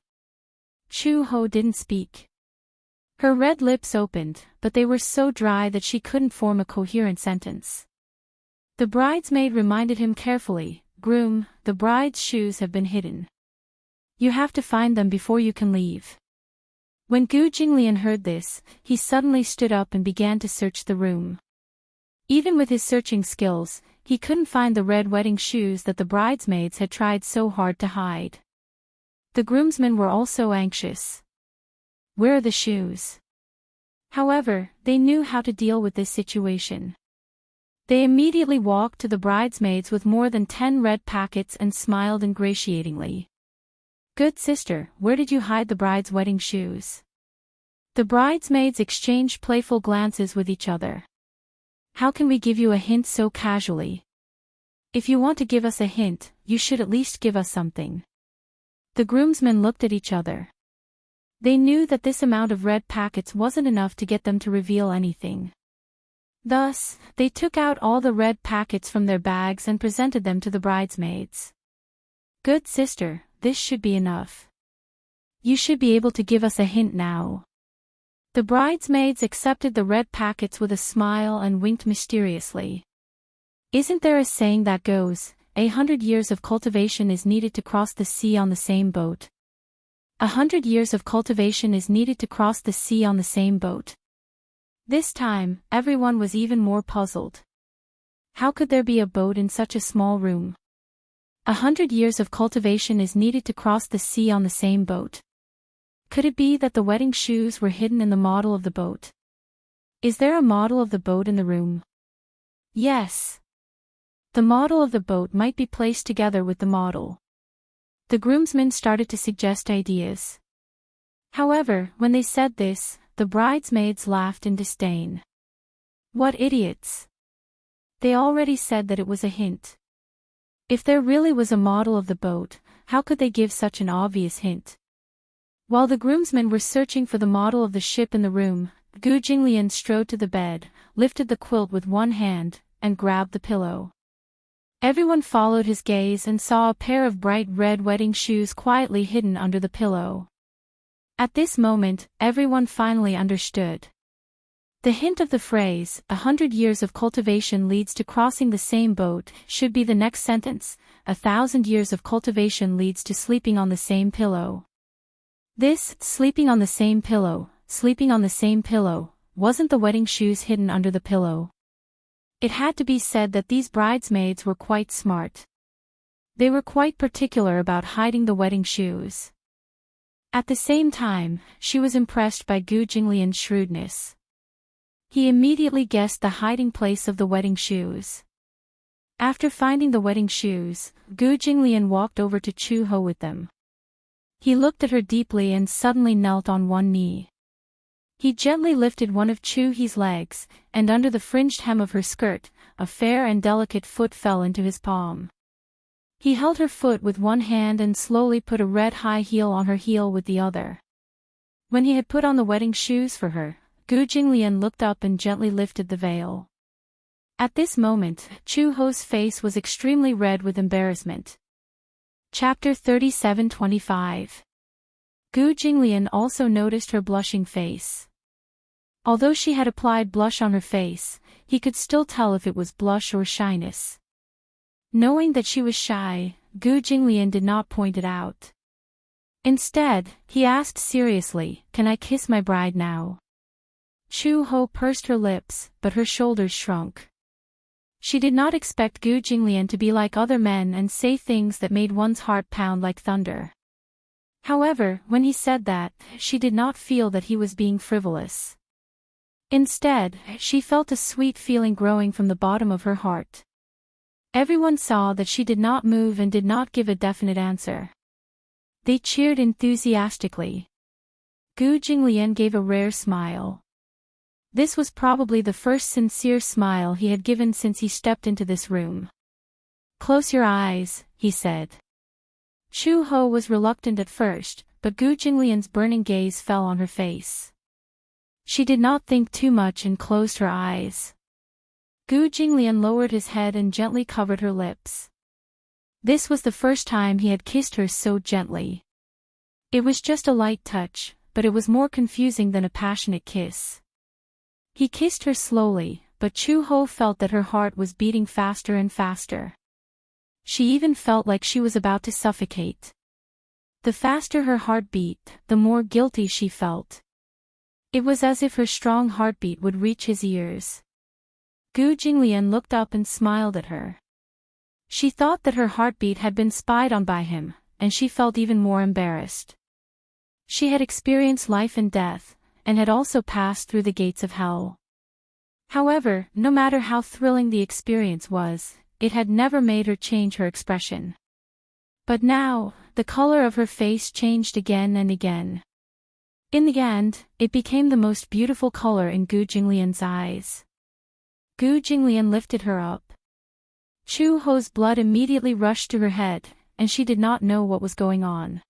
Chu Ho didn't speak. Her red lips opened, but they were so dry that she couldn't form a coherent sentence. The bridesmaid reminded him carefully, "Groom, the bride's shoes have been hidden. You have to find them before you can leave." When Gu Jinglian heard this, he suddenly stood up and began to search the room. Even with his searching skills, he couldn't find the red wedding shoes that the bridesmaids had tried so hard to hide. The groomsmen were also anxious. Where are the shoes? However, they knew how to deal with this situation. They immediately walked to the bridesmaids with more than 10 red packets and smiled ingratiatingly. "Good sister, where did you hide the bride's wedding shoes?" The bridesmaids exchanged playful glances with each other. "How can we give you a hint so casually? If you want to give us a hint, you should at least give us something." The groomsmen looked at each other. They knew that this amount of red packets wasn't enough to get them to reveal anything. Thus, they took out all the red packets from their bags and presented them to the bridesmaids. "Good sister, this should be enough. You should be able to give us a hint now." The bridesmaids accepted the red packets with a smile and winked mysteriously. "Isn't there a saying that goes, 100 years of cultivation is needed to cross the sea on the same boat? 100 years of cultivation is needed to cross the sea on the same boat." This time, everyone was even more puzzled. How could there be a boat in such a small room? 100 years of cultivation is needed to cross the sea on the same boat. Could it be that the wedding shoes were hidden in the model of the boat? Is there a model of the boat in the room? Yes. The model of the boat might be placed together with the model. The groomsmen started to suggest ideas. However, when they said this, the bridesmaids laughed in disdain. What idiots! They already said that it was a hint. If there really was a model of the boat, how could they give such an obvious hint? While the groomsmen were searching for the model of the ship in the room, Gu Jinglian strode to the bed, lifted the quilt with one hand, and grabbed the pillow. Everyone followed his gaze and saw a pair of bright red wedding shoes quietly hidden under the pillow. At this moment, everyone finally understood. The hint of the phrase, 100 years of cultivation leads to crossing the same boat, should be the next sentence, 1,000 years of cultivation leads to sleeping on the same pillow. This, sleeping on the same pillow, wasn't the wedding shoes hidden under the pillow. It had to be said that these bridesmaids were quite smart. They were quite particular about hiding the wedding shoes. At the same time, she was impressed by Gu Jinglian's shrewdness. He immediately guessed the hiding place of the wedding shoes. After finding the wedding shoes, Gu Jinglian walked over to Chu Ho with them. He looked at her deeply and suddenly knelt on one knee. He gently lifted one of Chu He's legs, and under the fringed hem of her skirt, a fair and delicate foot fell into his palm. He held her foot with one hand and slowly put a red high heel on her heel with the other. When he had put on the wedding shoes for her, Gu Jinglian looked up and gently lifted the veil. At this moment, Chu Ho's face was extremely red with embarrassment. Chapter 37:25. Gu Jinglian also noticed her blushing face. Although she had applied blush on her face, he could still tell if it was blush or shyness. Knowing that she was shy, Gu Jinglian did not point it out. Instead, he asked seriously, "Can I kiss my bride now?" Chu Ho pursed her lips, but her shoulders shrunk. She did not expect Gu Jinglian to be like other men and say things that made one's heart pound like thunder. However, when he said that, she did not feel that he was being frivolous. Instead, she felt a sweet feeling growing from the bottom of her heart. Everyone saw that she did not move and did not give a definite answer. They cheered enthusiastically. Gu Jinglian gave a rare smile. This was probably the first sincere smile he had given since he stepped into this room. "Close your eyes," he said. Chu Ho was reluctant at first, but Gu Jinglian's burning gaze fell on her face. She did not think too much and closed her eyes. Gu Jinglian lowered his head and gently covered her lips. This was the first time he had kissed her so gently. It was just a light touch, but it was more confusing than a passionate kiss. He kissed her slowly, but Chu Ho felt that her heart was beating faster and faster. She even felt like she was about to suffocate. The faster her heart beat, the more guilty she felt. It was as if her strong heartbeat would reach his ears. Gu Jinglian looked up and smiled at her. She thought that her heartbeat had been spied on by him, and she felt even more embarrassed. She had experienced life and death, and had also passed through the gates of hell. However, no matter how thrilling the experience was, it had never made her change her expression. But now, the color of her face changed again and again. In the end, it became the most beautiful color in Gu Jinglian's eyes. Gu Jinglian lifted her up. Chu Ho's blood immediately rushed to her head, and she did not know what was going on.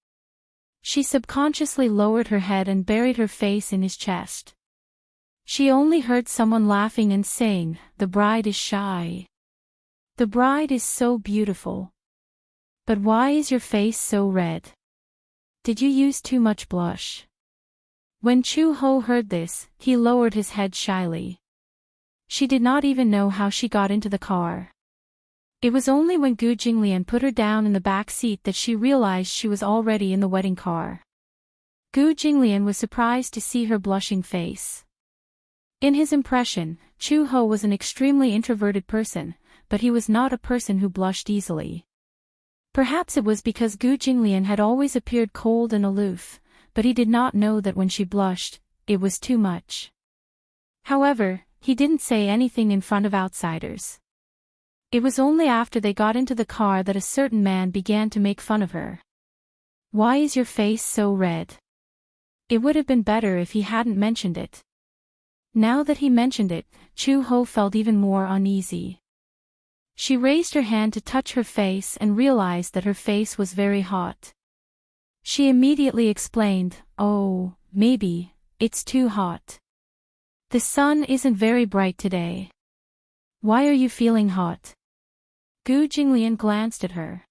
She subconsciously lowered her head and buried her face in his chest. She only heard someone laughing and saying, "The bride is shy. The bride is so beautiful. But why is your face so red? Did you use too much blush?" When Chu Ho heard this, he lowered his head shyly. She did not even know how she got into the car. It was only when Gu Jinglian put her down in the back seat that she realized she was already in the wedding car. Gu Jinglian was surprised to see her blushing face. In his impression, Chu Ho was an extremely introverted person, but he was not a person who blushed easily. Perhaps it was because Gu Jinglian had always appeared cold and aloof, but he did not know that when she blushed, it was too much. However, he didn't say anything in front of outsiders. It was only after they got into the car that a certain man began to make fun of her. "Why is your face so red?" It would have been better if he hadn't mentioned it. Now that he mentioned it, Chu Ho felt even more uneasy. She raised her hand to touch her face and realized that her face was very hot. She immediately explained, "Oh, maybe, it's too hot. The sun isn't very bright today. Why are you feeling hot?" Gu Jinglian glanced at her.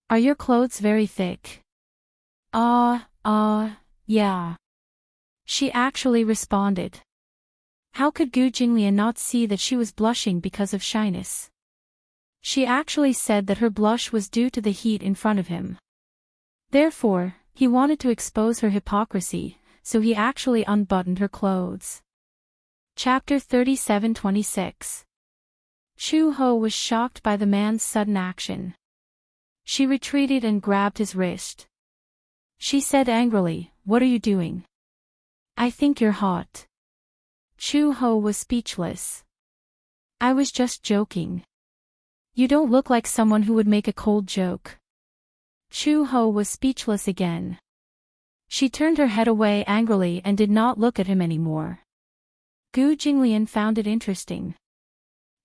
Are your clothes very thick? Yeah. She actually responded. How could Gu Jinglian not see that she was blushing because of shyness? She actually said that her blush was due to the heat in front of him. Therefore, he wanted to expose her hypocrisy, so he actually unbuttoned her clothes. Chapter 37:26. Chu Ho was shocked by the man's sudden action. She retreated and grabbed his wrist. She said angrily, "What are you doing? I think you're hot." Chu Ho was speechless. "I was just joking. You don't look like someone who would make a cold joke." Chu Ho was speechless again. She turned her head away angrily and did not look at him anymore. Gu Jinglian found it interesting.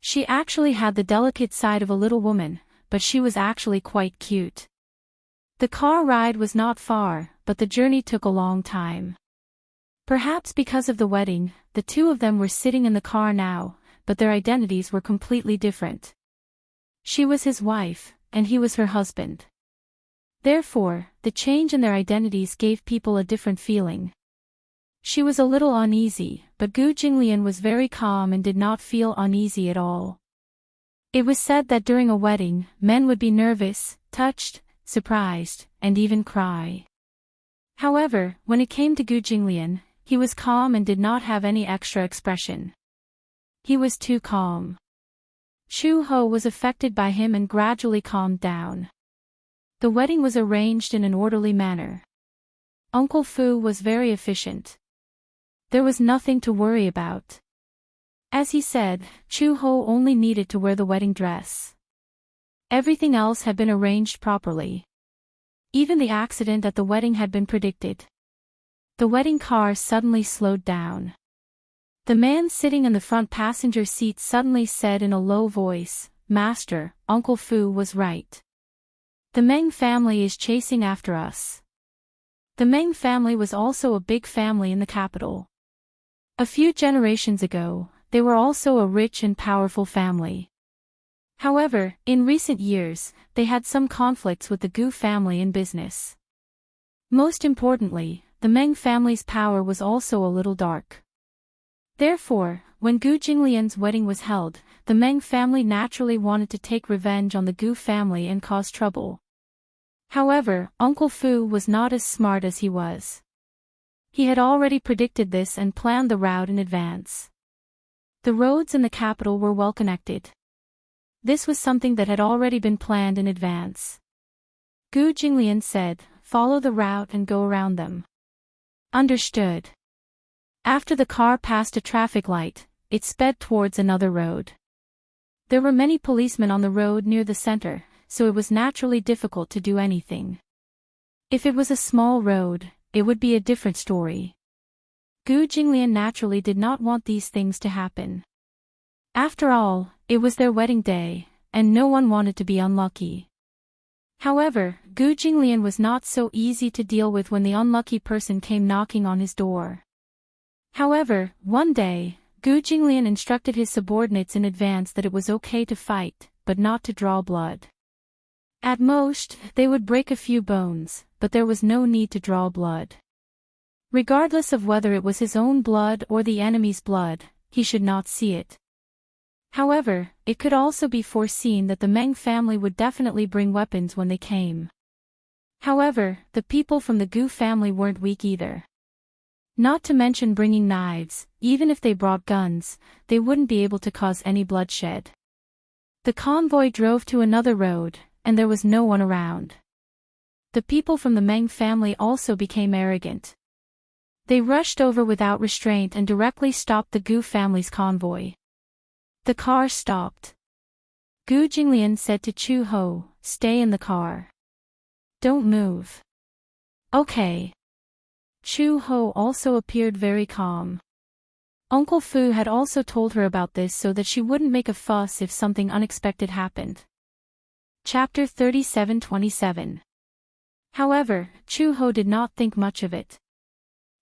She actually had the delicate side of a little woman, but she was actually quite cute. The car ride was not far, but the journey took a long time. Perhaps because of the wedding, the two of them were sitting in the car now, but their identities were completely different. She was his wife, and he was her husband. Therefore, the change in their identities gave people a different feeling. She was a little uneasy, but Gu Jinglian was very calm and did not feel uneasy at all. It was said that during a wedding, men would be nervous, touched, surprised, and even cry. However, when it came to Gu Jinglian, he was calm and did not have any extra expression. He was too calm. Chu Ho was affected by him and gradually calmed down. The wedding was arranged in an orderly manner. Uncle Fu was very efficient. There was nothing to worry about. As he said, Chu Ho only needed to wear the wedding dress. Everything else had been arranged properly. Even the accident at the wedding had been predicted. The wedding car suddenly slowed down. The man sitting in the front passenger seat suddenly said in a low voice, "Master, Uncle Fu was right. The Meng family is chasing after us." The Meng family was also a big family in the capital. A few generations ago, they were also a rich and powerful family. However, in recent years, they had some conflicts with the Gu family in business. Most importantly, the Meng family's power was also a little dark. Therefore, when Gu Jinglian's wedding was held, the Meng family naturally wanted to take revenge on the Gu family and cause trouble. However, Uncle Fu was not as smart as he was. He had already predicted this and planned the route in advance. The roads in the capital were well connected. This was something that had already been planned in advance. Gu Jinglian said, "Follow the route and go around them." Understood. After the car passed a traffic light, it sped towards another road. There were many policemen on the road near the center, so it was naturally difficult to do anything. If it was a small road, it would be a different story. Gu Jinglian naturally did not want these things to happen. After all, it was their wedding day, and no one wanted to be unlucky. However, Gu Jinglian was not so easy to deal with when the unlucky person came knocking on his door. However, one day, Gu Jinglian instructed his subordinates in advance that it was okay to fight, but not to draw blood. At most, they would break a few bones, but there was no need to draw blood. Regardless of whether it was his own blood or the enemy's blood, he should not see it. However, it could also be foreseen that the Meng family would definitely bring weapons when they came. However, the people from the Gu family weren't weak either. Not to mention bringing knives, even if they brought guns, they wouldn't be able to cause any bloodshed. The convoy drove to another road, and there was no one around. The people from the Meng family also became arrogant. They rushed over without restraint and directly stopped the Gu family's convoy. The car stopped. Gu Jinglian said to Chu Ho, "Stay in the car. Don't move." "Okay." Chu Ho also appeared very calm. Uncle Fu had also told her about this so that she wouldn't make a fuss if something unexpected happened. Chapter 37:27. However, Chu Ho did not think much of it.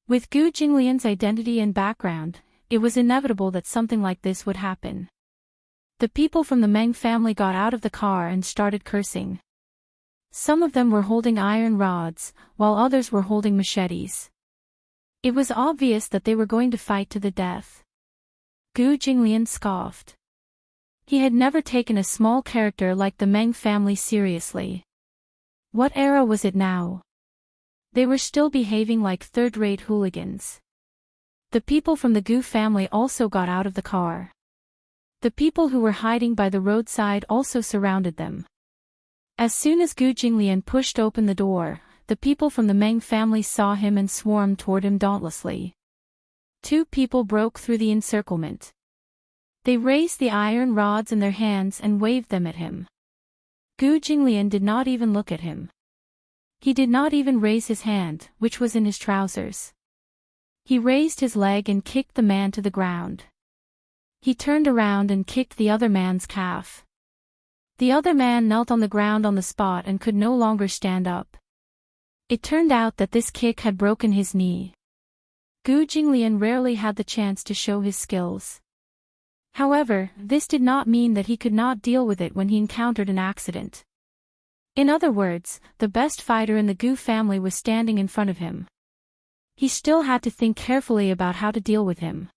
With Gu Jinglian's identity and background, it was inevitable that something like this would happen. The people from the Meng family got out of the car and started cursing. Some of them were holding iron rods, while others were holding machetes. It was obvious that they were going to fight to the death. Gu Jinglian scoffed. He had never taken a small character like the Meng family seriously. What era was it now? They were still behaving like third-rate hooligans. The people from the Gu family also got out of the car. The people who were hiding by the roadside also surrounded them. As soon as Gu Jinglian pushed open the door, the people from the Meng family saw him and swarmed toward him dauntlessly. Two people broke through the encirclement. They raised the iron rods in their hands and waved them at him. Gu Jinglian did not even look at him. He did not even raise his hand, which was in his trousers. He raised his leg and kicked the man to the ground. He turned around and kicked the other man's calf. The other man knelt on the ground on the spot and could no longer stand up. It turned out that this kick had broken his knee. Gu Jinglian rarely had the chance to show his skills. However, this did not mean that he could not deal with it when he encountered an accident. In other words, the best fighter in the Gu family was standing in front of him. He still had to think carefully about how to deal with him.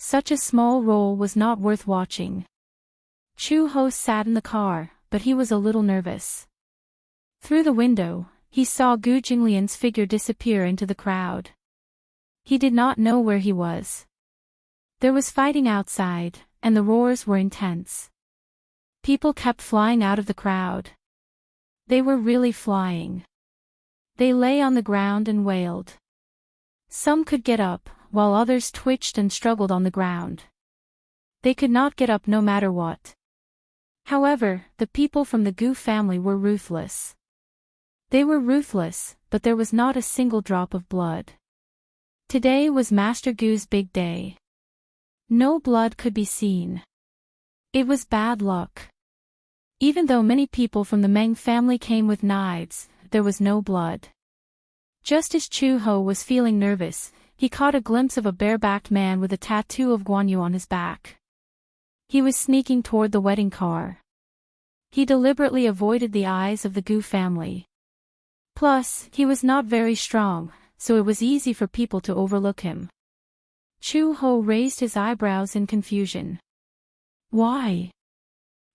Such a small role was not worth watching. Chu Ho sat in the car, but he was a little nervous. Through the window, he saw Gu Jinglian's figure disappear into the crowd. He did not know where he was. There was fighting outside, and the roars were intense. People kept flying out of the crowd. They were really flying. They lay on the ground and wailed. Some could get up, while others twitched and struggled on the ground. They could not get up no matter what. However, the people from the Gu family were ruthless. They were ruthless, but there was not a single drop of blood. Today was Master Gu's big day. No blood could be seen. It was bad luck. Even though many people from the Meng family came with knives, there was no blood. Just as Chu Ho was feeling nervous, he caught a glimpse of a bare-backed man with a tattoo of Guan Yu on his back. He was sneaking toward the wedding car. He deliberately avoided the eyes of the Gu family. Plus, he was not very strong, so it was easy for people to overlook him. Chu Ho raised his eyebrows in confusion. Why?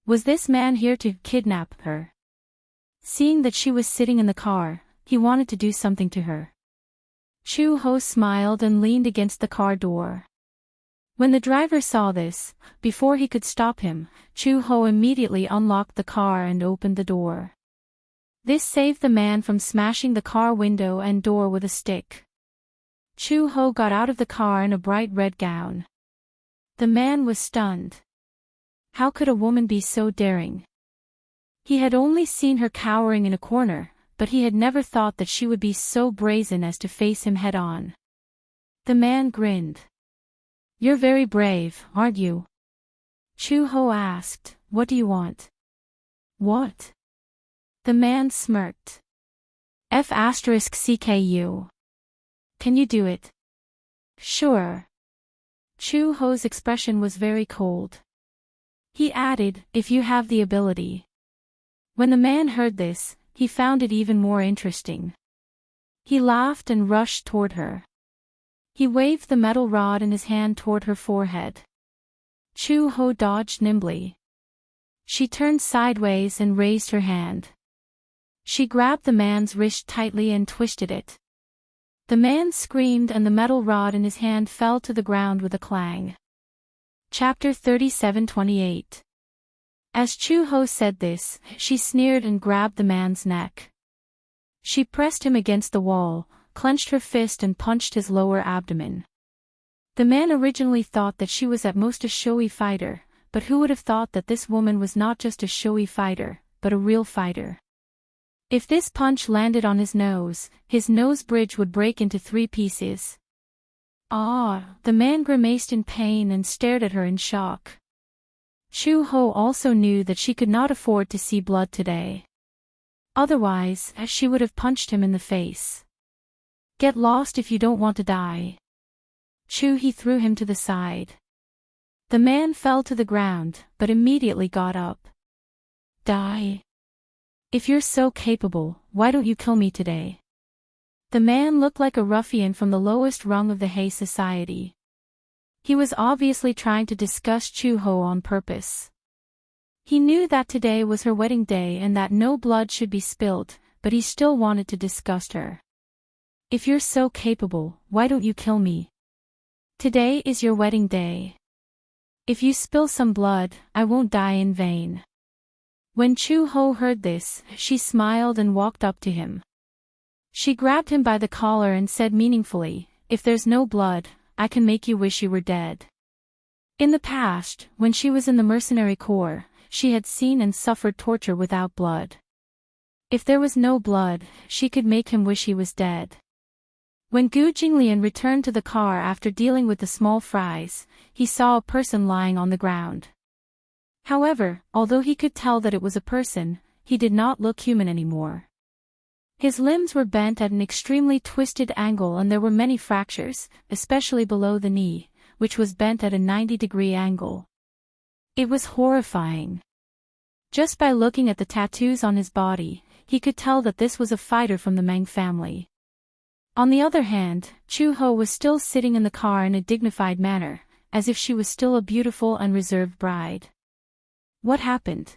Was this man here to kidnap her? Seeing that she was sitting in the car, he wanted to do something to her. Chu Ho smiled and leaned against the car door. When the driver saw this, before he could stop him, Chu Ho immediately unlocked the car and opened the door. This saved the man from smashing the car window and door with a stick. Chu Ho got out of the car in a bright red gown. The man was stunned. How could a woman be so daring? He had only seen her cowering in a corner, but he had never thought that she would be so brazen as to face him head-on. The man grinned. You're very brave, aren't you? Chu Ho asked, what do you want? What? The man smirked. F***CKU. Can you do it? Sure. Chu Ho's expression was very cold. He added, if you have the ability. When the man heard this, he found it even more interesting. He laughed and rushed toward her. He waved the metal rod in his hand toward her forehead. Chu Ho dodged nimbly. She turned sideways and raised her hand. She grabbed the man's wrist tightly and twisted it. The man screamed and the metal rod in his hand fell to the ground with a clang. Chapter 37:28. As Chu Ho said this, she sneered and grabbed the man's neck. She pressed him against the wall, clenched her fist and punched his lower abdomen. The man originally thought that she was at most a showy fighter, but who would have thought that this woman was not just a showy fighter, but a real fighter? If this punch landed on his nose bridge would break into 3 pieces. Ah, the man grimaced in pain and stared at her in shock. Chu Ho also knew that she could not afford to see blood today. Otherwise, she would have punched him in the face. Get lost if you don't want to die. He threw him to the side. The man fell to the ground, but immediately got up. Die. If you're so capable, why don't you kill me today? The man looked like a ruffian from the lowest rung of the Hay society. He was obviously trying to disgust Chu-ho on purpose. He knew that today was her wedding day and that no blood should be spilled, but he still wanted to disgust her. If you're so capable, why don't you kill me? Today is your wedding day. If you spill some blood, I won't die in vain. When Chu-ho heard this, she smiled and walked up to him. She grabbed him by the collar and said meaningfully, "If there's no blood, I can make you wish you were dead." In the past, when she was in the mercenary corps, she had seen and suffered torture without blood. If there was no blood, she could make him wish he was dead. When Gu Jinglian returned to the car after dealing with the small fries, he saw a person lying on the ground. However, although he could tell that it was a person, he did not look human anymore. His limbs were bent at an extremely twisted angle and there were many fractures, especially below the knee, which was bent at a 90-degree angle. It was horrifying. Just by looking at the tattoos on his body, he could tell that this was a fighter from the Meng family. On the other hand, Chu-ho was still sitting in the car in a dignified manner, as if she was still a beautiful and reserved bride. What happened?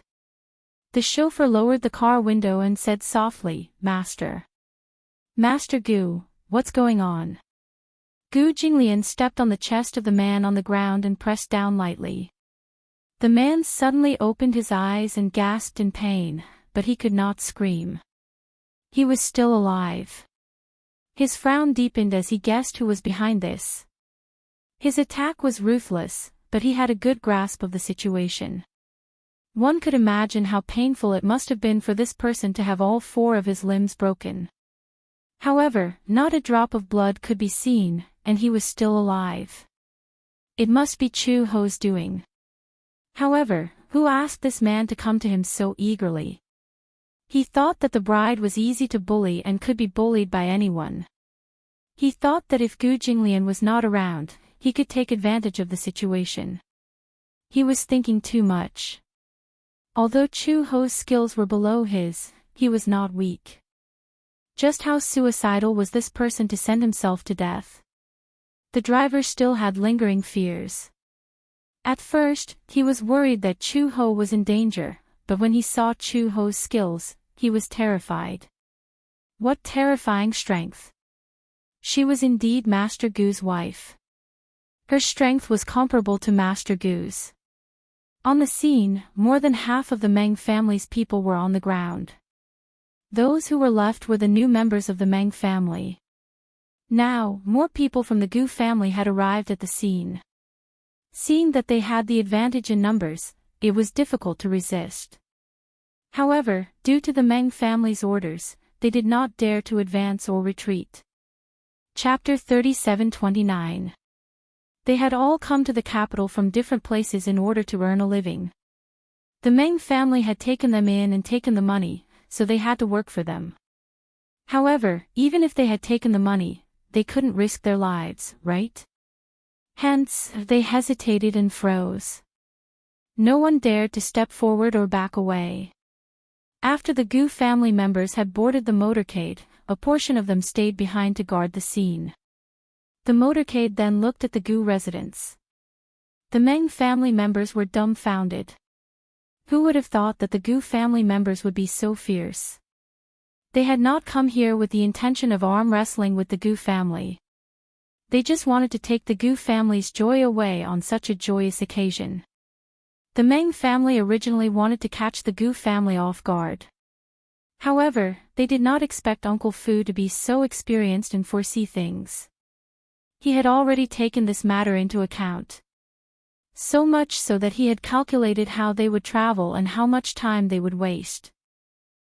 The chauffeur lowered the car window and said softly, "Master. Master Gu, what's going on?" Gu Jinglian stepped on the chest of the man on the ground and pressed down lightly. The man suddenly opened his eyes and gasped in pain, but he could not scream. He was still alive. His frown deepened as he guessed who was behind this. His attack was ruthless, but he had a good grasp of the situation. One could imagine how painful it must have been for this person to have all 4 of his limbs broken. However, not a drop of blood could be seen, and he was still alive. It must be Chu-ho's doing. However, who asked this man to come to him so eagerly? He thought that the bride was easy to bully and could be bullied by anyone. He thought that if Gu Jinglian was not around, he could take advantage of the situation. He was thinking too much. Although Chu-ho's skills were below his, he was not weak. Just how suicidal was this person to send himself to death? The driver still had lingering fears. At first, he was worried that Chu-ho was in danger, but when he saw Chu-ho's skills, he was terrified. What terrifying strength! She was indeed Master Gu's wife. Her strength was comparable to Master Gu's. On the scene, more than half of the Meng family's people were on the ground. Those who were left were the new members of the Meng family. Now, more people from the Gu family had arrived at the scene. Seeing that they had the advantage in numbers, it was difficult to resist. However, due to the Meng family's orders, they did not dare to advance or retreat. Chapter 37-29. They had all come to the capital from different places in order to earn a living. The Meng family had taken them in and taken the money, so they had to work for them. However, even if they had taken the money, they couldn't risk their lives, right? Hence, they hesitated and froze. No one dared to step forward or back away. After the Gu family members had boarded the motorcade, a portion of them stayed behind to guard the scene. The motorcade then looked at the Gu residents. The Meng family members were dumbfounded. Who would have thought that the Gu family members would be so fierce? They had not come here with the intention of arm wrestling with the Gu family. They just wanted to take the Gu family's joy away on such a joyous occasion. The Meng family originally wanted to catch the Gu family off guard. However, they did not expect Uncle Fu to be so experienced and foresee things. He had already taken this matter into account. So much so that he had calculated how they would travel and how much time they would waste.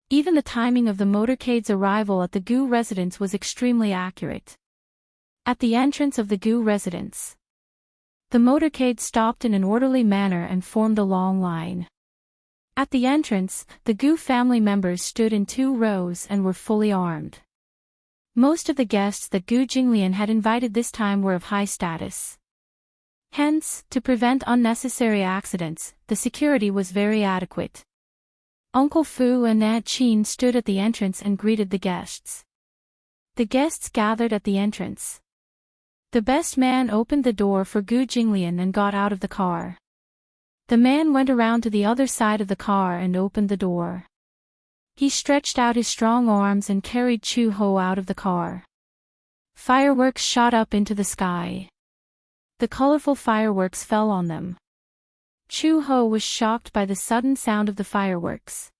Even the timing of the motorcade's arrival at the Gu residence was extremely accurate. At the entrance of the Gu residence, the motorcade stopped in an orderly manner and formed a long line. At the entrance, the Gu family members stood in 2 rows and were fully armed. Most of the guests that Gu Jinglian had invited this time were of high status. Hence, to prevent unnecessary accidents, the security was very adequate. Uncle Fu and Aunt Chin stood at the entrance and greeted the guests. The guests gathered at the entrance. The best man opened the door for Gu Jinglian and got out of the car. The man went around to the other side of the car and opened the door. He stretched out his strong arms and carried Chu Ho out of the car. Fireworks shot up into the sky. The colorful fireworks fell on them. Chu Ho was shocked by the sudden sound of the fireworks.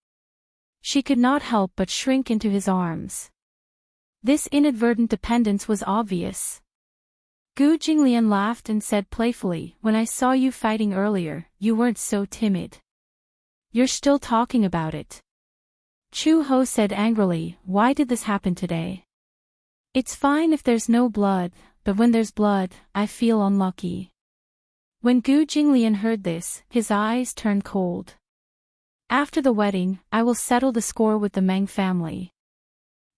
She could not help but shrink into his arms. This inadvertent dependence was obvious. Gu Jinglian laughed and said playfully, "When I saw you fighting earlier, you weren't so timid. You're still talking about it." Chu Ho said angrily, "Why did this happen today? It's fine if there's no blood, but when there's blood, I feel unlucky." When Gu Jinglian heard this, his eyes turned cold. "After the wedding, I will settle the score with the Meng family."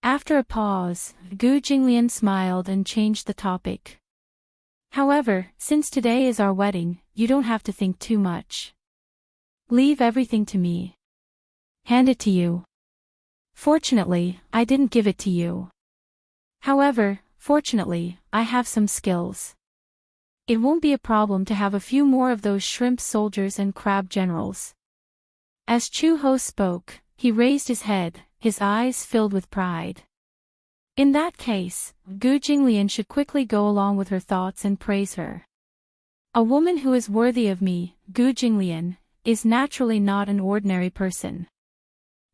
After a pause, Gu Jinglian smiled and changed the topic. "However, since today is our wedding, you don't have to think too much. Leave everything to me. Hand it to you. Fortunately, I didn't give it to you. However, fortunately, I have some skills. It won't be a problem to have a few more of those shrimp soldiers and crab generals." As Chu Ho spoke, he raised his head, his eyes filled with pride. In that case, Gu Jinglian should quickly go along with her thoughts and praise her. A woman who is worthy of me, Gu Jinglian, is naturally not an ordinary person.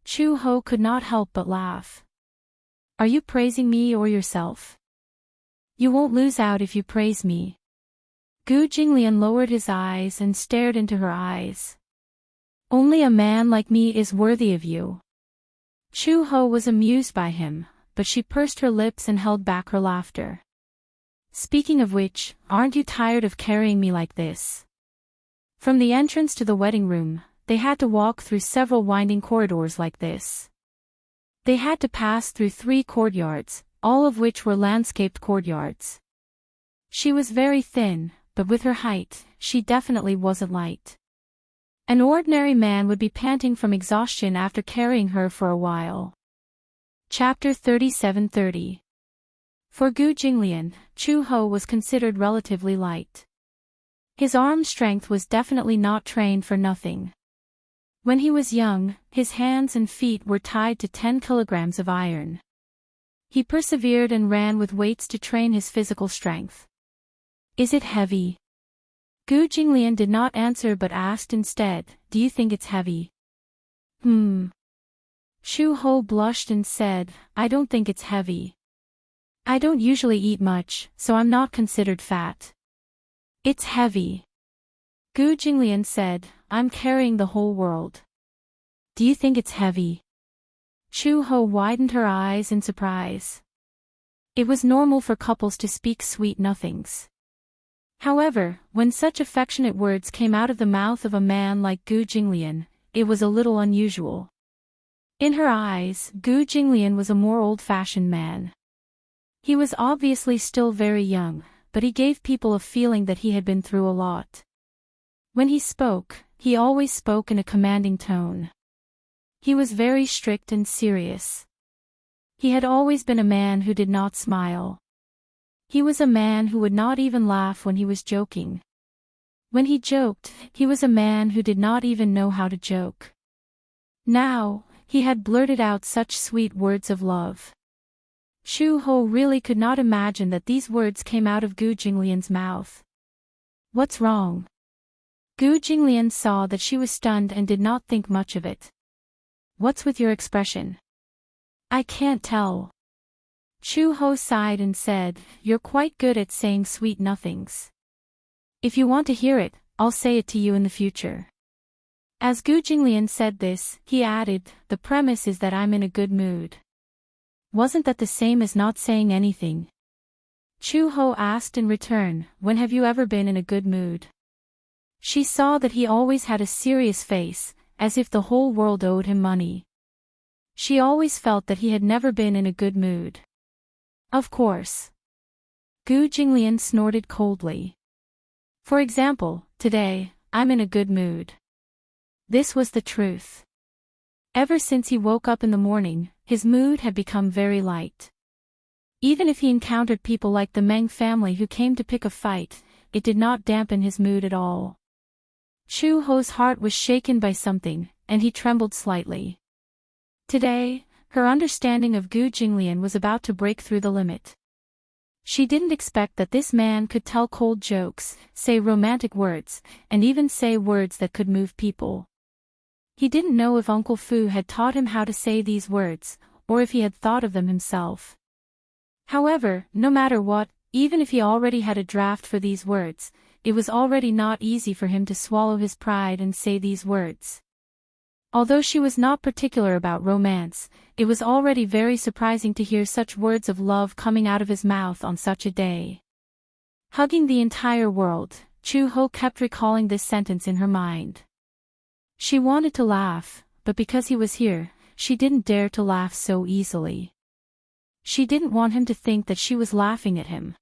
Chu Ho could not help but laugh. "Are you praising me or yourself? You won't lose out if you praise me." Gu Jinglian lowered his eyes and stared into her eyes. "Only a man like me is worthy of you." Chu Ho was amused by him, but she pursed her lips and held back her laughter. "Speaking of which, aren't you tired of carrying me like this?" From the entrance to the wedding room, they had to walk through several winding corridors like this. They had to pass through 3 courtyards, all of which were landscaped courtyards. She was very thin, but with her height, she definitely wasn't light. An ordinary man would be panting from exhaustion after carrying her for a while. Chapter 37:30. For Gu Jinglian, Chu Ho was considered relatively light. His arm strength was definitely not trained for nothing. When he was young, his hands and feet were tied to 10 kilograms of iron. He persevered and ran with weights to train his physical strength. "Is it heavy?" Gu Jinglian did not answer but asked instead, "Do you think it's heavy?" Chu Ho blushed and said, "I don't think it's heavy. I don't usually eat much, so I'm not considered fat." "It's heavy." Gu Jinglian said, "I'm carrying the whole world. Do you think it's heavy?" Chu Ho widened her eyes in surprise. It was normal for couples to speak sweet nothings. However, when such affectionate words came out of the mouth of a man like Gu Jinglian, it was a little unusual. In her eyes, Gu Jinglian was a more old-fashioned man. He was obviously still very young, but he gave people a feeling that he had been through a lot. When he spoke, he always spoke in a commanding tone. He was very strict and serious. He had always been a man who did not smile. He was a man who would not even laugh when he was joking. When he joked, he was a man who did not even know how to joke. Now, he had blurted out such sweet words of love. Chu Ho really could not imagine that these words came out of Gu Jinglian's mouth. "What's wrong?" Gu Jinglian saw that she was stunned and did not think much of it. "What's with your expression?" "I can't tell." Chu Ho sighed and said, "You're quite good at saying sweet nothings. If you want to hear it, I'll say it to you in the future." As Gu Jinglian said this, he added, "The premise is that I'm in a good mood." "Wasn't that the same as not saying anything?" Chu Ho asked in return, "When have you ever been in a good mood?" She saw that he always had a serious face, as if the whole world owed him money. She always felt that he had never been in a good mood. "Of course." Gu Jinglian snorted coldly. For example, today, I'm in a good mood. This was the truth. Ever since he woke up in the morning, his mood had become very light. Even if he encountered people like the Meng family who came to pick a fight, it did not dampen his mood at all. Chu Ho's heart was shaken by something, and he trembled slightly. Today, her understanding of Gu Jinglian was about to break through the limit. She didn't expect that this man could tell cold jokes, say romantic words, and even say words that could move people. He didn't know if Uncle Fu had taught him how to say these words, or if he had thought of them himself. However, no matter what, even if he already had a draft for these words, it was already not easy for him to swallow his pride and say these words. Although she was not particular about romance, it was already very surprising to hear such words of love coming out of his mouth on such a day. Hugging the entire world, Chu Ho kept recalling this sentence in her mind. She wanted to laugh, but because he was here, she didn't dare to laugh so easily. She didn't want him to think that she was laughing at him.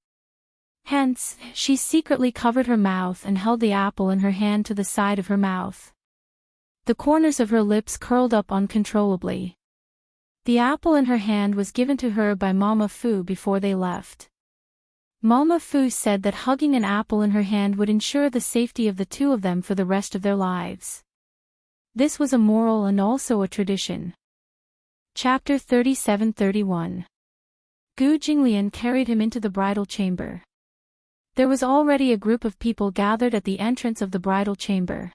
Hence, she secretly covered her mouth and held the apple in her hand to the side of her mouth. The corners of her lips curled up uncontrollably. The apple in her hand was given to her by Mama Fu before they left. Mama Fu said that hugging an apple in her hand would ensure the safety of the two of them for the rest of their lives. This was a moral and also a tradition. Chapter 37-31. Gu Jinglian carried him into the bridal chamber. There was already a group of people gathered at the entrance of the bridal chamber.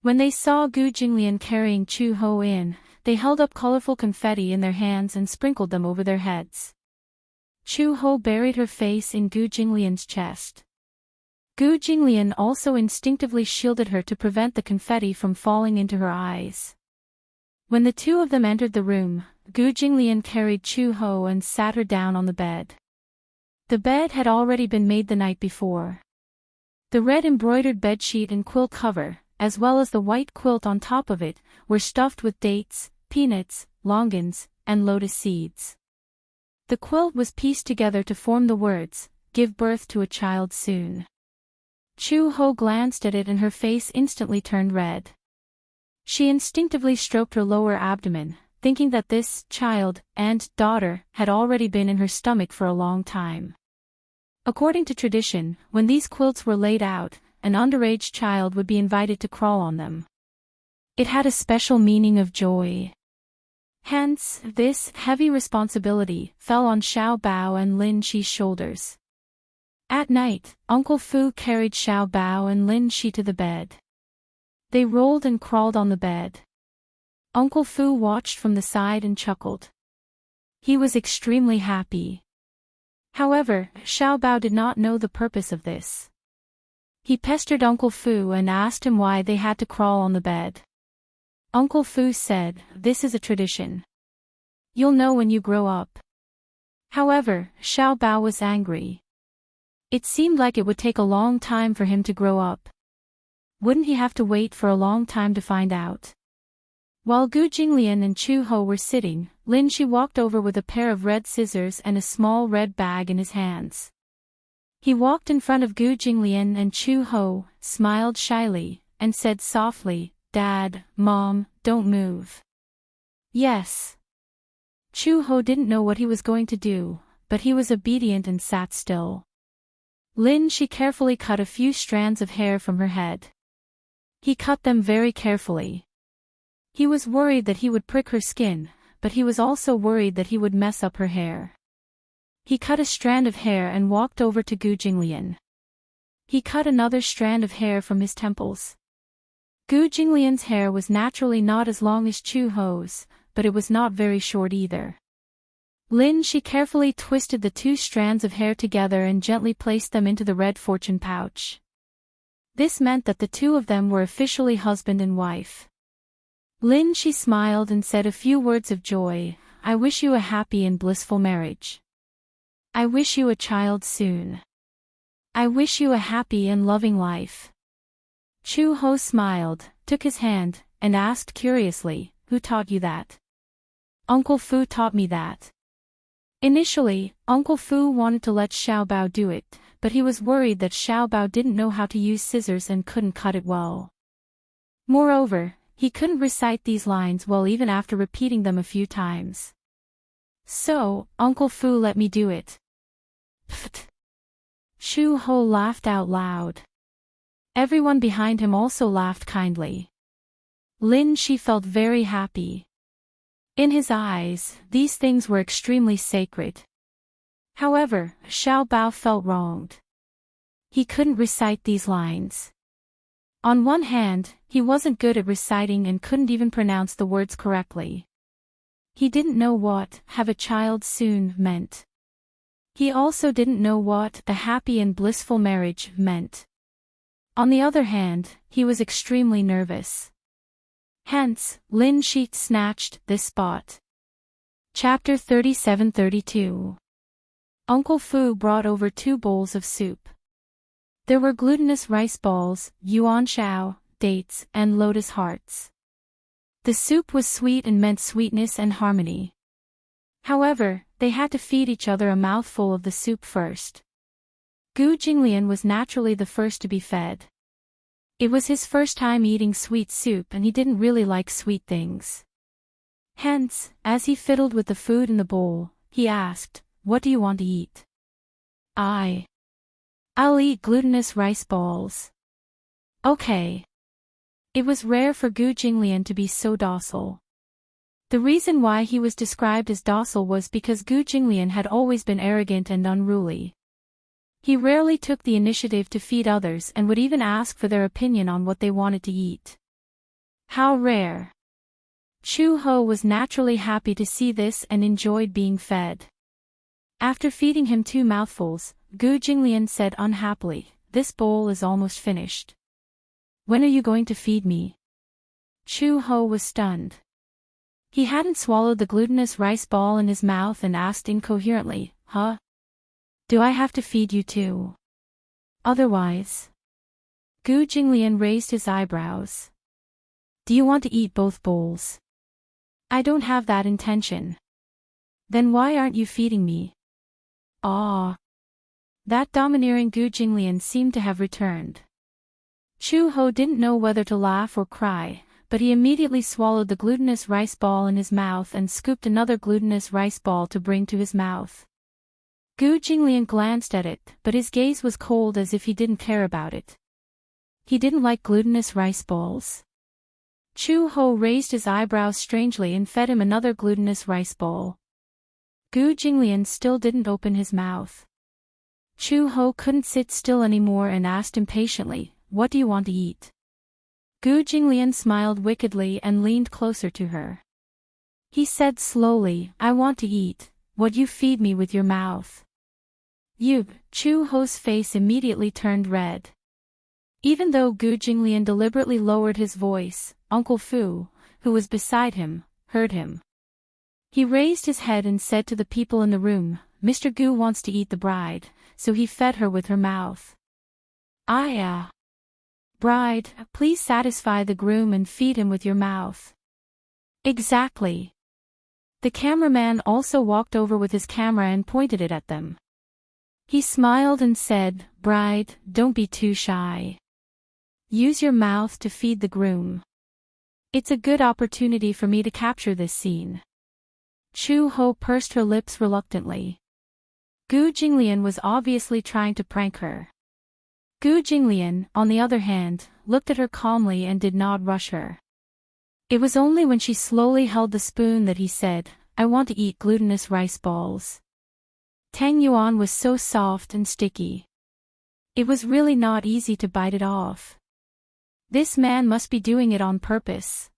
When they saw Gu Jinglian carrying Chu Ho in, they held up colorful confetti in their hands and sprinkled them over their heads. Chu Ho buried her face in Gu Jinglian's chest. Gu Jinglian also instinctively shielded her to prevent the confetti from falling into her eyes. When the two of them entered the room, Gu Jinglian carried Chu Ho and sat her down on the bed. The bed had already been made the night before. The red embroidered bedsheet and quilt cover, as well as the white quilt on top of it, were stuffed with dates, peanuts, longans, and lotus seeds. The quilt was pieced together to form the words, "Give birth to a child soon." Chu Ho glanced at it and her face instantly turned red. She instinctively stroked her lower abdomen, thinking that this child and daughter had already been in her stomach for a long time. According to tradition, when these quilts were laid out, an underage child would be invited to crawl on them. It had a special meaning of joy. Hence, this heavy responsibility fell on Xiao Bao and Lin Shi's shoulders. At night, Uncle Fu carried Xiao Bao and Lin Shi to the bed. They rolled and crawled on the bed. Uncle Fu watched from the side and chuckled. He was extremely happy. However, Xiao Bao did not know the purpose of this. He pestered Uncle Fu and asked him why they had to crawl on the bed. Uncle Fu said, "This is a tradition. You'll know when you grow up." However, Xiao Bao was angry. It seemed like it would take a long time for him to grow up. Wouldn't he have to wait for a long time to find out? While Gu Jinglian and Chu Ho were sitting, Lin Shi walked over with a pair of red scissors and a small red bag in his hands. He walked in front of Gu Jinglian and Chu Ho, smiled shyly, and said softly, "Dad, Mom, don't move." "Yes." Chu Ho didn't know what he was going to do, but he was obedient and sat still. Lin Shi carefully cut a few strands of hair from her head. He cut them very carefully. He was worried that he would prick her skin, but he was also worried that he would mess up her hair. He cut a strand of hair and walked over to Gu Jinglian. He cut another strand of hair from his temples. Gu Jinglian's hair was naturally not as long as Chu Ho's, but it was not very short either. Lin Shi carefully twisted the two strands of hair together and gently placed them into the red fortune pouch. This meant that the two of them were officially husband and wife. Lin Shi smiled and said a few words of joy, "I wish you a happy and blissful marriage. I wish you a child soon. I wish you a happy and loving life." Chu Ho smiled, took his hand, and asked curiously, "Who taught you that?" "Uncle Fu taught me that." Initially, Uncle Fu wanted to let Xiao Bao do it, but he was worried that Xiao Bao didn't know how to use scissors and couldn't cut it well. Moreover, he couldn't recite these lines well even after repeating them a few times. So, Uncle Fu let me do it. Pfft. Chu Ho laughed out loud. Everyone behind him also laughed kindly. Lin Shi felt very happy. In his eyes, these things were extremely sacred. However, Xiao Bao felt wronged. He couldn't recite these lines. On one hand, he wasn't good at reciting and couldn't even pronounce the words correctly. He didn't know what "have a child soon" meant. He also didn't know what "a happy and blissful marriage" meant. On the other hand, he was extremely nervous. Hence, Lin Shi snatched this spot. Chapter 37-32. Uncle Fu brought over 2 bowls of soup. There were glutinous rice balls, yuan shao, dates, and lotus hearts. The soup was sweet and meant sweetness and harmony. However, they had to feed each other a mouthful of the soup first. Gu Jinglian was naturally the first to be fed. It was his first time eating sweet soup and he didn't really like sweet things. Hence, as he fiddled with the food in the bowl, he asked, "What do you want to eat?" I'll eat glutinous rice balls." Okay. It was rare for Gu Jinglian to be so docile. The reason why he was described as docile was because Gu Jinglian had always been arrogant and unruly. He rarely took the initiative to feed others and would even ask for their opinion on what they wanted to eat. How rare. Chu Ho was naturally happy to see this and enjoyed being fed. After feeding him 2 mouthfuls, Gu Jinglian said unhappily, "This bowl is almost finished. When are you going to feed me?" Chu Ho was stunned. He hadn't swallowed the glutinous rice ball in his mouth and asked incoherently, "Huh? Do I have to feed you too? Otherwise?" Gu Jinglian raised his eyebrows. "Do you want to eat both bowls?" "I don't have that intention." "Then why aren't you feeding me?" "Ah." That domineering Gu Jinglian seemed to have returned. Chu Ho didn't know whether to laugh or cry, but he immediately swallowed the glutinous rice ball in his mouth and scooped another glutinous rice ball to bring to his mouth. Gu Jinglian glanced at it, but his gaze was cold as if he didn't care about it. He didn't like glutinous rice balls. Chu Ho raised his eyebrows strangely and fed him another glutinous rice ball. Gu Jinglian still didn't open his mouth. Chu Ho couldn't sit still anymore and asked impatiently, "What do you want to eat?" Gu Jinglian smiled wickedly and leaned closer to her. He said slowly, "I want to eat what you feed me with your mouth." Chu Ho's face immediately turned red. Even though Gu Jinglian deliberately lowered his voice, Uncle Fu, who was beside him, heard him. He raised his head and said to the people in the room, "Mr. Gu wants to eat the bride," so he fed her with her mouth. "Bride, please satisfy the groom and feed him with your mouth." "Exactly." The cameraman also walked over with his camera and pointed it at them. He smiled and said, "Bride, don't be too shy. Use your mouth to feed the groom. It's a good opportunity for me to capture this scene." Chu Ho pursed her lips reluctantly. Gu Jinglian was obviously trying to prank her. Gu Jinglian, on the other hand, looked at her calmly and did not rush her. It was only when she slowly held the spoon that he said, "I want to eat glutinous rice balls." Tang Yuan was so soft and sticky. It was really not easy to bite it off. This man must be doing it on purpose.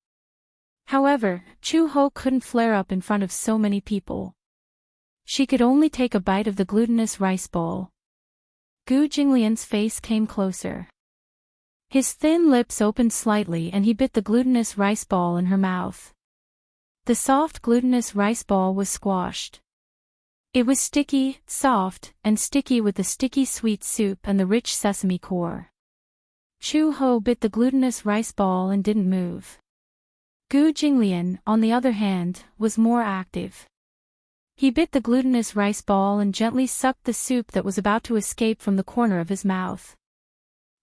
However, Chu Ho couldn't flare up in front of so many people. She could only take a bite of the glutinous rice ball. Gu Jinglian's face came closer. His thin lips opened slightly and he bit the glutinous rice ball in her mouth. The soft glutinous rice ball was squashed. It was sticky, soft, and sticky with the sticky sweet soup and the rich sesame core. Chu Ho bit the glutinous rice ball and didn't move. Gu Jinglian, on the other hand, was more active. He bit the glutinous rice ball and gently sucked the soup that was about to escape from the corner of his mouth.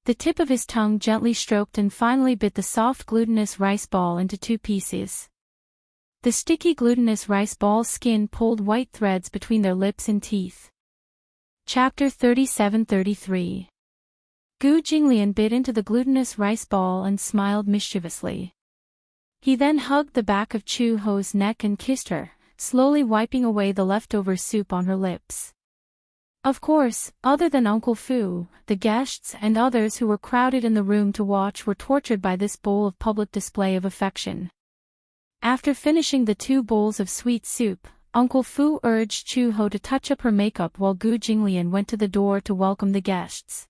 The tip of his tongue gently stroked and finally bit the soft glutinous rice ball into 2 pieces. The sticky glutinous rice ball's skin pulled white threads between their lips and teeth. Chapter 37-33. Gu Jinglian bit into the glutinous rice ball and smiled mischievously. He then hugged the back of Chu Ho's neck and kissed her, slowly wiping away the leftover soup on her lips. Of course, other than Uncle Fu, the guests and others who were crowded in the room to watch were tortured by this bowl of public display of affection. After finishing the 2 bowls of sweet soup, Uncle Fu urged Chu Ho to touch up her makeup while Gu Jinglian went to the door to welcome the guests.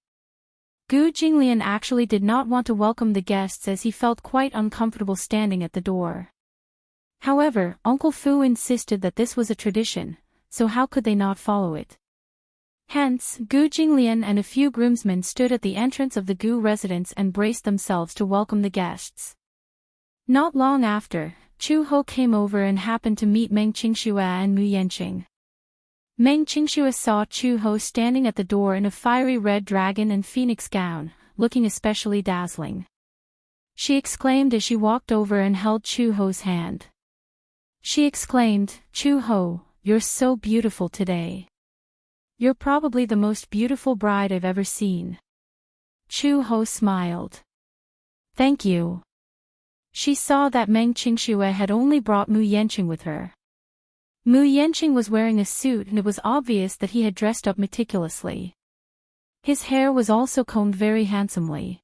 Gu Jinglian actually did not want to welcome the guests as he felt quite uncomfortable standing at the door. However, Uncle Fu insisted that this was a tradition, so how could they not follow it? Hence, Gu Jinglian and a few groomsmen stood at the entrance of the Gu residence and braced themselves to welcome the guests. Not long after, Chu Ho came over and happened to meet Meng Qingxue and Mu Yanqing. Meng Qingxue saw Chu Ho standing at the door in a fiery red dragon and phoenix gown, looking especially dazzling. She exclaimed as she walked over and held Chu Ho's hand. She exclaimed, "Chu Ho, you're so beautiful today. You're probably the most beautiful bride I've ever seen." Chu Ho smiled. "Thank you." She saw that Meng Qingxue had only brought Mu Yanqing with her. Mu Yanqing was wearing a suit and it was obvious that he had dressed up meticulously. His hair was also combed very handsomely.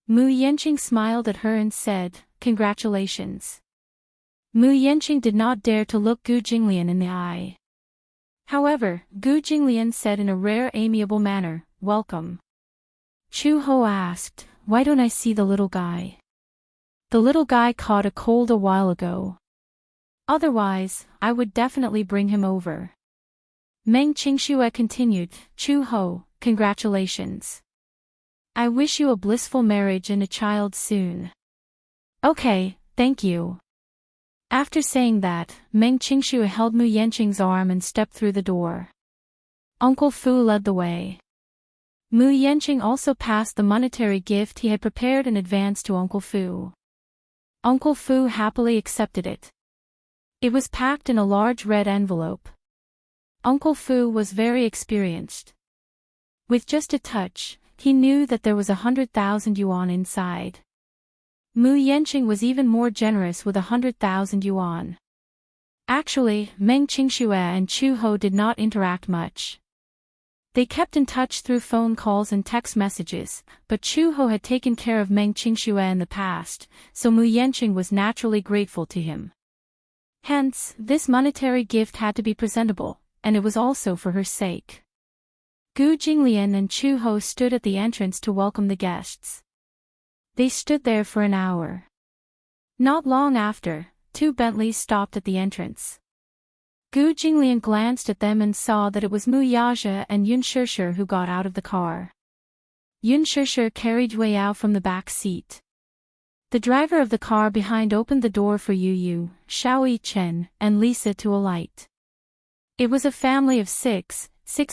Mu Yanqing smiled at her and said, "Congratulations." Mu Yanqing did not dare to look Gu Jinglian in the eye. However, Gu Jinglian said in a rare amiable manner, "Welcome." Chu Ho asked, "Why don't I see the little guy?" "The little guy caught a cold a while ago. Otherwise, I would definitely bring him over." Meng Qingxue continued, "Chu Ho, congratulations. I wish you a blissful marriage and a child soon." "Okay, thank you." After saying that, Meng Qingxue held Mu Yanqing's arm and stepped through the door. Uncle Fu led the way. Mu Yanqing also passed the monetary gift he had prepared in advance to Uncle Fu. Uncle Fu happily accepted it. It was packed in a large red envelope. Uncle Fu was very experienced. With just a touch, he knew that there was 100,000 yuan inside. Mu Yanqing was even more generous with 100,000 yuan. Actually, Meng Qingxue and Chu Ho did not interact much. They kept in touch through phone calls and text messages, but Chu Ho had taken care of Meng Qingxue in the past, so Mu Yanqing was naturally grateful to him. Hence, this monetary gift had to be presentable, and it was also for her sake. Gu Jinglian and Chu Ho stood at the entrance to welcome the guests. They stood there for an hour. Not long after, 2 Bentleys stopped at the entrance. Gu Jinglian glanced at them and saw that it was Mu Yaja and Yun Shishir who got out of the car. Yun Shishir carried Weiyao from the back seat. The driver of the car behind opened the door for Yu Yu, Xiao Chen, and Lisa to alight. It was a family of six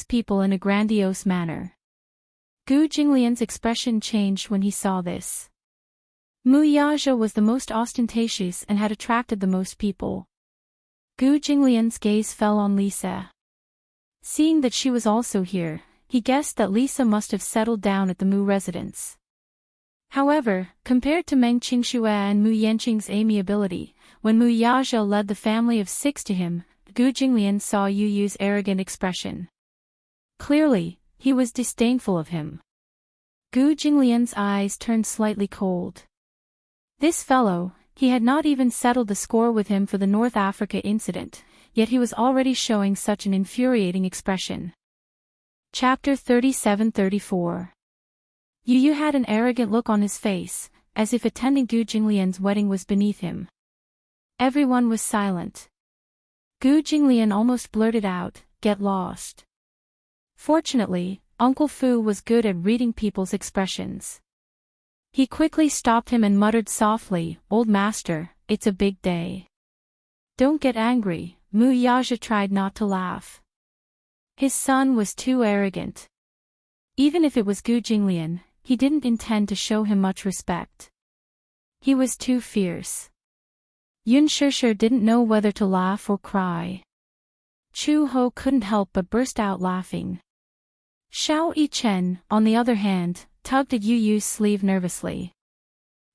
people in a grandiose manner. Gu Jinglian's expression changed when he saw this. Mu Yaja was the most ostentatious and had attracted the most people. Gu Jinglian's gaze fell on Lisa. Seeing that she was also here, he guessed that Lisa must have settled down at the Mu residence. However, compared to Meng Qingxue and Mu Yanqing's amiability, when Mu Yaja led the family of 6 to him, Gu Jinglian saw Yu Yu's arrogant expression. Clearly, he was disdainful of him. Gu Jinglian's eyes turned slightly cold. This fellow, he had not even settled the score with him for the North Africa incident, yet he was already showing such an infuriating expression. Chapter 37-34. Yu Yu had an arrogant look on his face, as if attending Gu Jinglian's wedding was beneath him. Everyone was silent. Gu Jinglian almost blurted out, "Get lost." Fortunately, Uncle Fu was good at reading people's expressions. He quickly stopped him and muttered softly, "Old master, it's a big day. Don't get angry, Mu Yaja tried not to laugh. His son was too arrogant. Even if it was Gu Jinglian, he didn't intend to show him much respect. He was too fierce. Yun Shishir didn't know whether to laugh or cry. Chu Ho couldn't help but burst out laughing. Xiao Yichen, on the other hand, tugged at Yu Yu's sleeve nervously.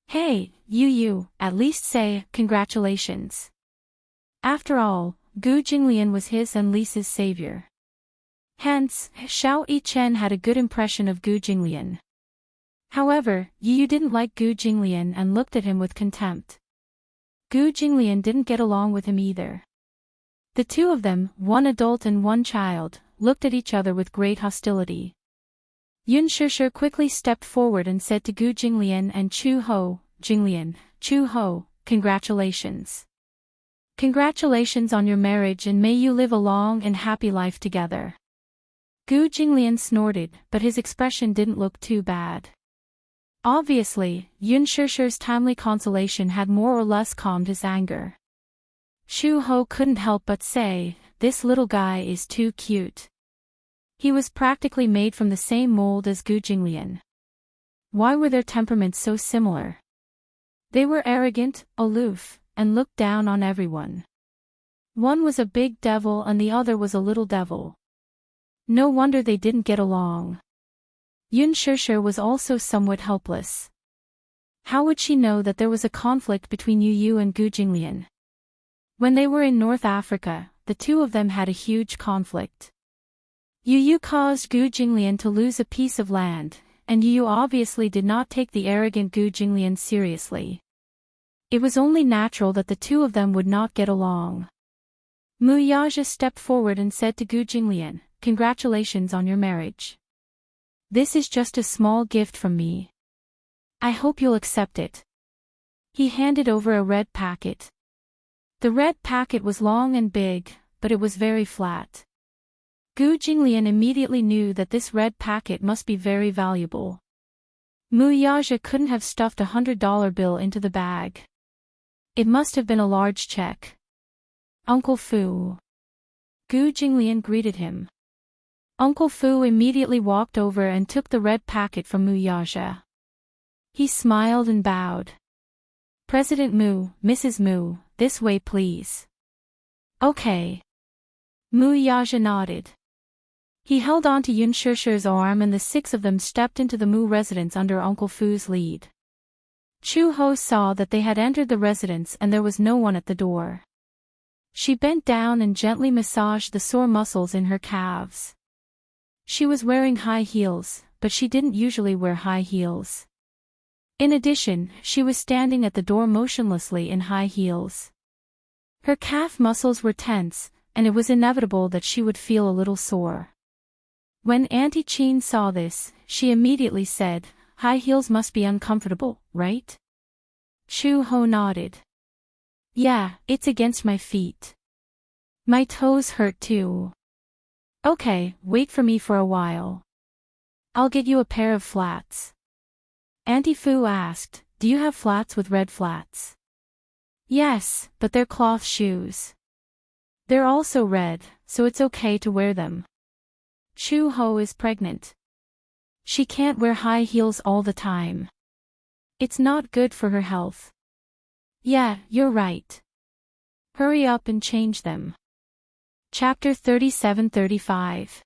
Hey, Yu Yu, at least say, congratulations. After all, Gu Jinglian was his and Lisa's savior. Hence, Xiao Yichen had a good impression of Gu Jinglian. However, Yu Yu didn't like Gu Jinglian and looked at him with contempt. Gu Jinglian didn't get along with him either. The two of them, one adult and one child, looked at each other with great hostility. Yun Shishir quickly stepped forward and said to Gu Jinglian and Chu Ho, Jinglian, Chu Ho, congratulations. Congratulations on your marriage and may you live a long and happy life together. Gu Jinglian snorted, but his expression didn't look too bad. Obviously, Yun Shishir's timely consolation had more or less calmed his anger. Chu Ho couldn't help but say, this little guy is too cute. He was practically made from the same mold as Gu Jinglian. Why were their temperaments so similar? They were arrogant, aloof, and looked down on everyone. One was a big devil and the other was a little devil. No wonder they didn't get along. Yun Shishir was also somewhat helpless. How would she know that there was a conflict between Yu Yu and Gu Jinglian? When they were in North Africa, the two of them had a huge conflict. Yu Yu caused Gu Jinglian to lose a piece of land, and Yu Yu obviously did not take the arrogant Gu Jinglian seriously. It was only natural that the two of them would not get along. Mu Yaja stepped forward and said to Gu Jinglian, congratulations on your marriage. This is just a small gift from me. I hope you'll accept it. He handed over a red packet. The red packet was long and big, but it was very flat. Gu Jinglian immediately knew that this red packet must be very valuable. Mu Yaja couldn't have stuffed $100 bill into the bag. It must have been a large check. Uncle Fu. Gu Jinglian greeted him. Uncle Fu immediately walked over and took the red packet from Mu Yaja. He smiled and bowed. President Mu, Mrs. Mu, this way please. Okay. Mu Yaja nodded. He held on to Yun Shishir's arm and the six of them stepped into the Mu residence under Uncle Fu's lead. Chu Ho saw that they had entered the residence and there was no one at the door. She bent down and gently massaged the sore muscles in her calves. She was wearing high heels, but she didn't usually wear high heels. In addition, she was standing at the door motionlessly in high heels. Her calf muscles were tense, and it was inevitable that she would feel a little sore. When Auntie Chin saw this, she immediately said, high heels must be uncomfortable, right? Chu Ho nodded. Yeah, it's against my feet. My toes hurt too. Okay, wait for me for a while. I'll get you a pair of flats. Auntie Fu asked, do you have flats with red flats? Yes, but they're cloth shoes. They're also red, so it's okay to wear them. Chu Ho is pregnant. She can't wear high heels all the time. It's not good for her health. Yeah, you're right. Hurry up and change them. Chapter 37-35.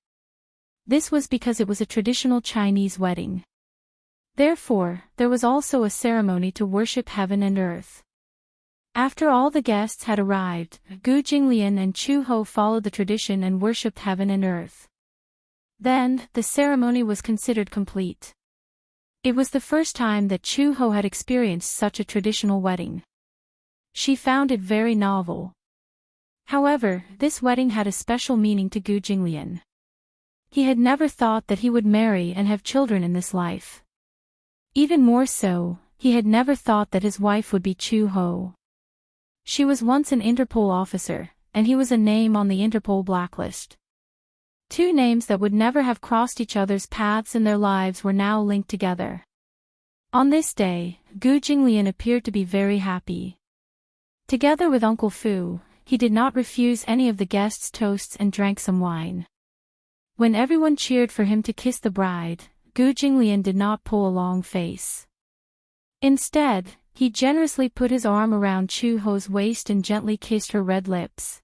This was because it was a traditional Chinese wedding. Therefore, there was also a ceremony to worship heaven and earth. After all the guests had arrived, Gu Jinglian and Chu Ho followed the tradition and worshipped heaven and earth. Then, the ceremony was considered complete. It was the first time that Chu Ho had experienced such a traditional wedding. She found it very novel. However, this wedding had a special meaning to Gu Jinglian. He had never thought that he would marry and have children in this life. Even more so, he had never thought that his wife would be Chu Ho. She was once an Interpol officer, and he was a name on the Interpol blacklist. Two names that would never have crossed each other's paths in their lives were now linked together. On this day, Gu Jinglian appeared to be very happy. Together with Uncle Fu, he did not refuse any of the guests' toasts and drank some wine. When everyone cheered for him to kiss the bride, Gu Jinglian did not pull a long face. Instead, he generously put his arm around Chu Ho's waist and gently kissed her red lips.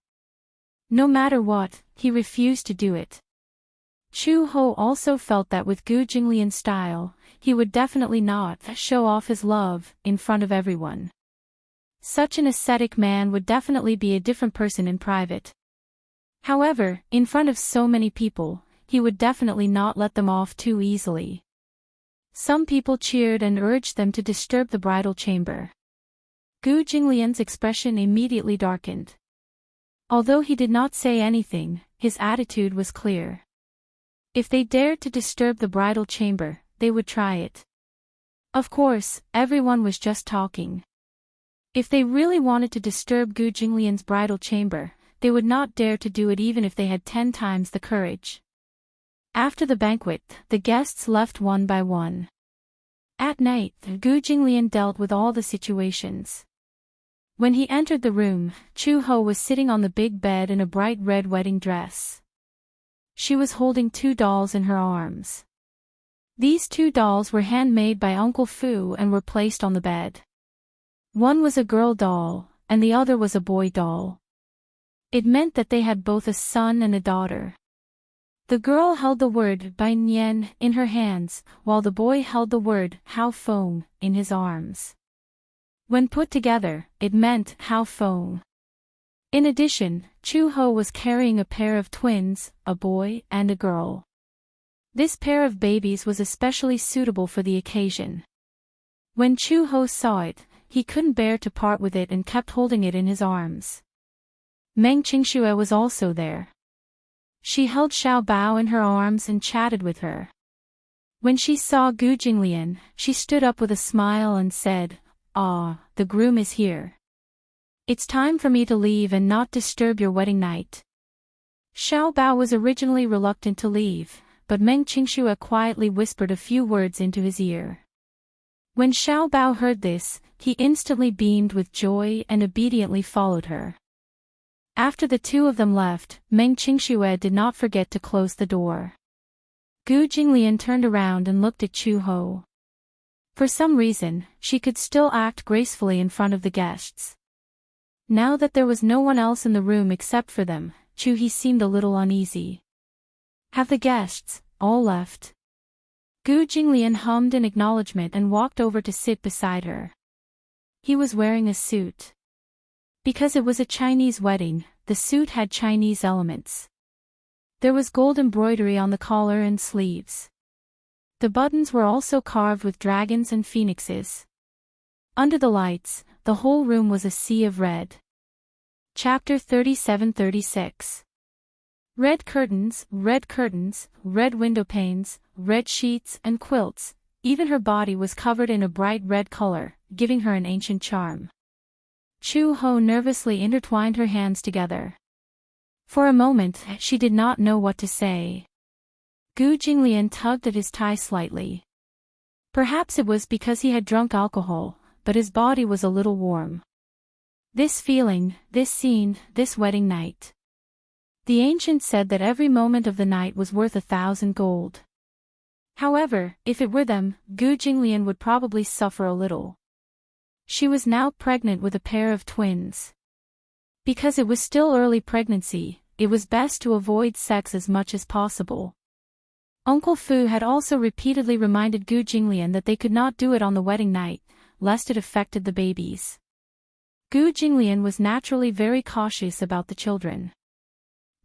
No matter what, he refused to do it. Chu Ho also felt that with Gu Jinglian's style, he would definitely not show off his love in front of everyone. Such an ascetic man would definitely be a different person in private. However, in front of so many people, he would definitely not let them off too easily. Some people cheered and urged them to disturb the bridal chamber. Gu Jinglian's expression immediately darkened. Although he did not say anything, his attitude was clear. If they dared to disturb the bridal chamber, they would try it. Of course, everyone was just talking. If they really wanted to disturb Gu Jinglian's bridal chamber, they would not dare to do it even if they had 10 times the courage. After the banquet, the guests left one by one. At night, Gu Jinglian dealt with all the situations. When he entered the room, Chu Ho was sitting on the big bed in a bright red wedding dress. She was holding 2 dolls in her arms. These 2 dolls were handmade by Uncle Fu and were placed on the bed. One was a girl doll, and the other was a boy doll. It meant that they had both a son and a daughter. The girl held the word Bai Nian in her hands, while the boy held the word Hao Feng in his arms. When put together, it meant Hao Feng. In addition, Chu Ho was carrying a pair of twins, a boy and a girl. This pair of babies was especially suitable for the occasion. When Chu Ho saw it, he couldn't bear to part with it and kept holding it in his arms. Meng Qingxue was also there. She held Xiao Bao in her arms and chatted with her. When she saw Gu Jinglian, she stood up with a smile and said, "Ah, the groom is here. It's time for me to leave and not disturb your wedding night." Xiao Bao was originally reluctant to leave, but Meng Qingxue quietly whispered a few words into his ear. When Xiao Bao heard this, he instantly beamed with joy and obediently followed her. After the 2 of them left, Meng Qingxue did not forget to close the door. Gu Jinglian turned around and looked at Chu Ho. For some reason, she could still act gracefully in front of the guests. Now that there was no one else in the room except for them, Chu He seemed a little uneasy. Have the guests all left? Gu Jinglian hummed in acknowledgement and walked over to sit beside her. He was wearing a suit. Because it was a Chinese wedding, the suit had Chinese elements. There was gold embroidery on the collar and sleeves. The buttons were also carved with dragons and phoenixes. Under the lights, the whole room was a sea of red. Chapter 37-36. Red curtains, red window panes, red sheets and quilts. Even her body was covered in a bright red color, giving her an ancient charm. Chu Ho nervously intertwined her hands together. For a moment, she did not know what to say. Gu Jinglian tugged at his tie slightly. Perhaps it was because he had drunk alcohol, but his body was a little warm. This feeling, this scene, this wedding night. The ancient said that every moment of the night was worth 1,000 gold. However, if it were them, Gu Jinglian would probably suffer a little. She was now pregnant with a pair of twins. Because it was still early pregnancy, it was best to avoid sex as much as possible. Uncle Fu had also repeatedly reminded Gu Jinglian that they could not do it on the wedding night, lest it affected the babies. Gu Jinglian was naturally very cautious about the children.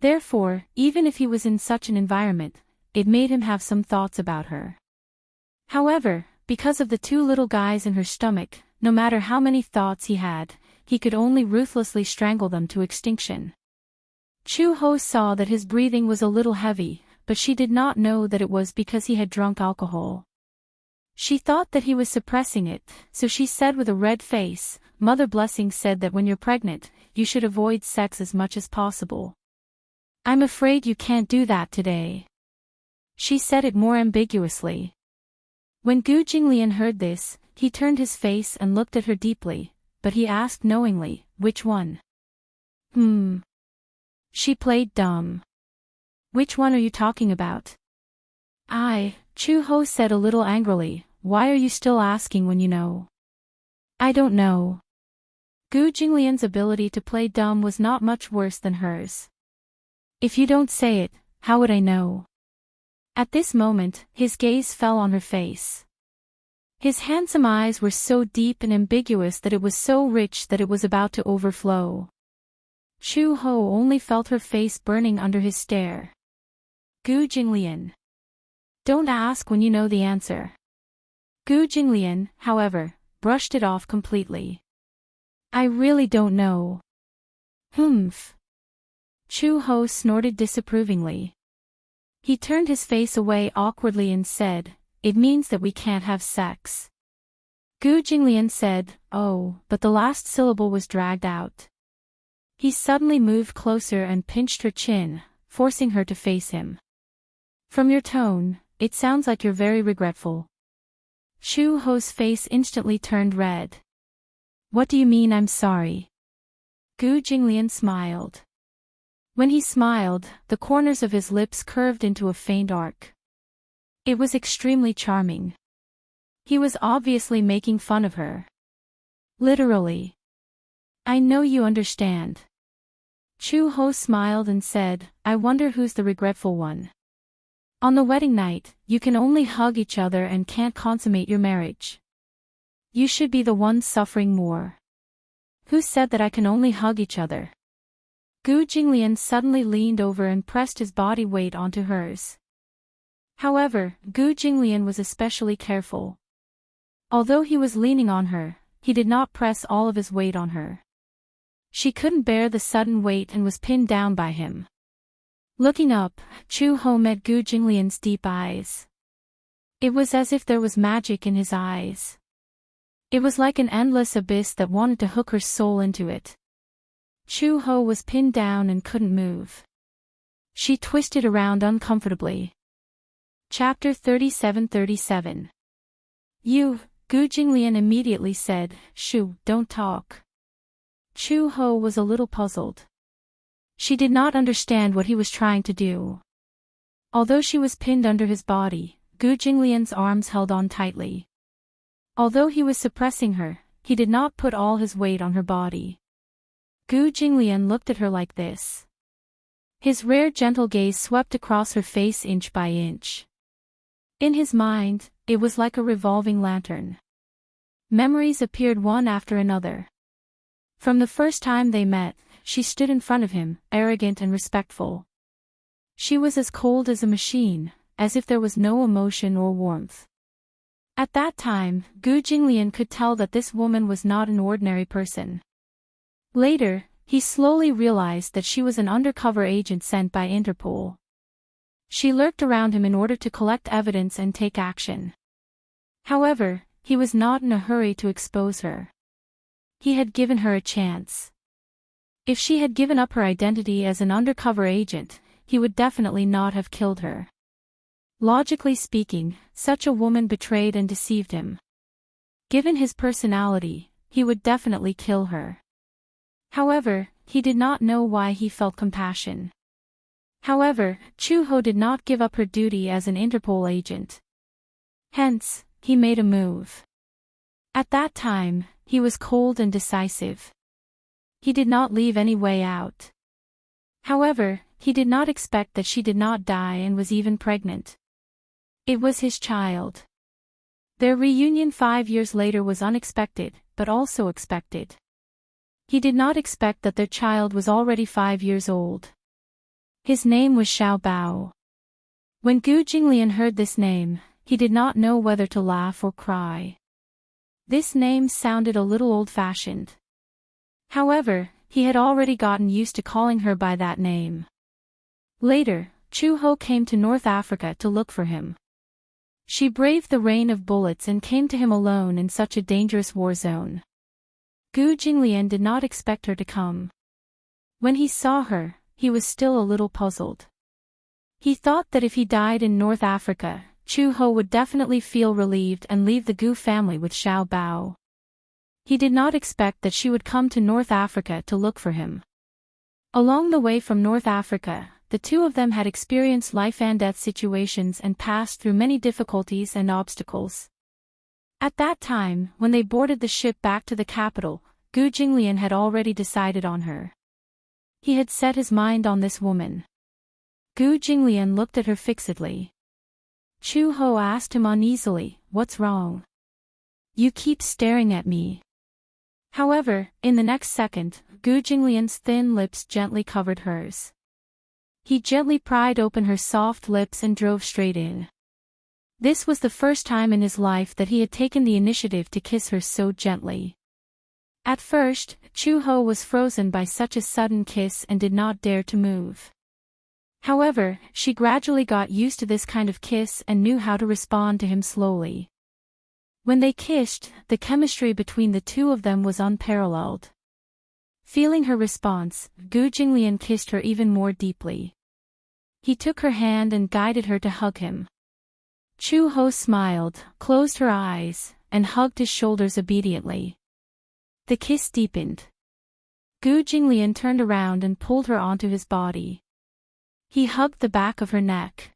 Therefore, even if he was in such an environment, it made him have some thoughts about her. However, because of the 2 little guys in her stomach, no matter how many thoughts he had, he could only ruthlessly strangle them to extinction. Chu Ho saw that his breathing was a little heavy, but she did not know that it was because he had drunk alcohol. She thought that he was suppressing it, so she said with a red face, "Mother Blessing said that when you're pregnant, you should avoid sex as much as possible. I'm afraid you can't do that today." She said it more ambiguously. When Gu Jinglian heard this, he turned his face and looked at her deeply, but he asked knowingly, "Which one?" She played dumb. Which one are you talking about? Chu-ho said a little angrily, why are you still asking when you know? I don't know. Gu Jinglian's ability to play dumb was not much worse than hers. If you don't say it, how would I know? At this moment, his gaze fell on her face. His handsome eyes were so deep and ambiguous that it was so rich that it was about to overflow. Chu-ho only felt her face burning under his stare. Gu Jinglian. Don't ask when you know the answer. Gu Jinglian, however, brushed it off completely. I really don't know. Humph. Chu-ho snorted disapprovingly. He turned his face away awkwardly and said, it means that we can't have sex. Gu Jinglian said, oh, but the last syllable was dragged out. He suddenly moved closer and pinched her chin, forcing her to face him. From your tone, it sounds like you're very regretful. Chu-ho's face instantly turned red. What do you mean I'm sorry? Gu Jinglian smiled. When he smiled, the corners of his lips curved into a faint arc. It was extremely charming. He was obviously making fun of her. Literally. I know you understand. Chu-ho smiled and said, I wonder who's the regretful one. On the wedding night, you can only hug each other and can't consummate your marriage. You should be the one suffering more. Who said that I can only hug each other? Gu Jinglian suddenly leaned over and pressed his body weight onto hers. However, Gu Jinglian was especially careful. Although he was leaning on her, he did not press all of his weight on her. She couldn't bear the sudden weight and was pinned down by him. Looking up, Chu-ho met Gu Jinglian's deep eyes. It was as if there was magic in his eyes. It was like an endless abyss that wanted to hook her soul into it. Chu-ho was pinned down and couldn't move. She twisted around uncomfortably. Chapter 37:37. You, Gu Jinglian immediately said, Shoo, don't talk. Chu-ho was a little puzzled. She did not understand what he was trying to do. Although she was pinned under his body, Gu Jinglian's arms held on tightly. Although he was suppressing her, he did not put all his weight on her body. Gu Jinglian looked at her like this. His rare gentle gaze swept across her face inch by inch. In his mind, it was like a revolving lantern. Memories appeared one after another. From the first time they met, she stood in front of him, arrogant and respectful. She was as cold as a machine, as if there was no emotion or warmth. At that time, Gu Jinglian could tell that this woman was not an ordinary person. Later, he slowly realized that she was an undercover agent sent by Interpol. She lurked around him in order to collect evidence and take action. However, he was not in a hurry to expose her. He had given her a chance. If she had given up her identity as an undercover agent, he would definitely not have killed her. Logically speaking, such a woman betrayed and deceived him. Given his personality, he would definitely kill her. However, he did not know why he felt compassion. However, Chu-ho did not give up her duty as an Interpol agent. Hence, he made a move. At that time, he was cold and decisive. He did not leave any way out. However, he did not expect that she did not die and was even pregnant. It was his child. Their reunion 5 years later was unexpected, but also expected. He did not expect that their child was already 5 years old. His name was Xiao Bao. When Gu Jinglian heard this name, he did not know whether to laugh or cry. This name sounded a little old-fashioned. However, he had already gotten used to calling her by that name. Later, Chu-ho came to North Africa to look for him. She braved the rain of bullets and came to him alone in such a dangerous war zone. Gu Jinglian did not expect her to come. When he saw her, he was still a little puzzled. He thought that if he died in North Africa, Chu-ho would definitely feel relieved and leave the Gu family with Xiao Bao. He did not expect that she would come to North Africa to look for him. Along the way from North Africa, the two of them had experienced life and death situations and passed through many difficulties and obstacles. At that time, when they boarded the ship back to the capital, Gu Jinglian had already decided on her. He had set his mind on this woman. Gu Jinglian looked at her fixedly. Chu Ho asked him uneasily, "What's wrong? You keep staring at me." However, in the next second, Gu Jinglian's thin lips gently covered hers. He gently pried open her soft lips and drove straight in. This was the first time in his life that he had taken the initiative to kiss her so gently. At first, Chu Ho was frozen by such a sudden kiss and did not dare to move. However, she gradually got used to this kind of kiss and knew how to respond to him slowly. When they kissed, the chemistry between the two of them was unparalleled. Feeling her response, Gu Jinglian kissed her even more deeply. He took her hand and guided her to hug him. Chu Ho smiled, closed her eyes, and hugged his shoulders obediently. The kiss deepened. Gu Jinglian turned around and pulled her onto his body. He hugged the back of her neck.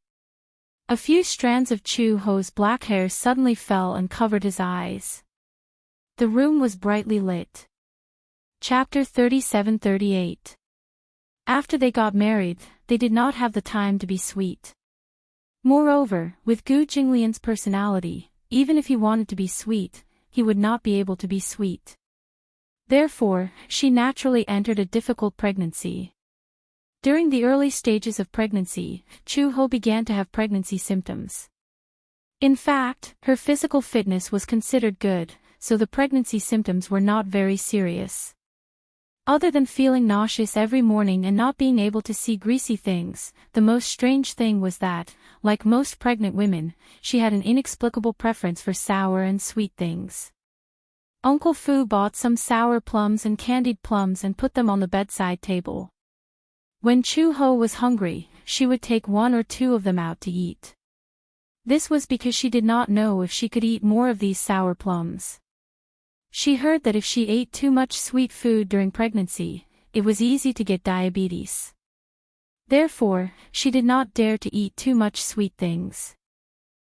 A few strands of Chu Ho's black hair suddenly fell and covered his eyes. The room was brightly lit. Chapter 37-38. After they got married, they did not have the time to be sweet. Moreover, with Gu Jinglian's personality, even if he wanted to be sweet, he would not be able to be sweet. Therefore, she naturally entered a difficult pregnancy. During the early stages of pregnancy, Chu Ho began to have pregnancy symptoms. In fact, her physical fitness was considered good, so the pregnancy symptoms were not very serious. Other than feeling nauseous every morning and not being able to see greasy things, the most strange thing was that, like most pregnant women, she had an inexplicable preference for sour and sweet things. Uncle Fu bought some sour plums and candied plums and put them on the bedside table. When Chu Ho was hungry, she would take one or two of them out to eat. This was because she did not know if she could eat more of these sour plums. She heard that if she ate too much sweet food during pregnancy, it was easy to get diabetes. Therefore, she did not dare to eat too much sweet things.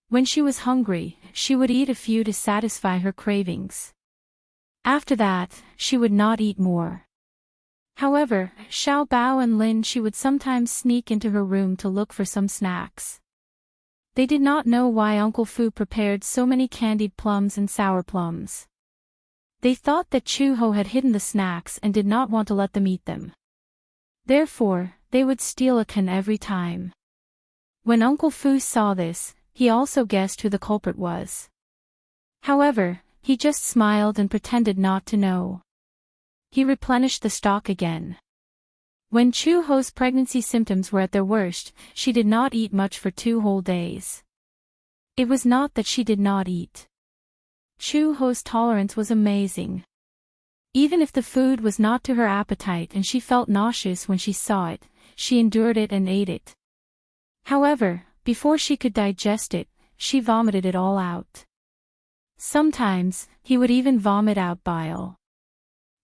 When she was hungry, she would eat a few to satisfy her cravings. After that, she would not eat more. However, Xiao Bao and Lin she would sometimes sneak into her room to look for some snacks. They did not know why Uncle Fu prepared so many candied plums and sour plums. They thought that Chu Ho had hidden the snacks and did not want to let them eat them. Therefore, they would steal a can every time. When Uncle Fu saw this, he also guessed who the culprit was. However, he just smiled and pretended not to know. He replenished the stock again. When Chu Ho's pregnancy symptoms were at their worst, she did not eat much for 2 whole days. It was not that she did not eat. Chu Ho's tolerance was amazing. Even if the food was not to her appetite and she felt nauseous when she saw it, she endured it and ate it. However, before she could digest it, she vomited it all out. Sometimes, he would even vomit out bile.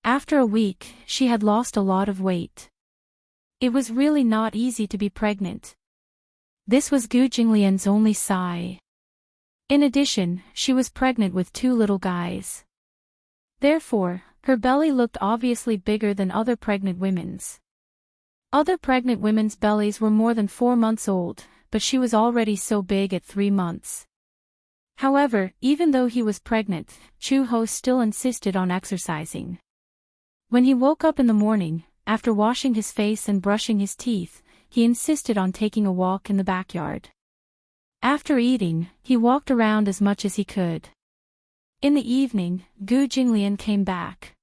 After a week, she had lost a lot of weight. It was really not easy to be pregnant. This was Gu Jinglian's only sigh. In addition, she was pregnant with 2 little guys. Therefore, her belly looked obviously bigger than other pregnant women's. Other pregnant women's bellies were more than 4 months old, but she was already so big at 3 months. However, even though he was pregnant, Chu Ho still insisted on exercising. When he woke up in the morning, after washing his face and brushing his teeth, he insisted on taking a walk in the backyard. After eating, he walked around as much as he could. In the evening, Gu Jinglian came back.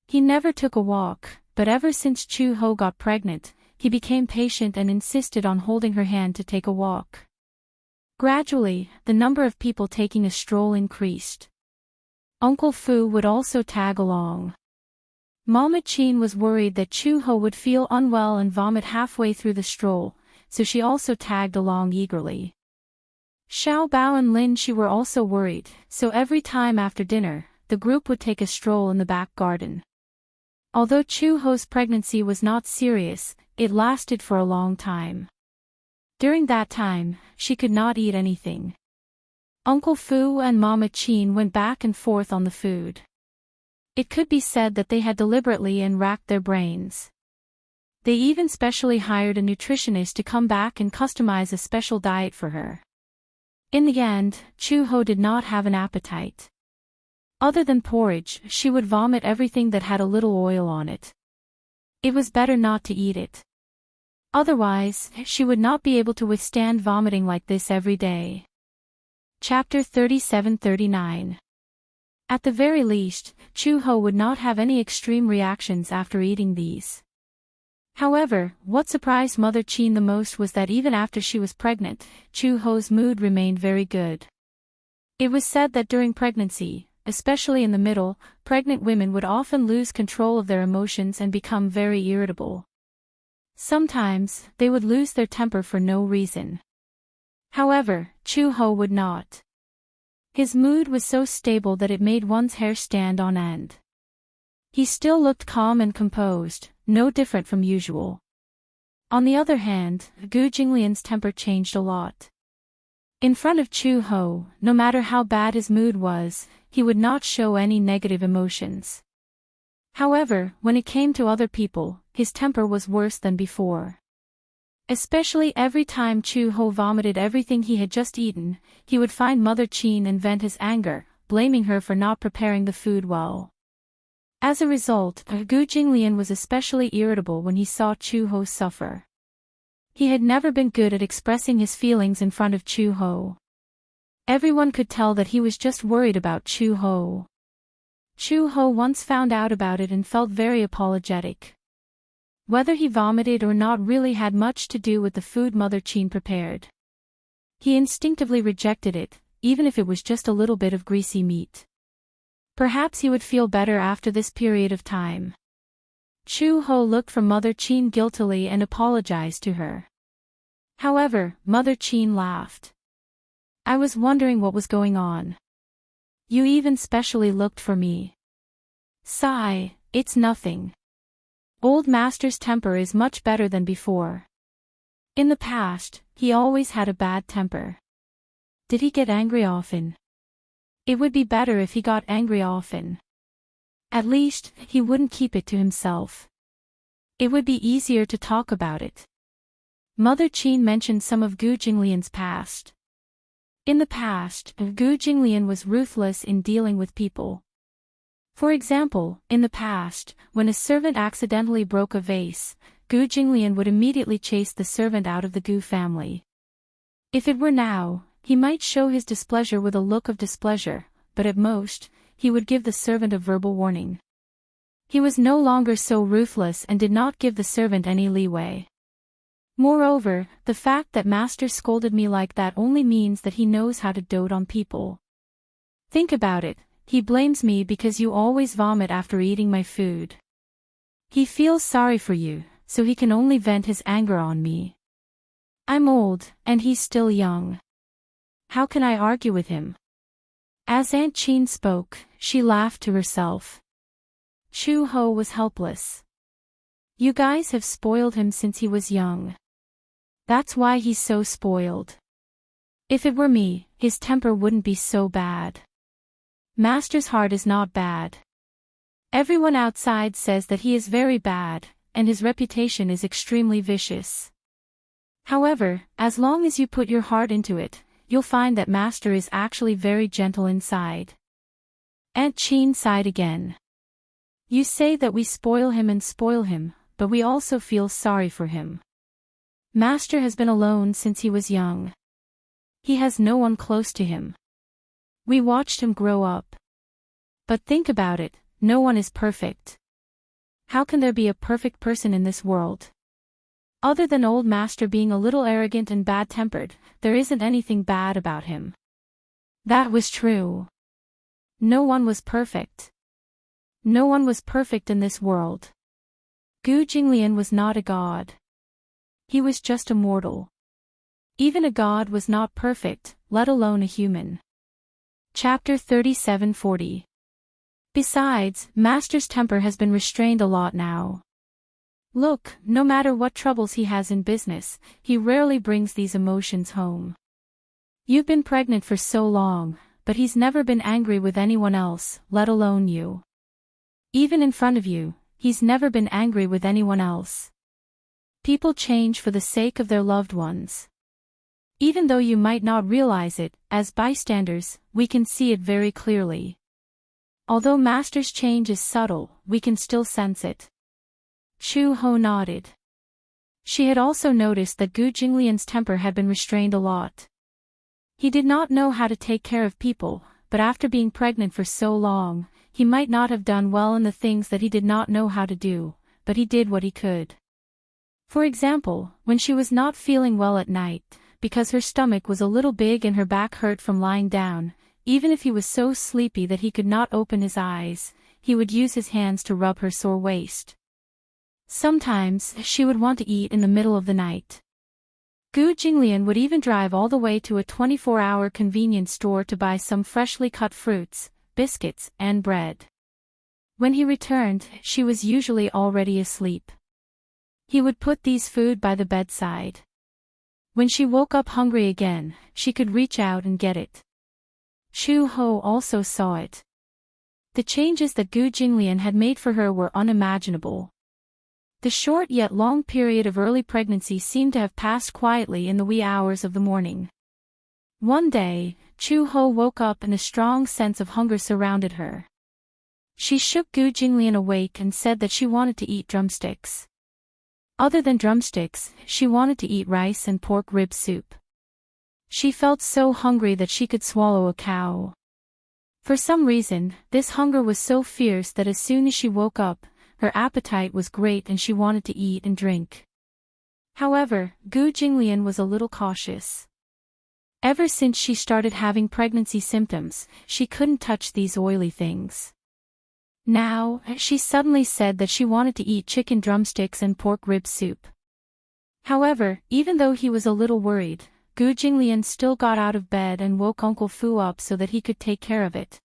He never took a walk, but ever since Chu Ho got pregnant, he became patient and insisted on holding her hand to take a walk. Gradually, the number of people taking a stroll increased. Uncle Fu would also tag along. Mama Chin was worried that Chu Ho would feel unwell and vomit halfway through the stroll, so she also tagged along eagerly. Xiao Bao and Lin Shi were also worried, so every time after dinner, the group would take a stroll in the back garden. Although Chu-ho's pregnancy was not serious, it lasted for a long time. During that time, she could not eat anything. Uncle Fu and Mama Chin went back and forth on the food. It could be said that they had deliberately and racked their brains. They even specially hired a nutritionist to come back and customize a special diet for her. In the end, Chu-ho did not have an appetite. Other than porridge, she would vomit everything that had a little oil on it. It was better not to eat it. Otherwise, she would not be able to withstand vomiting like this every day. Chapter 37-39. At the very least, Chu-ho would not have any extreme reactions after eating these. However, what surprised Mother Chin the most was that even after she was pregnant, Chu-ho's mood remained very good. It was said that during pregnancy, especially in the middle, pregnant women would often lose control of their emotions and become very irritable. Sometimes, they would lose their temper for no reason. However, Chu-ho would not. His mood was so stable that it made one's hair stand on end. He still looked calm and composed, no different from usual. On the other hand, Gu Jinglian's temper changed a lot. In front of Chu-ho, no matter how bad his mood was, he would not show any negative emotions. However, when it came to other people, his temper was worse than before. Especially every time Chu-ho vomited everything he had just eaten, he would find Mother Chin and vent his anger, blaming her for not preparing the food well. As a result, Gu Jinglian was especially irritable when he saw Chu-ho suffer. He had never been good at expressing his feelings in front of Chu-ho. Everyone could tell that he was just worried about Chu-ho. Chu-ho once found out about it and felt very apologetic. Whether he vomited or not really had much to do with the food Mother Chin prepared. He instinctively rejected it, even if it was just a little bit of greasy meat. Perhaps he would feel better after this period of time. Chu-ho looked from Mother Chin guiltily and apologized to her. However, Mother Chin laughed. I was wondering what was going on. You even specially looked for me. Sigh, it's nothing. Old Master's temper is much better than before. In the past, he always had a bad temper. Did he get angry often? It would be better if he got angry often. At least, he wouldn't keep it to himself. It would be easier to talk about it. Mother Chin mentioned some of Gu Jinglian's past. In the past, Gu Jinglian was ruthless in dealing with people. For example, in the past, when a servant accidentally broke a vase, Gu Jinglian would immediately chase the servant out of the Gu family. If it were now, he might show his displeasure with a look of displeasure, but at most, he would give the servant a verbal warning. He was no longer so ruthless and did not give the servant any leeway. Moreover, the fact that Master scolded me like that only means that he knows how to dote on people. Think about it, he blames me because you always vomit after eating my food. He feels sorry for you, so he can only vent his anger on me. I'm old, and he's still young. How can I argue with him? As Aunt Chin spoke, she laughed to herself. Chu-ho was helpless. You guys have spoiled him since he was young. That's why he's so spoiled. If it were me, his temper wouldn't be so bad. Master's heart is not bad. Everyone outside says that he is very bad, and his reputation is extremely vicious. However, as long as you put your heart into it, you'll find that Master is actually very gentle inside. Aunt Chin sighed again. You say that we spoil him, but we also feel sorry for him. Master has been alone since he was young. He has no one close to him. We watched him grow up. But think about it, no one is perfect. How can there be a perfect person in this world? Other than old Master being a little arrogant and bad-tempered, there isn't anything bad about him. That was true. No one was perfect. No one was perfect in this world. Gu Jinglian was not a god. He was just a mortal. Even a god was not perfect, let alone a human. Chapter 37-40. Besides, Master's temper has been restrained a lot now. Look, no matter what troubles he has in business, he rarely brings these emotions home. You've been pregnant for so long, but he's never been angry with anyone else, let alone you. Even in front of you, he's never been angry with anyone else. People change for the sake of their loved ones. Even though you might not realize it, as bystanders, we can see it very clearly. Although Master's change is subtle, we can still sense it. Chu-ho nodded. She had also noticed that Gu Jinglian's temper had been restrained a lot. He did not know how to take care of people, but after being pregnant for so long, he might not have done well in the things that he did not know how to do, but he did what he could. For example, when she was not feeling well at night, because her stomach was a little big and her back hurt from lying down, even if he was so sleepy that he could not open his eyes, he would use his hands to rub her sore waist. Sometimes, she would want to eat in the middle of the night. Gu Jinglian would even drive all the way to a 24-hour convenience store to buy some freshly cut fruits, biscuits, and bread. When he returned, she was usually already asleep. He would put these food by the bedside. When she woke up hungry again, she could reach out and get it. Chu-ho also saw it. The changes that Gu Jinglian had made for her were unimaginable. The short yet long period of early pregnancy seemed to have passed quietly in the wee hours of the morning. One day, Chu-ho woke up and a strong sense of hunger surrounded her. She shook Gu Jinglian awake and said that she wanted to eat drumsticks. Other than drumsticks, she wanted to eat rice and pork rib soup. She felt so hungry that she could swallow a cow. For some reason, this hunger was so fierce that as soon as she woke up, her appetite was great and she wanted to eat and drink. However, Gu Jinglian was a little cautious. Ever since she started having pregnancy symptoms, she couldn't touch these oily things. Now, she suddenly said that she wanted to eat chicken drumsticks and pork rib soup. However, even though he was a little worried, Gu Jinglian still got out of bed and woke Uncle Fu up so that he could take care of it.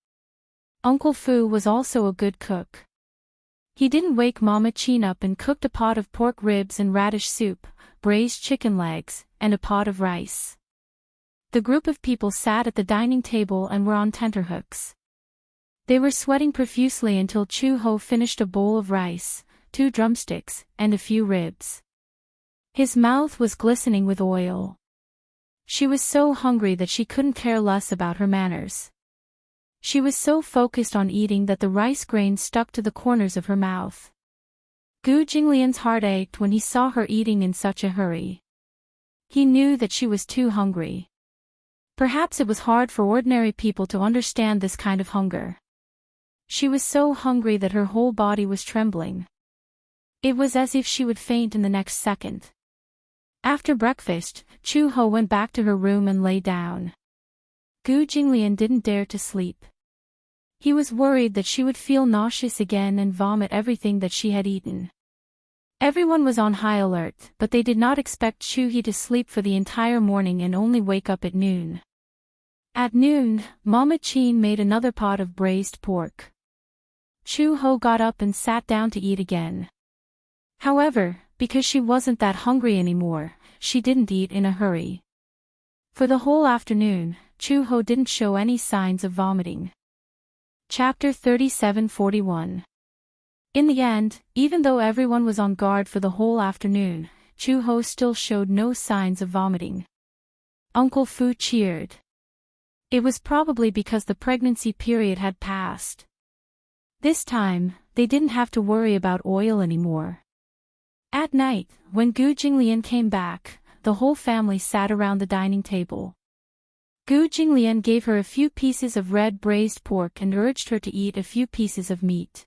Uncle Fu was also a good cook. He didn't wake Mama Chin up and cooked a pot of pork ribs and radish soup, braised chicken legs, and a pot of rice. The group of people sat at the dining table and were on tenterhooks. They were sweating profusely until Chu-ho finished a bowl of rice, 2 drumsticks, and a few ribs. His mouth was glistening with oil. She was so hungry that she couldn't care less about her manners. She was so focused on eating that the rice grains stuck to the corners of her mouth. Gu Jinglian's heart ached when he saw her eating in such a hurry. He knew that she was too hungry. Perhaps it was hard for ordinary people to understand this kind of hunger. She was so hungry that her whole body was trembling. It was as if she would faint in the next second. After breakfast, Chu-ho went back to her room and lay down. Gu Jinglian didn't dare to sleep. He was worried that she would feel nauseous again and vomit everything that she had eaten. Everyone was on high alert, but they did not expect Chu-hee to sleep for the entire morning and only wake up at noon. At noon, Mama Chin made another pot of braised pork. Chu-ho got up and sat down to eat again. However, because she wasn't that hungry anymore, she didn't eat in a hurry. For the whole afternoon, Chu-ho didn't show any signs of vomiting. Chapter 37:41. In the end, even though everyone was on guard for the whole afternoon, Chu-ho still showed no signs of vomiting. Uncle Fu cheered. It was probably because the pregnancy period had passed. This time, they didn't have to worry about oil anymore. At night, when Gu Jinglian came back, the whole family sat around the dining table. Gu Jinglian gave her a few pieces of red braised pork and urged her to eat a few pieces of meat.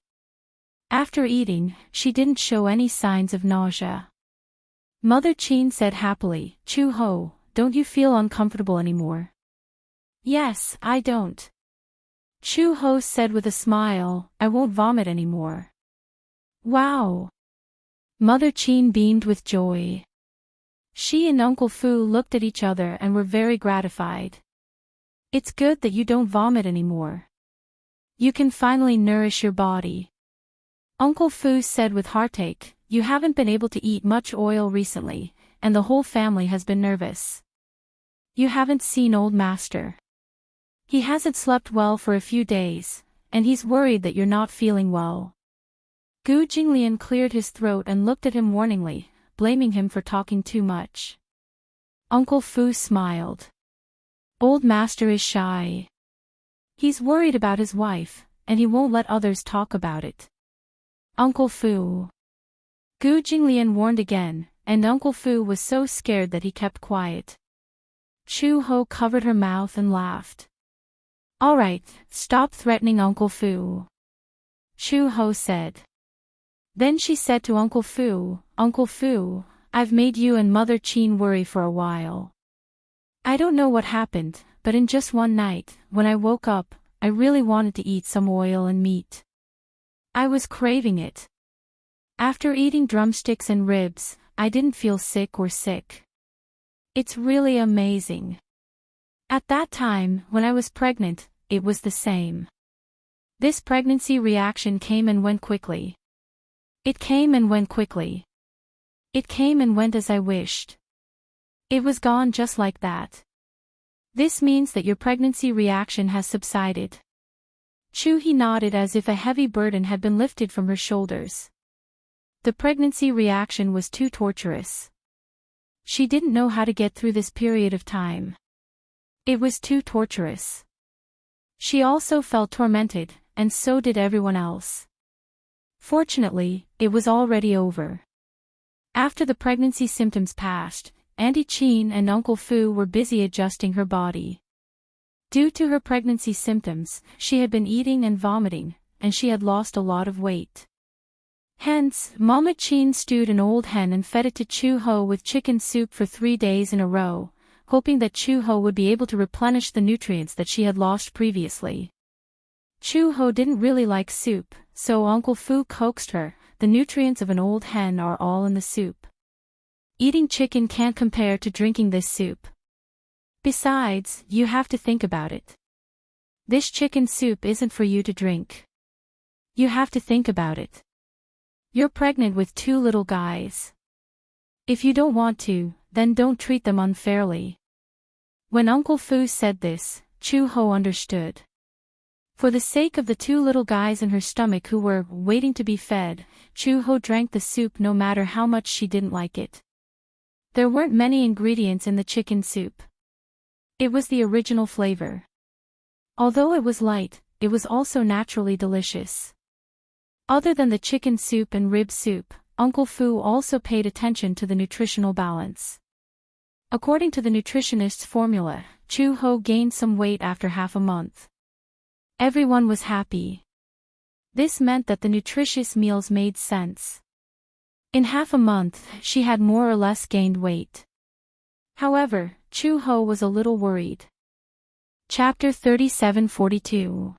After eating, she didn't show any signs of nausea. Mother Chin said happily, "Chu-ho, don't you feel uncomfortable anymore?" "Yes, I don't." Chu-ho said with a smile, "I won't vomit anymore." "Wow!" Mother Chin beamed with joy. She and Uncle Fu looked at each other and were very gratified. "It's good that you don't vomit anymore." You can finally nourish your body. Uncle Fu said with heartache, you haven't been able to eat much oil recently, and the whole family has been nervous. You haven't seen old master. He hasn't slept well for a few days, and he's worried that you're not feeling well. Gu Jinglian cleared his throat and looked at him warningly, blaming him for talking too much. Uncle Fu smiled. Old master is shy. He's worried about his wife, and he won't let others talk about it. Uncle Fu. Gu Jinglian warned again, and Uncle Fu was so scared that he kept quiet. Chu Ho covered her mouth and laughed. All right, stop threatening Uncle Fu. Chu Ho said. Then she said to Uncle Fu, Uncle Fu, I've made you and Mother Qin worry for a while. I don't know what happened, but in just one night, when I woke up, I really wanted to eat some oil and meat. I was craving it. After eating drumsticks and ribs, I didn't feel sick or sick. It's really amazing. At that time, when I was pregnant, it was the same. This pregnancy reaction came and went quickly. It came and went quickly. It came and went as I wished. It was gone just like that. This means that your pregnancy reaction has subsided. Chu He nodded as if a heavy burden had been lifted from her shoulders. The pregnancy reaction was too torturous. She didn't know how to get through this period of time. It was too torturous. She also felt tormented, and so did everyone else. Fortunately, it was already over. After the pregnancy symptoms passed, Auntie Qin and Uncle Fu were busy adjusting her body. Due to her pregnancy symptoms, she had been eating and vomiting, and she had lost a lot of weight. Hence, Mama Qin stewed an old hen and fed it to Chu Ho with chicken soup for 3 days in a row, hoping that Chu Ho would be able to replenish the nutrients that she had lost previously. Chu Ho didn't really like soup, so Uncle Fu coaxed her, the nutrients of an old hen are all in the soup. Eating chicken can't compare to drinking this soup. Besides, you have to think about it. This chicken soup isn't for you to drink. You have to think about it. You're pregnant with 2 little guys. If you don't want to, then don't treat them unfairly. When Uncle Fu said this, Chu Ho understood. For the sake of the 2 little guys in her stomach who were waiting to be fed, Chu Ho drank the soup no matter how much she didn't like it. There weren't many ingredients in the chicken soup. It was the original flavor. Although it was light, it was also naturally delicious. Other than the chicken soup and rib soup, Uncle Fu also paid attention to the nutritional balance. According to the nutritionist's formula, Chu Ho gained some weight after half a month. Everyone was happy. This meant that the nutritious meals made sense. In half a month, she had more or less gained weight. However, Chu Ho was a little worried. Chapter 3742.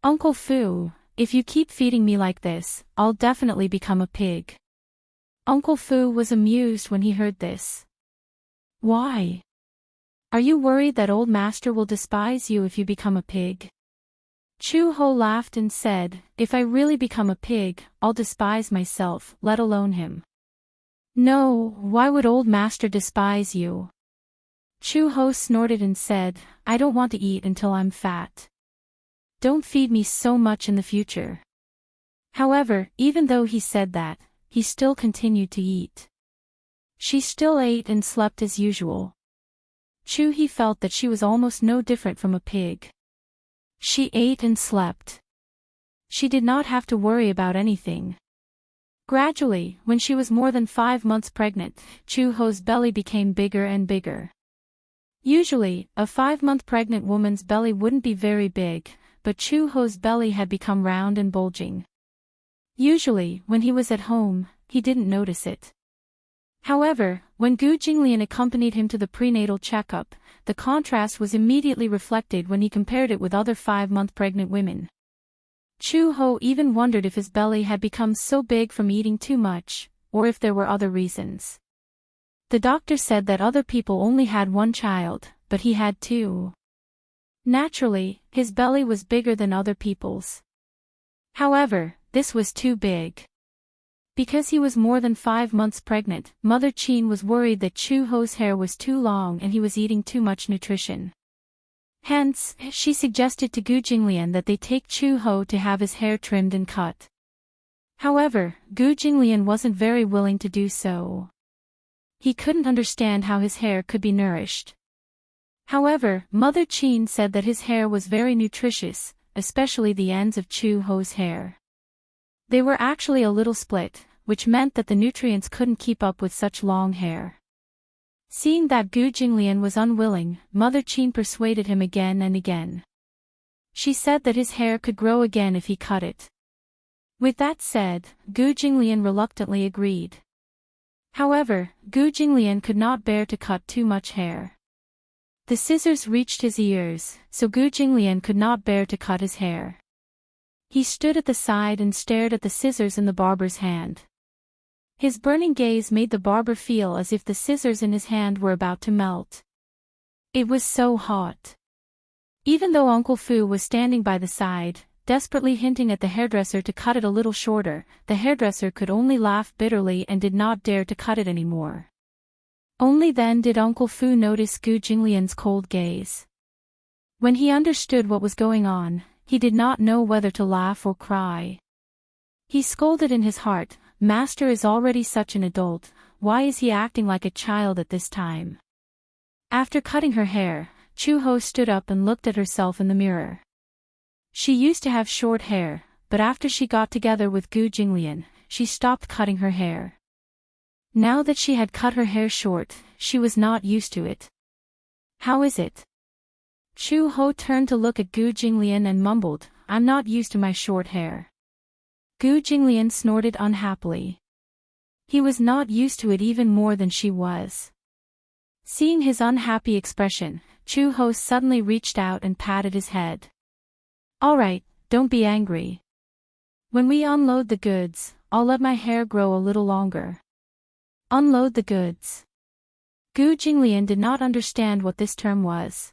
Uncle Fu, if you keep feeding me like this, I'll definitely become a pig. Uncle Fu was amused when he heard this. Why? Are you worried that old master will despise you if you become a pig? Chu Ho laughed and said, if I really become a pig, I'll despise myself, let alone him. No, why would old master despise you? Chu Ho snorted and said, I don't want to eat until I'm fat. Don't feed me so much in the future. However, even though he said that, he still continued to eat. She still ate and slept as usual. Chu He felt that she was almost no different from a pig. She ate and slept. She did not have to worry about anything. Gradually, when she was more than 5 months pregnant, Chu Ho's belly became bigger and bigger. Usually, a 5-month pregnant woman's belly wouldn't be very big, but Chu Ho's belly had become round and bulging. Usually, when he was at home, he didn't notice it. However, when Gu Jinglian accompanied him to the prenatal checkup, the contrast was immediately reflected when he compared it with other 5-month pregnant women. Chu Ho even wondered if his belly had become so big from eating too much, or if there were other reasons. The doctor said that other people only had 1 child, but he had 2. Naturally, his belly was bigger than other people's. However, this was too big. Because he was more than 5 months pregnant, Mother Chin was worried that Chu-ho's hair was too long and he was eating too much nutrition. Hence, she suggested to Gu Jinglian that they take Chu-ho to have his hair trimmed and cut. However, Gu Jinglian wasn't very willing to do so. He couldn't understand how his hair could be nourished. However, Mother Chin said that his hair was very nutritious, especially the ends of Chu-ho's hair. They were actually a little split, which meant that the nutrients couldn't keep up with such long hair. Seeing that Gu Jinglian was unwilling, Mother Chin persuaded him again and again. She said that his hair could grow again if he cut it. With that said, Gu Jinglian reluctantly agreed. However, Gu Jinglian could not bear to cut too much hair. The scissors reached his ears, so Gu Jinglian could not bear to cut his hair. He stood at the side and stared at the scissors in the barber's hand. His burning gaze made the barber feel as if the scissors in his hand were about to melt. It was so hot. Even though Uncle Fu was standing by the side, desperately hinting at the hairdresser to cut it a little shorter, the hairdresser could only laugh bitterly and did not dare to cut it anymore. Only then did Uncle Fu notice Gu Jinglian's cold gaze. When he understood what was going on, he did not know whether to laugh or cry. He scolded in his heart, "Master is already such an adult, why is he acting like a child at this time?" After cutting her hair, Chu-ho stood up and looked at herself in the mirror. She used to have short hair, but after she got together with Gu Jinglian, she stopped cutting her hair. Now that she had cut her hair short, she was not used to it. "How is it?" Chu-ho turned to look at Gu Jinglian and mumbled, "I'm not used to my short hair." Gu Jinglian snorted unhappily. He was not used to it even more than she was. Seeing his unhappy expression, Chu-ho suddenly reached out and patted his head. "All right, don't be angry. When we unload the goods, I'll let my hair grow a little longer." Unload the goods. Gu Jinglian did not understand what this term was.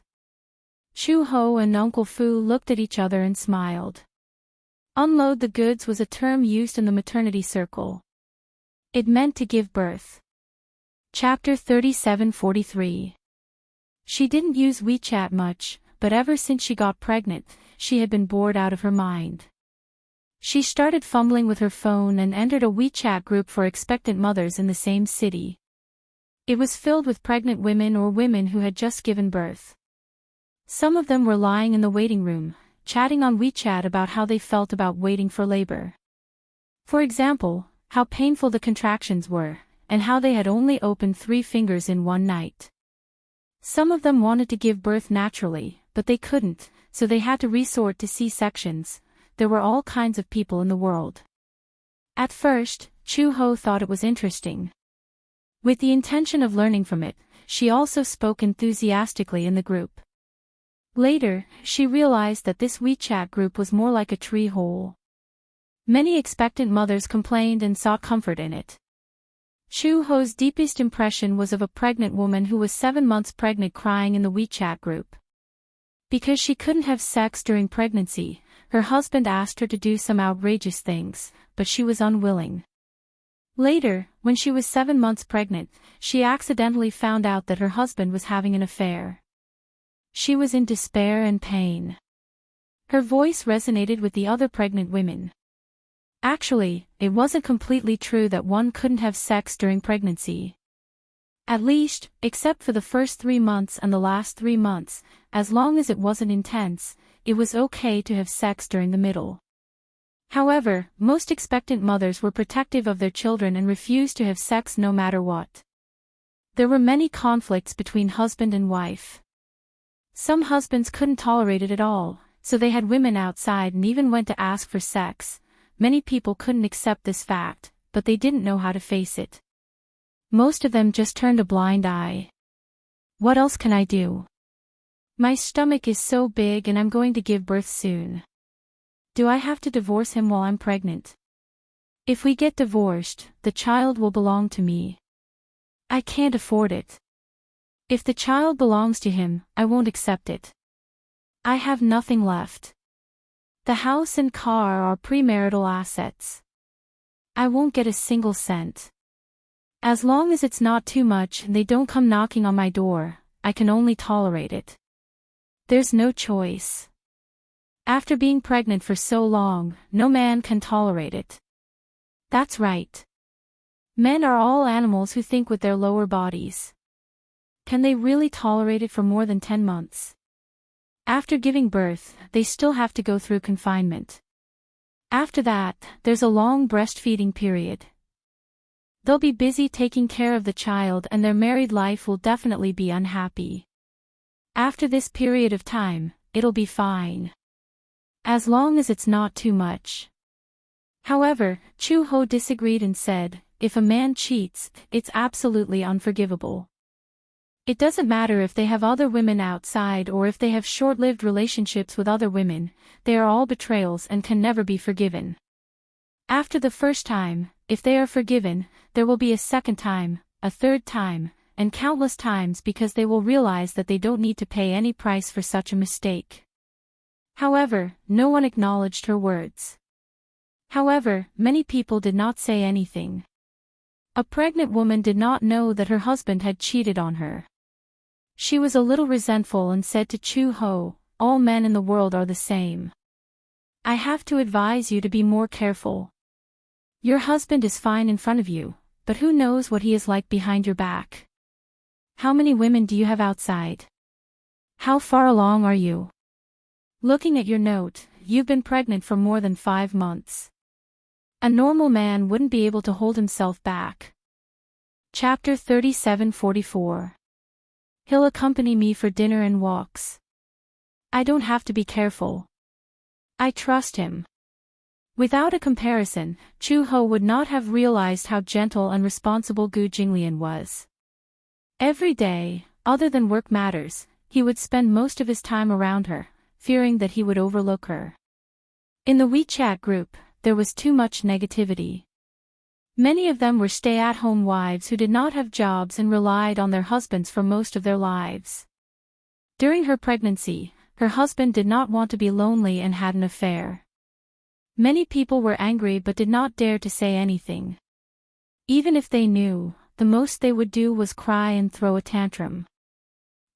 Chu-ho and Uncle Fu looked at each other and smiled. Unload the goods was a term used in the maternity circle. It meant to give birth. Chapter 37-43. She didn't use WeChat much, but ever since she got pregnant, she had been bored out of her mind. She started fumbling with her phone and entered a WeChat group for expectant mothers in the same city. It was filled with pregnant women or women who had just given birth. Some of them were lying in the waiting room, chatting on WeChat about how they felt about waiting for labor. For example, how painful the contractions were, and how they had only opened 3 fingers in one night. Some of them wanted to give birth naturally, but they couldn't, so they had to resort to C-sections. There were all kinds of people in the world. At first, Chu-ho thought it was interesting. With the intention of learning from it, she also spoke enthusiastically in the group. Later, she realized that this WeChat group was more like a tree hole. Many expectant mothers complained and sought comfort in it. Chu-ho's deepest impression was of a pregnant woman who was 7 months pregnant crying in the WeChat group. Because she couldn't have sex during pregnancy, her husband asked her to do some outrageous things, but she was unwilling. Later, when she was 7 months pregnant, she accidentally found out that her husband was having an affair. She was in despair and pain. Her voice resonated with the other pregnant women. Actually, it wasn't completely true that one couldn't have sex during pregnancy. At least, except for the first 3 months and the last 3 months, as long as it wasn't intense, it was okay to have sex during the middle. However, most expectant mothers were protective of their children and refused to have sex no matter what. There were many conflicts between husband and wife. Some husbands couldn't tolerate it at all, so they had women outside and even went to ask for sex. Many people couldn't accept this fact, but they didn't know how to face it. Most of them just turned a blind eye. What else can I do? My stomach is so big and I'm going to give birth soon. Do I have to divorce him while I'm pregnant? If we get divorced, the child will belong to me. I can't afford it. If the child belongs to him, I won't accept it. I have nothing left. The house and car are premarital assets. I won't get a single cent. As long as it's not too much and they don't come knocking on my door, I can only tolerate it. There's no choice. After being pregnant for so long, no man can tolerate it. That's right. Men are all animals who think with their lower bodies. Can they really tolerate it for more than 10 months? After giving birth, they still have to go through confinement. After that, there's a long breastfeeding period. They'll be busy taking care of the child and their married life will definitely be unhappy. After this period of time, it'll be fine. As long as it's not too much. However, Chu-ho disagreed and said, if a man cheats, it's absolutely unforgivable. It doesn't matter if they have other women outside or if they have short-lived relationships with other women, they are all betrayals and can never be forgiven. After the first time, if they are forgiven, there will be a second time, a third time, and countless times because they will realize that they don't need to pay any price for such a mistake. However, no one acknowledged her words. However, many people did not say anything. A pregnant woman did not know that her husband had cheated on her. She was a little resentful and said to Chu-ho, all men in the world are the same. I have to advise you to be more careful. Your husband is fine in front of you, but who knows what he is like behind your back? How many women do you have outside? How far along are you? Looking at your note, you've been pregnant for more than 5 months. A normal man wouldn't be able to hold himself back. Chapter 37-44. He'll accompany me for dinner and walks. I don't have to be careful. I trust him. Without a comparison, Chu-ho would not have realized how gentle and responsible Gu Jinglian was. Every day, other than work matters, he would spend most of his time around her, fearing that he would overlook her. In the WeChat group, there was too much negativity. Many of them were stay-at-home wives who did not have jobs and relied on their husbands for most of their lives. During her pregnancy, her husband did not want to be lonely and had an affair. Many people were angry but did not dare to say anything. Even if they knew, the most they would do was cry and throw a tantrum.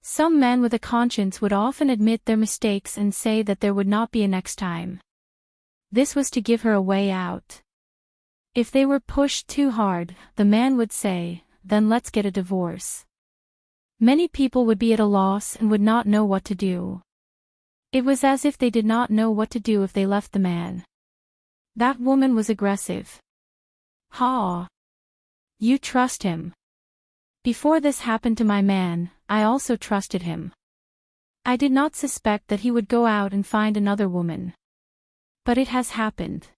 Some men with a conscience would often admit their mistakes and say that there would not be a next time. This was to give her a way out. If they were pushed too hard, the man would say, then let's get a divorce. Many people would be at a loss and would not know what to do. It was as if they did not know what to do if they left the man. That woman was aggressive. Ha! You trust him. Before this happened to my man, I also trusted him. I did not suspect that he would go out and find another woman. But it has happened.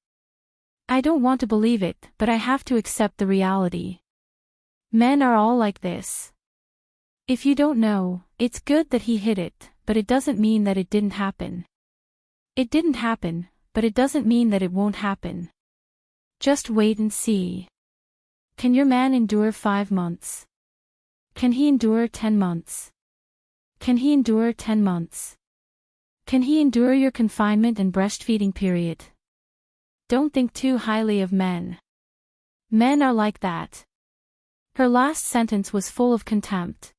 I don't want to believe it, but I have to accept the reality. Men are all like this. If you don't know, it's good that he hid it, but it doesn't mean that it didn't happen. It didn't happen, but it doesn't mean that it won't happen. Just wait and see. Can your man endure 5 months? Can he endure 10 months? Can he endure 10 months? Can he endure your confinement and breastfeeding period? Don't think too highly of men. Men are like that. Her last sentence was full of contempt.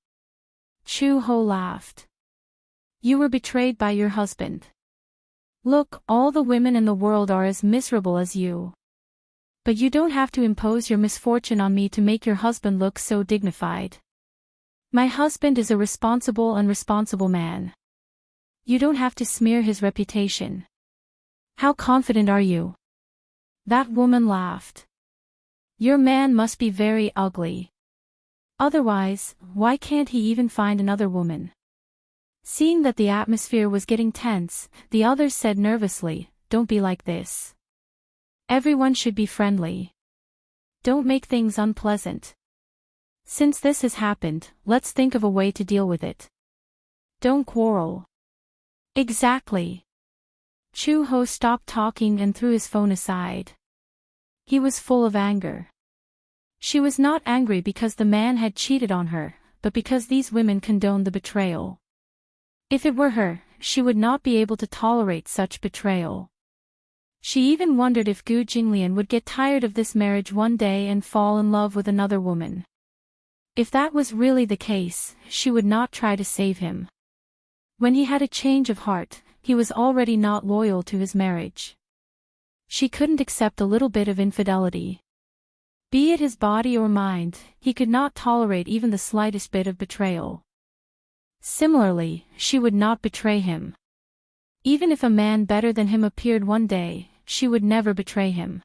Chu-ho laughed. You were betrayed by your husband. Look, all the women in the world are as miserable as you. But you don't have to impose your misfortune on me to make your husband look so dignified. My husband is a responsible and responsible man. You don't have to smear his reputation. How confident are you? That woman laughed. Your man must be very ugly. Otherwise, why can't he even find another woman? Seeing that the atmosphere was getting tense, the others said nervously, don't be like this. Everyone should be friendly. Don't make things unpleasant. Since this has happened, let's think of a way to deal with it. Don't quarrel. Exactly. Chu-ho stopped talking and threw his phone aside. He was full of anger. She was not angry because the man had cheated on her, but because these women condoned the betrayal. If it were her, she would not be able to tolerate such betrayal. She even wondered if Gu Jinglian would get tired of this marriage one day and fall in love with another woman. If that was really the case, she would not try to save him. When he had a change of heart, he was already not loyal to his marriage. She couldn't accept a little bit of infidelity. Be it his body or mind, he could not tolerate even the slightest bit of betrayal. Similarly, she would not betray him. Even if a man better than him appeared one day, she would never betray him.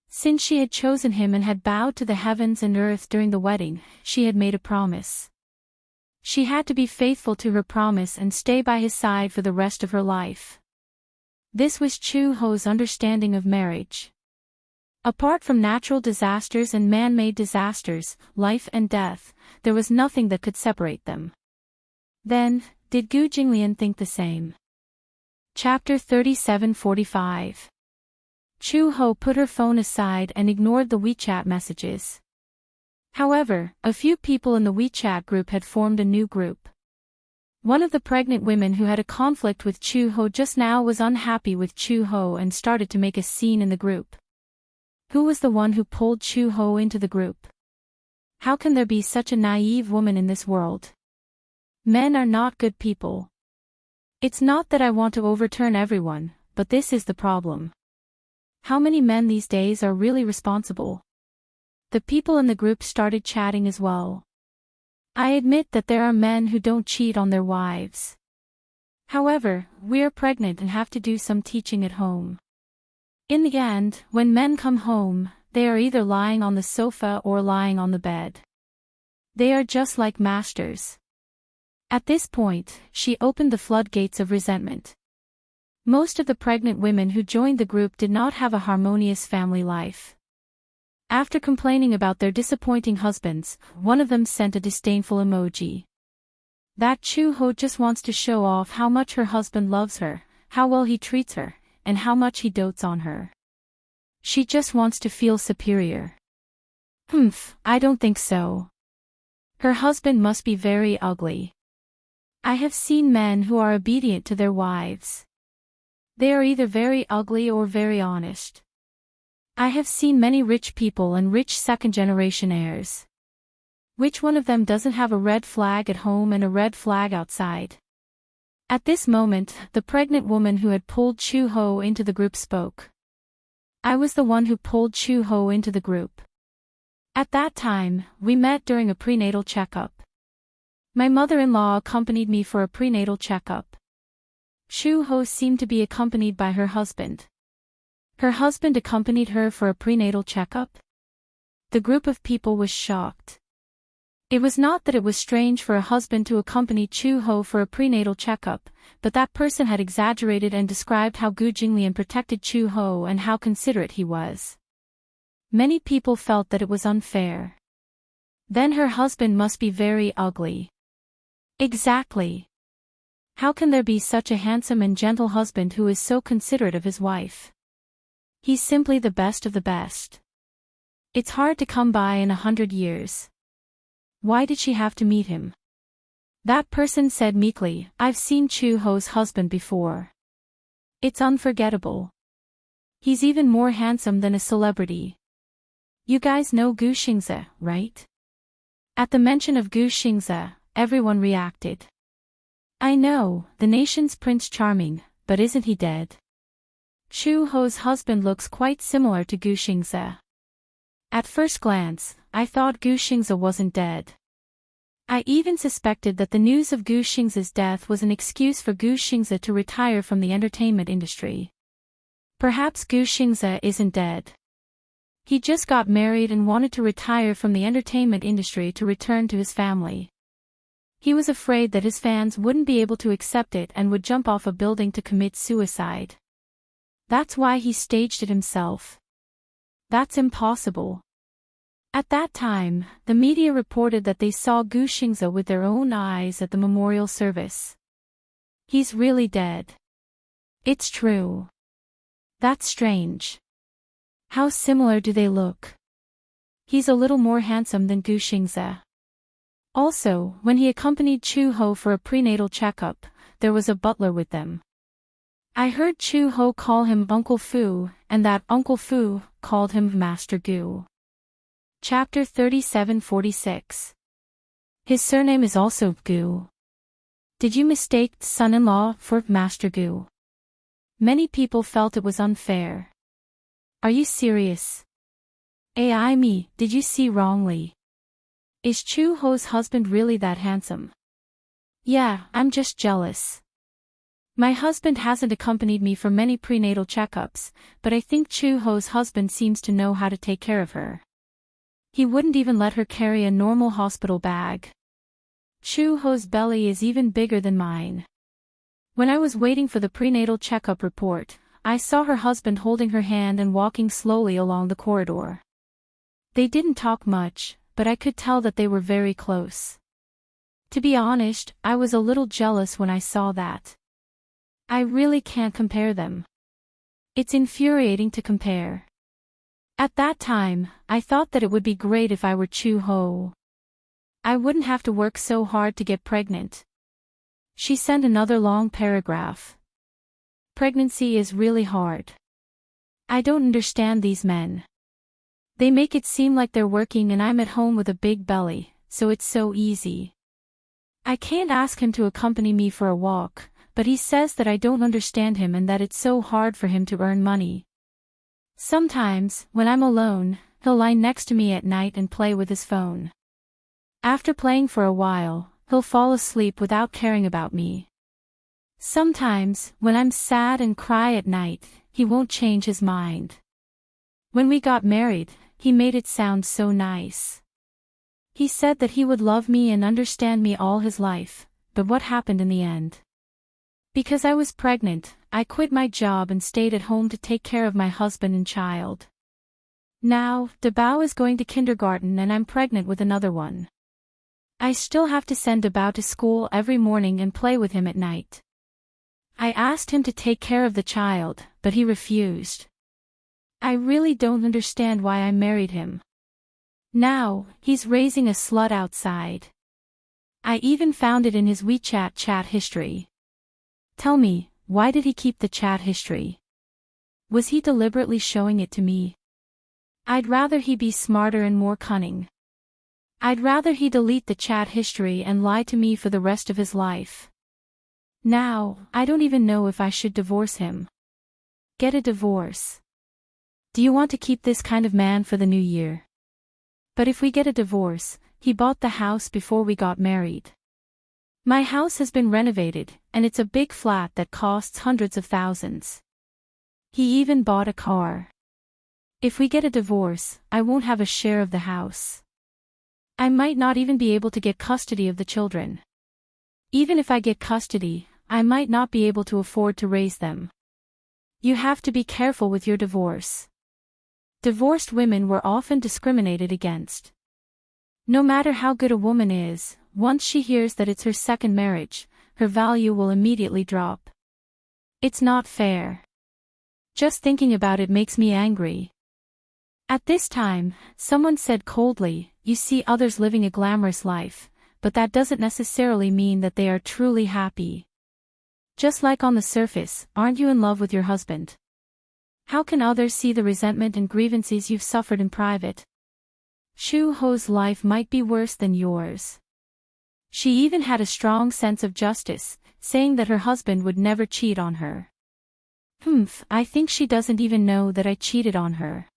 Since she had chosen him and had bowed to the heavens and earth during the wedding, she had made a promise. She had to be faithful to her promise and stay by his side for the rest of her life. This was Chu Ho's understanding of marriage. Apart from natural disasters and man-made disasters, life and death, there was nothing that could separate them. Then, did Gu Jinglian think the same? Chapter 37:45. Chu Ho put her phone aside and ignored the WeChat messages. However, a few people in the WeChat group had formed a new group. One of the pregnant women who had a conflict with Chu Ho just now was unhappy with Chu Ho and started to make a scene in the group. Who was the one who pulled Chu Ho into the group? How can there be such a naive woman in this world? Men are not good people. It's not that I want to overturn everyone, but this is the problem. How many men these days are really responsible? The people in the group started chatting as well. I admit that there are men who don't cheat on their wives. However, we are pregnant and have to do some teaching at home. In the end, when men come home, they are either lying on the sofa or lying on the bed. They are just like masters. At this point, she opened the floodgates of resentment. Most of the pregnant women who joined the group did not have a harmonious family life. After complaining about their disappointing husbands, one of them sent a disdainful emoji. That Chu Ho just wants to show off how much her husband loves her, how well he treats her, and how much he dotes on her. She just wants to feel superior. I don't think so. Her husband must be very ugly. I have seen men who are obedient to their wives. They are either very ugly or very honest. I have seen many rich people and rich second-generation heirs. Which one of them doesn't have a red flag at home and a red flag outside? At this moment, the pregnant woman who had pulled Chu Ho into the group spoke. I was the one who pulled Chu Ho into the group. At that time, we met during a prenatal checkup. My mother-in-law accompanied me for a prenatal checkup. Chu Ho seemed to be accompanied by her husband. Her husband accompanied her for a prenatal checkup? The group of people was shocked. It was not that it was strange for a husband to accompany Chu Ho for a prenatal checkup, but that person had exaggerated and described how Gu Jinglian protected Chu Ho and how considerate he was. Many people felt that it was unfair. Then her husband must be very ugly. Exactly. How can there be such a handsome and gentle husband who is so considerate of his wife? He's simply the best of the best. It's hard to come by in 100 years. Why did she have to meet him? That person said meekly, I've seen Chu Ho's husband before. It's unforgettable. He's even more handsome than a celebrity. You guys know Gu Xingze, right? At the mention of Gu Xingze, everyone reacted. I know, the nation's Prince Charming, but isn't he dead? Chu Ho's husband looks quite similar to Gu Xingze. At first glance, I thought Gu Xingze wasn't dead. I even suspected that the news of Gu Xingze's death was an excuse for Gu Xingze to retire from the entertainment industry. Perhaps Gu Xingze isn't dead. He just got married and wanted to retire from the entertainment industry to return to his family. He was afraid that his fans wouldn't be able to accept it and would jump off a building to commit suicide. That's why he staged it himself. That's impossible. At that time, the media reported that they saw Gu Xingze with their own eyes at the memorial service. He's really dead. It's true. That's strange. How similar do they look? He's a little more handsome than Gu Xingze. Also, when he accompanied Chu Ho for a prenatal checkup, there was a butler with them. I heard Chu-ho call him Uncle Fu, and that Uncle Fu called him Master Gu. Chapter 3746. His surname is also Gu. Did you mistake son-in-law for Master Gu? Many people felt it was unfair. Are you serious? Ai me, did you see wrongly? Is Chu-ho's husband really that handsome? Yeah, I'm just jealous. My husband hasn't accompanied me for many prenatal checkups, but I think Chu-ho's husband seems to know how to take care of her. He wouldn't even let her carry a normal hospital bag. Chu-ho's belly is even bigger than mine. When I was waiting for the prenatal checkup report, I saw her husband holding her hand and walking slowly along the corridor. They didn't talk much, but I could tell that they were very close. To be honest, I was a little jealous when I saw that. I really can't compare them. It's infuriating to compare. At that time, I thought that it would be great if I were Chu-ho. I wouldn't have to work so hard to get pregnant. She sent another long paragraph. Pregnancy is really hard. I don't understand these men. They make it seem like they're working and I'm at home with a big belly, so it's so easy. I can't ask him to accompany me for a walk, but he says that I don't understand him and that it's so hard for him to earn money. Sometimes, when I'm alone, he'll lie next to me at night and play with his phone. After playing for a while, he'll fall asleep without caring about me. Sometimes, when I'm sad and cry at night, he won't change his mind. When we got married, he made it sound so nice. He said that he would love me and understand me all his life, but what happened in the end? Because I was pregnant, I quit my job and stayed at home to take care of my husband and child. Now, Dabao is going to kindergarten and I'm pregnant with another one. I still have to send Dabao to school every morning and play with him at night. I asked him to take care of the child, but he refused. I really don't understand why I married him. Now, he's raising a slut outside. I even found it in his WeChat chat history. Tell me, why did he keep the chat history? Was he deliberately showing it to me? I'd rather he be smarter and more cunning. I'd rather he delete the chat history and lie to me for the rest of his life. Now, I don't even know if I should divorce him. Get a divorce. Do you want to keep this kind of man for the new year? But if we get a divorce, he bought the house before we got married. My house has been renovated, and it's a big flat that costs hundreds of thousands. He even bought a car. If we get a divorce, I won't have a share of the house. I might not even be able to get custody of the children. Even if I get custody, I might not be able to afford to raise them. You have to be careful with your divorce. Divorced women were often discriminated against. No matter how good a woman is, once she hears that it's her second marriage, her value will immediately drop. It's not fair. Just thinking about it makes me angry. At this time, someone said coldly, you see others living a glamorous life, but that doesn't necessarily mean that they are truly happy. Just like on the surface, aren't you in love with your husband? How can others see the resentment and grievances you've suffered in private? Chu-ho's life might be worse than yours. She even had a strong sense of justice, saying that her husband would never cheat on her. I think she doesn't even know that I cheated on her.